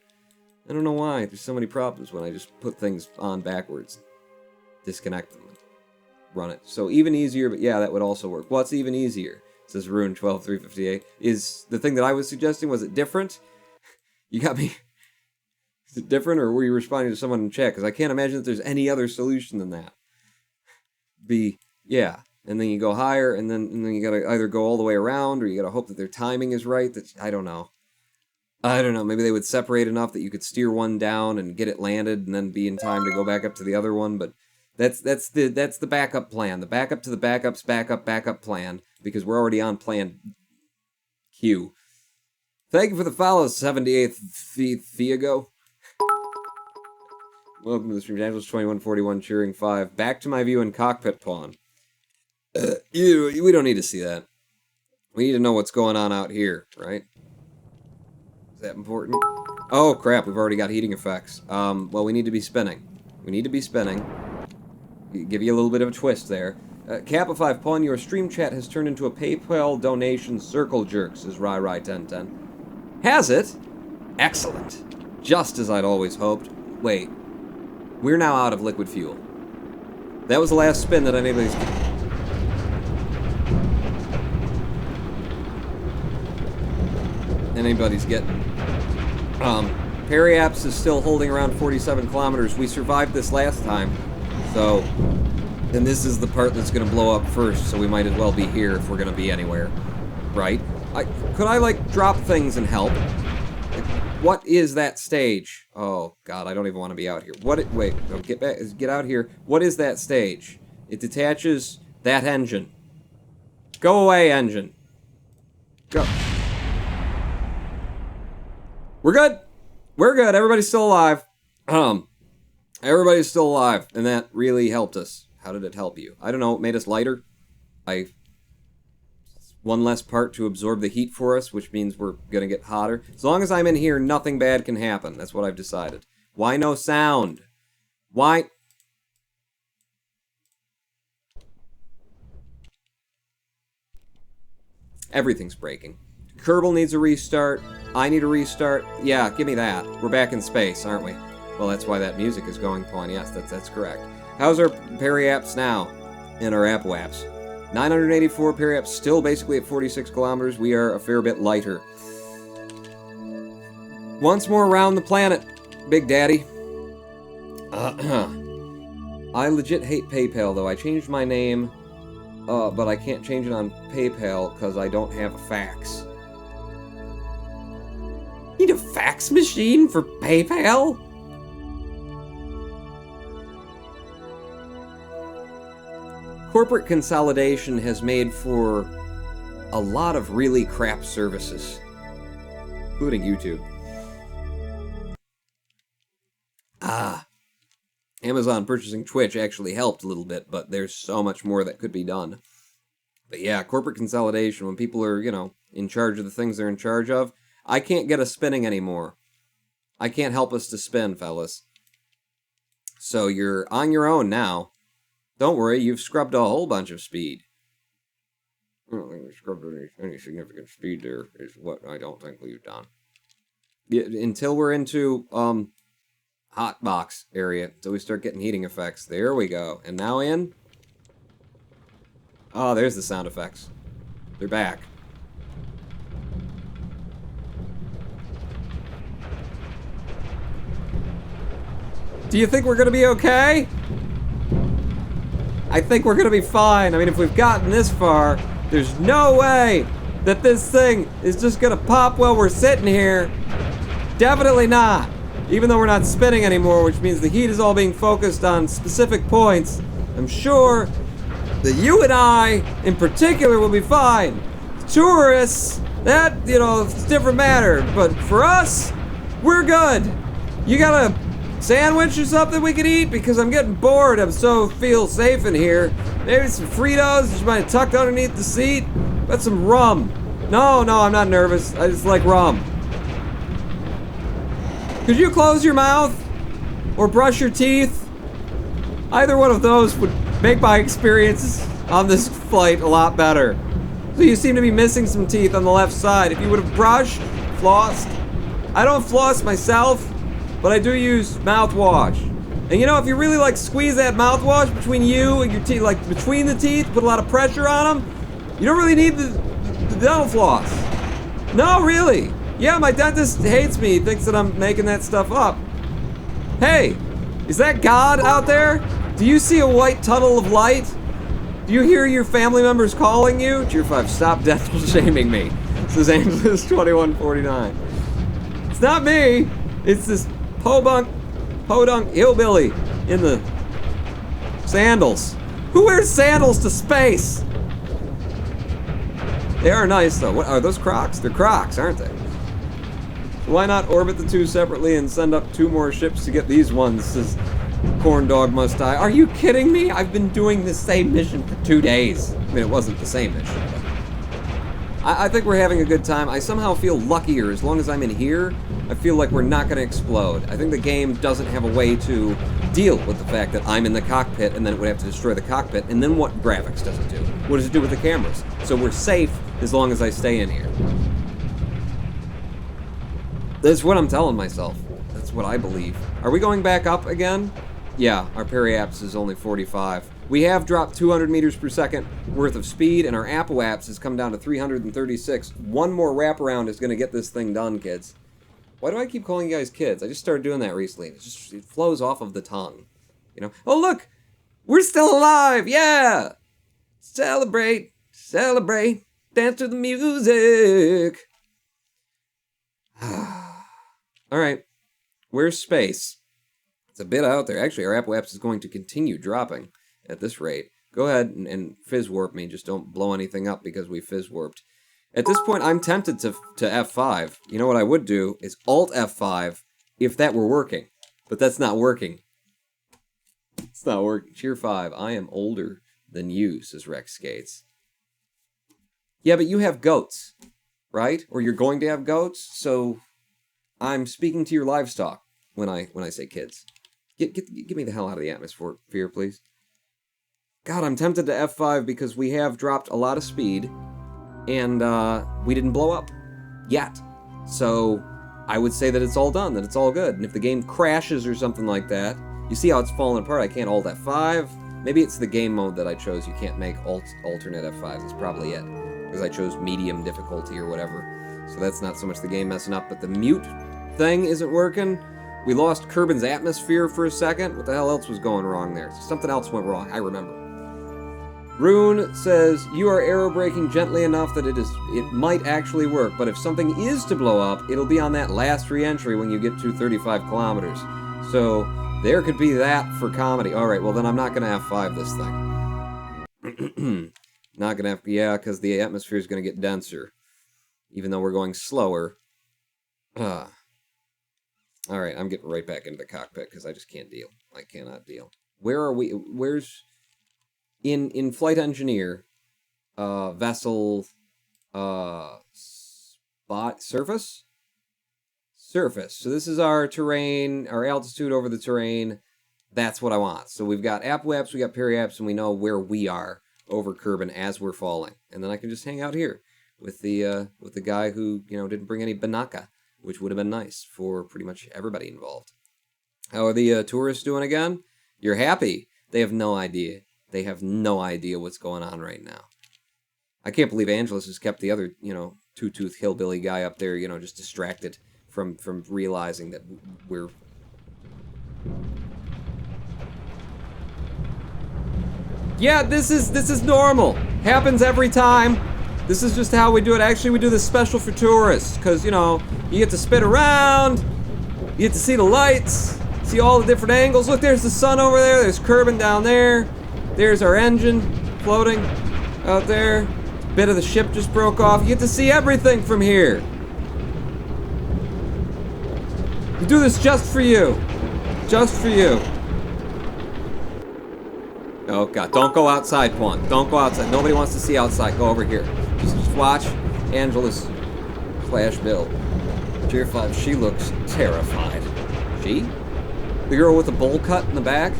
I don't know why. There's so many problems when I just put things on backwards. Disconnect them and run it. So even easier, but yeah, that would also work. What's even easier? Says Rune 12358. Is the thing that I was suggesting, was it different? You got me. Is it different, or were you responding to someone in chat? Because I can't imagine that there's any other solution than that. Yeah. And then you go higher, and then you gotta either go all the way around, or you gotta hope that their timing is right. I don't know. Maybe they would separate enough that you could steer one down and get it landed, and then be in time to go back up to the other one. But that's the backup plan. The backup to the backup's backup plan, because we're already on plan Q. Thank you for the follow, 78th Fiago. Welcome to the stream. Angels 2141 cheering 5. Back to my view in cockpit, Pawn. We don't need to see that. We need to know what's going on out here, right? Is that important? Oh, crap, we've already got heating effects. Well, we need to be spinning. Give you a little bit of a twist there. Capify, Pawn, your stream chat has turned into a PayPal donation circle jerk, says Rai1010. Has it? Excellent. Just as I'd always hoped. Wait. We're now out of liquid fuel. That was the last spin that anybody's... getting. Periapps is still holding around 47 kilometers. We survived this last time, so... And this is the part that's going to blow up first, so we might as well be here if we're going to be anywhere. Right? Could I, like, drop things and help? What is that stage? Oh, God, I don't even want to be out here. Wait, no, get out here. What is that stage? It detaches that engine. Go away, engine. Go. We're good. We're good. Everybody's still alive. Everybody's still alive, and that really helped us. How did it help you? I don't know. It made us lighter. One less part to absorb the heat for us, which means we're gonna get hotter. As long as I'm in here, nothing bad can happen. That's what I've decided. Why no sound? Why? Everything's breaking. Kerbal needs a restart. I need a restart. Yeah, give me that. We're back in space, aren't we? Well, that's why that music is going on. Yes, that's correct. How's our periapps now? And our AppWaps? 984 periapps, still basically at 46 kilometers. We are a fair bit lighter. Once more around the planet, Big Daddy. I legit hate PayPal, though. I changed my name, but I can't change it on PayPal because I don't have a fax. Need a fax machine for PayPal? Corporate consolidation has made for a lot of really crap services, including YouTube. Amazon purchasing Twitch actually helped a little bit, but there's so much more that could be done. But yeah, corporate consolidation, when people are, in charge of the things they're in charge of, I can't get us spinning anymore. I can't help us to spin, fellas. So you're on your own now. Don't worry, you've scrubbed a whole bunch of speed. I don't think we scrubbed any significant speed there, is what I don't think we've done. Yeah, until we're into, hot box area, until we start getting heating effects. There we go. And now in. Oh, there's the sound effects. They're back. Do you think we're gonna be okay? I think we're gonna be fine. I mean, if we've gotten this far, there's no way that this thing is just gonna pop while we're sitting here. Definitely not. Even though we're not spinning anymore, which means the heat is all being focused on specific points, I'm sure that you and I, in particular, will be fine. Tourists, that, it's a different matter. But for us, we're good. You got a sandwich or something we could eat? Because I'm getting bored. I feel safe in here. Maybe some Fritos, just might have tucked underneath the seat. Got some rum. No, I'm not nervous. I just like rum. Could you close your mouth? Or brush your teeth? Either one of those would make my experience on this flight a lot better. So you seem to be missing some teeth on the left side. If you would have brushed, flossed. I don't floss myself, but I do use mouthwash. And if you really squeeze that mouthwash between you and your teeth, between the teeth, put a lot of pressure on them, you don't really need the dental floss. No, really. Yeah, my dentist hates me. He thinks that I'm making that stuff up. Hey, is that God out there? Do you see a white tunnel of light? Do you hear your family members calling you? Tier 5, stop dental shaming me. Says Angelus 2149. It's not me. It's this podunk hillbilly in the sandals. Who wears sandals to space? They are nice though. What are those Crocs? They're Crocs, aren't they? Why not orbit the two separately and send up 2 more ships to get these ones? Says Corn Dog Must Die. Are you kidding me? I've been doing the same mission for 2 days. I mean, it wasn't the same mission, but I think we're having a good time. I somehow feel luckier as long as I'm in here. I feel like we're not going to explode. I think the game doesn't have a way to deal with the fact that I'm in the cockpit and then it would have to destroy the cockpit. And then what graphics does it do? What does it do with the cameras? So we're safe as long as I stay in here. That's what I'm telling myself. That's what I believe. Are we going back up again? Yeah, our periapsis is only 45. We have dropped 200 meters per second worth of speed, and our apoapsis has come down to 336. One more wraparound is going to get this thing done, kids. Why do I keep calling you guys kids? I just started doing that recently. It flows off of the tongue. Oh, look! We're still alive! Yeah! Celebrate! Celebrate! Dance to the music! Alright, where's space? It's a bit out there. Actually, our apoapsis is going to continue dropping at this rate. Go ahead and fizz warp me. Just don't blow anything up because we fizz warped. At this point, I'm tempted to F5. You know what I would do is Alt F5 if that were working. But that's not working. It's not working. Tier 5, I am older than you, says Rex Skates. Yeah, but you have goats, right? Or you're going to have goats, so I'm speaking to your livestock when I say kids. Get me the hell out of the atmosphere, please. God, I'm tempted to F5 because we have dropped a lot of speed, and we didn't blow up yet. So I would say that it's all done, that it's all good. And if the game crashes or something like that, you see how it's falling apart. I can't Alt F5. Maybe it's the game mode that I chose. You can't make alternate F5. That's probably it. Because I chose medium difficulty or whatever. So that's not so much the game messing up, but the mute thing isn't working. We lost Kerbin's atmosphere for a second. What the hell else was going wrong there? Something else went wrong. I remember. Rune says, you are aerobraking gently enough that it might actually work, but if something is to blow up, it'll be on that last re-entry when you get to 35 kilometers. So there could be that for comedy. All right, well then I'm not going to F5 this thing. Not going to have, yeah, because the atmosphere is going to get denser, even though we're going slower. All right, I'm getting right back into the cockpit because I just can't deal. I cannot deal. Where are we? Where's in flight engineer, vessel, spot surface. Surface. So this is our terrain, our altitude over the terrain. That's what I want. So we've got apoaps, we got periaps, and we know where we are over Kerbin as we're falling. And then I can just hang out here with the guy who, you know, didn't bring any banaka, which would have been nice for pretty much everybody involved. How are the tourists doing again? You're happy. They have no idea. They have no idea what's going on right now. I can't believe Angelus has kept the other, you know, two-tooth hillbilly guy up there, you know, just distracted from realizing that we're... Yeah, this is normal. Happens every time. This is just how we do it. Actually, we do this special for tourists, because, you know, you get to spin around, you get to see the lights, see all the different angles. Look, there's the sun over there, there's Kerbin down there, there's our engine floating out there. A bit of the ship just broke off. You get to see everything from here. We do this just for you. Just for you. Oh god, don't go outside, Quan. Don't go outside. Nobody wants to see outside. Go over here. Just watch Angela's Flash Bill. Tier 5, she looks terrified. She? The girl with the bowl cut in the back?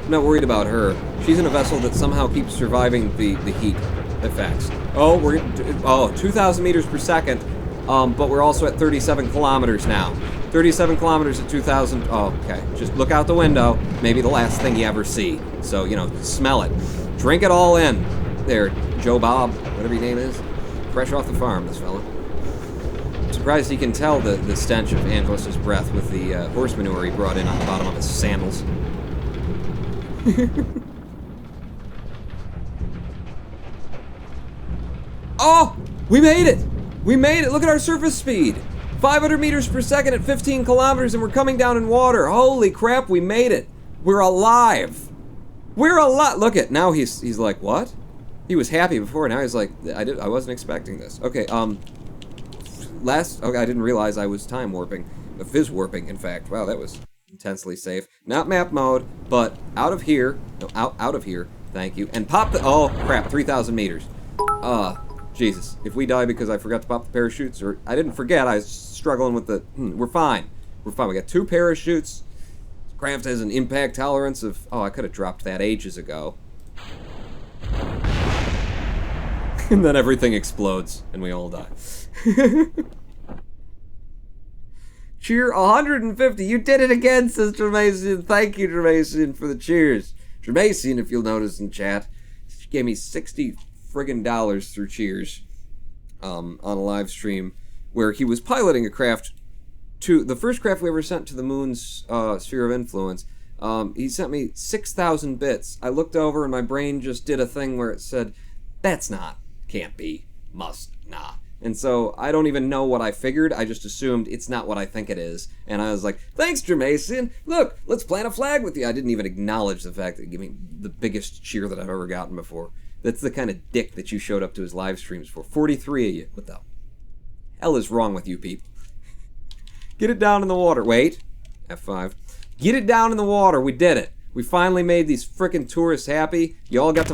I'm not worried about her. She's in a vessel that somehow keeps surviving the heat effects. Oh, 2,000 meters per second, but we're also at 37 kilometers now. 37 kilometers at 2,000. Oh, okay. Just look out the window. Maybe the last thing you ever see. So, you know, smell it. Drink it all in. There, Joe Bob, whatever your name is. Fresh off the farm, this fella. I'm surprised he can tell the stench of Angelus's breath with the horse manure he brought in on the bottom of his sandals. Oh! We made it! We made it! Look at our surface speed! 500 meters per second at 15 kilometers, and we're coming down in water. Holy crap, we made it. We're alive. We're alive. Look at, now he's like, what? He was happy before, now he's like, I wasn't expecting this. Okay, okay, I didn't realize I was time warping. Phys warping, in fact. Wow, that was intensely safe. Not map mode, but out of here. No, out of here. Thank you. And pop the, oh crap, 3,000 meters. Jesus, if we die because I forgot to pop the parachutes, or I didn't forget, I was struggling with the, we're fine. We're fine. We got 2 parachutes. Craft has an impact tolerance of, oh, I could have dropped that ages ago. And then everything explodes, and we all die. Cheer 150. You did it again, Sister Mason. Thank you, Jermacian, for the cheers. Jermacian, if you'll notice in chat, she gave me 60 friggin' dollars through cheers on a live stream where he was piloting a craft to the first craft we ever sent to the moon's sphere of influence. He sent me 6,000 bits. I looked over and my brain just did a thing where it said, that's not, can't be, must not. And so I don't even know what I figured. I just assumed it's not what I think it is. And I was like, thanks, Jermacian. Look, let's plant a flag with you. I didn't even acknowledge the fact that he gave me the biggest cheer that I've ever gotten before. That's the kind of dick that you showed up to his live streams for. 43 of you. What the hell is wrong with you people? Get it down in the water. Wait. F5. Get it down in the water. We did it. We finally made these frickin' tourists happy. You all got to...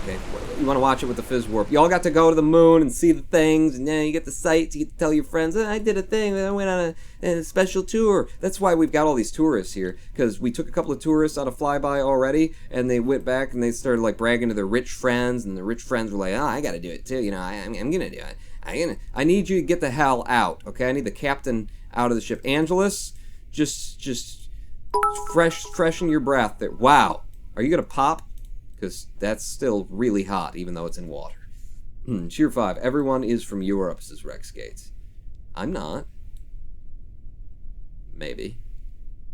Okay. You want to watch it with the Phys Warp. You all got to go to the moon and see the things, and then you get the sights. You get to tell your friends, I did a thing. I went on a special tour. That's why we've got all these tourists here, because we took a couple of tourists on a flyby already, and they went back and they started like bragging to their rich friends, and the rich friends were like, oh, I got to do it too. You know, I'm going to do it. I need you to get the hell out, okay? I need the captain out of the ship. Angelus, just freshen your breath there. Wow. Are you going to pop? Because that's still really hot, even though it's in water. Cheer 5. Everyone is from Europe, says Rex Gates. I'm not. Maybe.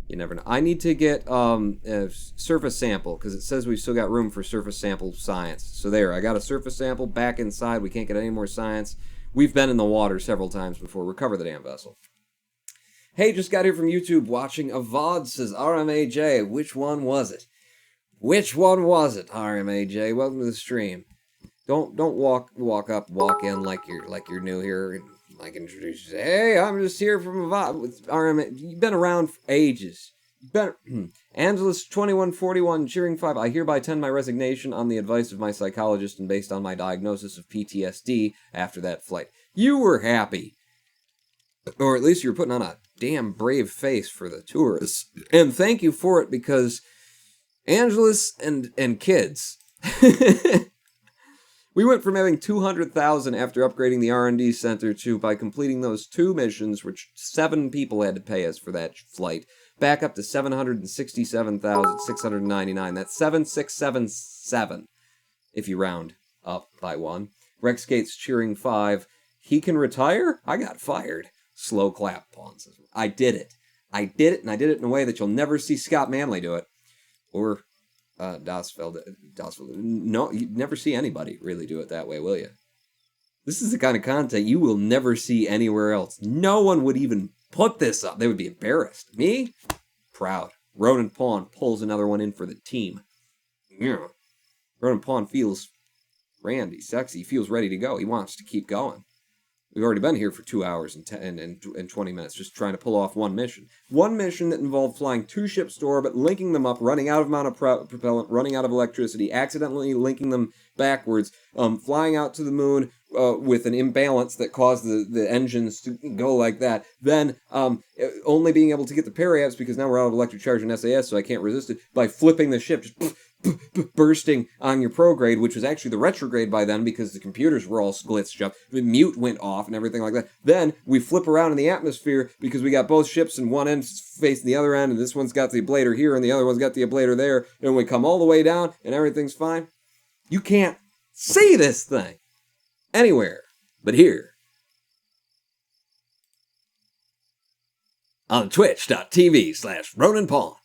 You never know. I need to get a surface sample, because it says we've still got room for surface sample science. So there, I got a surface sample back inside. We can't get any more science. We've been in the water several times before. Recover the damn vessel. Hey, just got here from YouTube watching a VOD, says RMAJ. Which one was it? Which one was it, RMAJ? Welcome to the stream. Don't walk in like you're new here and like introduce you. Say, hey, I'm just here from a VOD with RMA. You've been around for ages. Angelus 2141 cheering 5. I hereby tend my resignation on the advice of my psychologist and based on my diagnosis of PTSD after that flight. You were happy. Or at least you were putting on a damn brave face for the tourists. And thank you for it, because Angelus and kids. We went from having 200,000 after upgrading the R&D center to, by completing those 2 missions, which 7 people had to pay us for that flight, back up to 767,699. That's 7677 if you round up by 1. Rex Gates cheering 5. He can retire? I got fired. Slow clap, Pawn says. I did it, and I did it in a way that you'll never see Scott Manley do it. Or Dosfeld. No, you'd never see anybody really do it that way, will you? This is the kind of content you will never see anywhere else. No one would even put this up. They would be embarrassed. Me? Proud. Ronan Pawn pulls another one in for the team. Yeah. Ronan Pawn feels randy, sexy, feels ready to go. He wants to keep going. We've already been here for 2 hours and 20 minutes just trying to pull off one mission. One mission that involved flying 2 ships to orbit, linking them up, running out of amount of propellant, running out of electricity, accidentally linking them backwards, flying out to the moon with an imbalance that caused the engines to go like that. Then only being able to get the periapts, because now we're out of electric charge and SAS, so I can't resist it, by flipping the ship, just bursting on your prograde, which was actually the retrograde by then because the computers were all glitched up. The mute went off and everything like that. Then we flip around in the atmosphere because we got both ships and one end facing the other end, and this one's got the ablator here and the other one's got the ablator there, and we come all the way down and everything's fine. You can't see this thing anywhere but here on twitch.tv/Ronan Pawn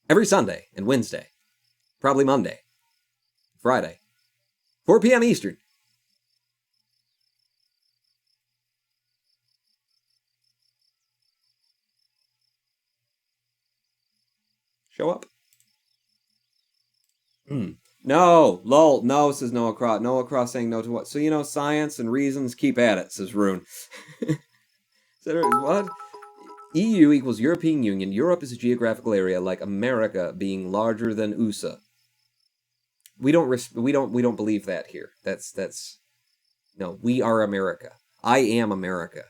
every Sunday and Wednesday. Probably Monday, Friday, 4 p.m. Eastern. Show up. No, lol, no, says Noah Cross. Noah Cross saying no to what? So, science and reasons, keep at it, says Rune. What? EU equals European Union. Europe is a geographical area like America being larger than USA. We don't believe that here. No, we are America. I am America.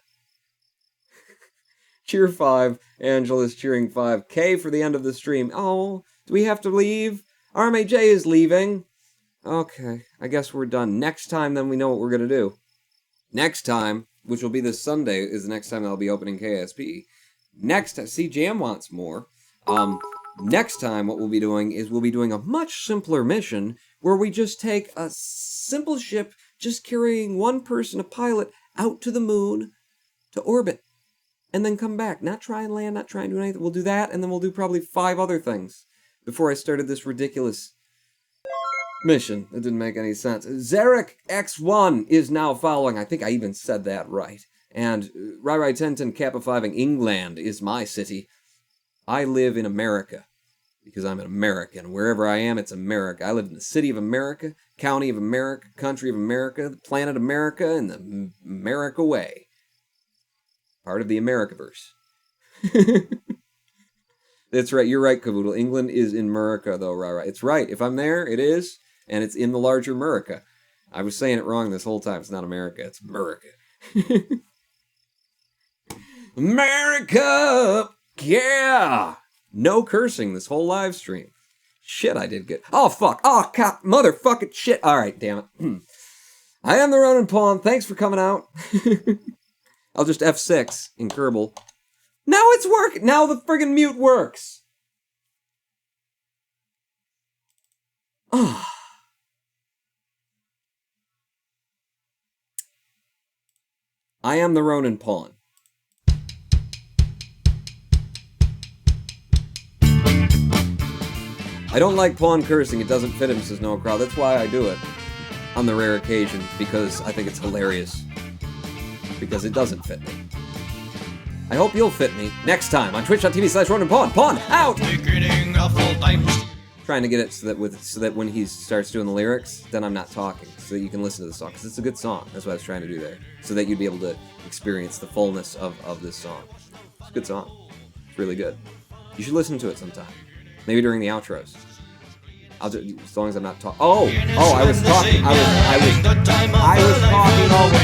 Cheer 5. Angela's cheering 5. K for the end of the stream. Oh, do we have to leave? RMAJ is leaving. Okay, I guess we're done. Next time, then we know what we're going to do. Next time, which will be this Sunday, is the next time I'll be opening KSP. Next time, see, Jam wants more. Next time, what we'll be doing is we'll be doing a much simpler mission where we just take a simple ship just carrying one person, a pilot, out to the moon to orbit and then come back. Not try and land, not try and do anything. We'll do that, and then we'll do probably 5 other things before I started this ridiculous mission. It didn't make any sense. Zarek X1 is now following. I think I even said that right. And Rai 1010 Kappa 5 England is my city. I live in America because I'm an American. Wherever I am, it's America. I live in the city of America, county of America, country of America, the planet America, and the America way. Part of the Americaverse. That's right. You're right, Cavoodle. England is in America, though, Rai. It's right. If I'm there, it is, and it's in the larger America. I was saying it wrong this whole time. It's not America. It's America. America! Yeah! No cursing this whole live stream. Shit, I did good. Oh, fuck. Oh, cop. Motherfucking shit. All right, damn it. I am the Ronan Pawn. Thanks for coming out. I'll just F6 in Kerbal. Now it's working. Now the friggin' mute works. Ah. I am the Ronan Pawn. I don't like Pawn cursing. It doesn't fit him, says Noah Crow. That's why I do it. On the rare occasion. Because I think it's hilarious. Because it doesn't fit me. I hope you'll fit me next time on twitch.tv/RonanPawn. Pawn out! Trying to get it so that when he starts doing the lyrics, then I'm not talking, so that you can listen to the song, because it's a good song. That's what I was trying to do there, so that you'd be able to experience the fullness of this song. It's a good song. It's really good. You should listen to it sometime. Maybe during the outros. I'll do, as long as I'm not talking. I was talking. I was talking over.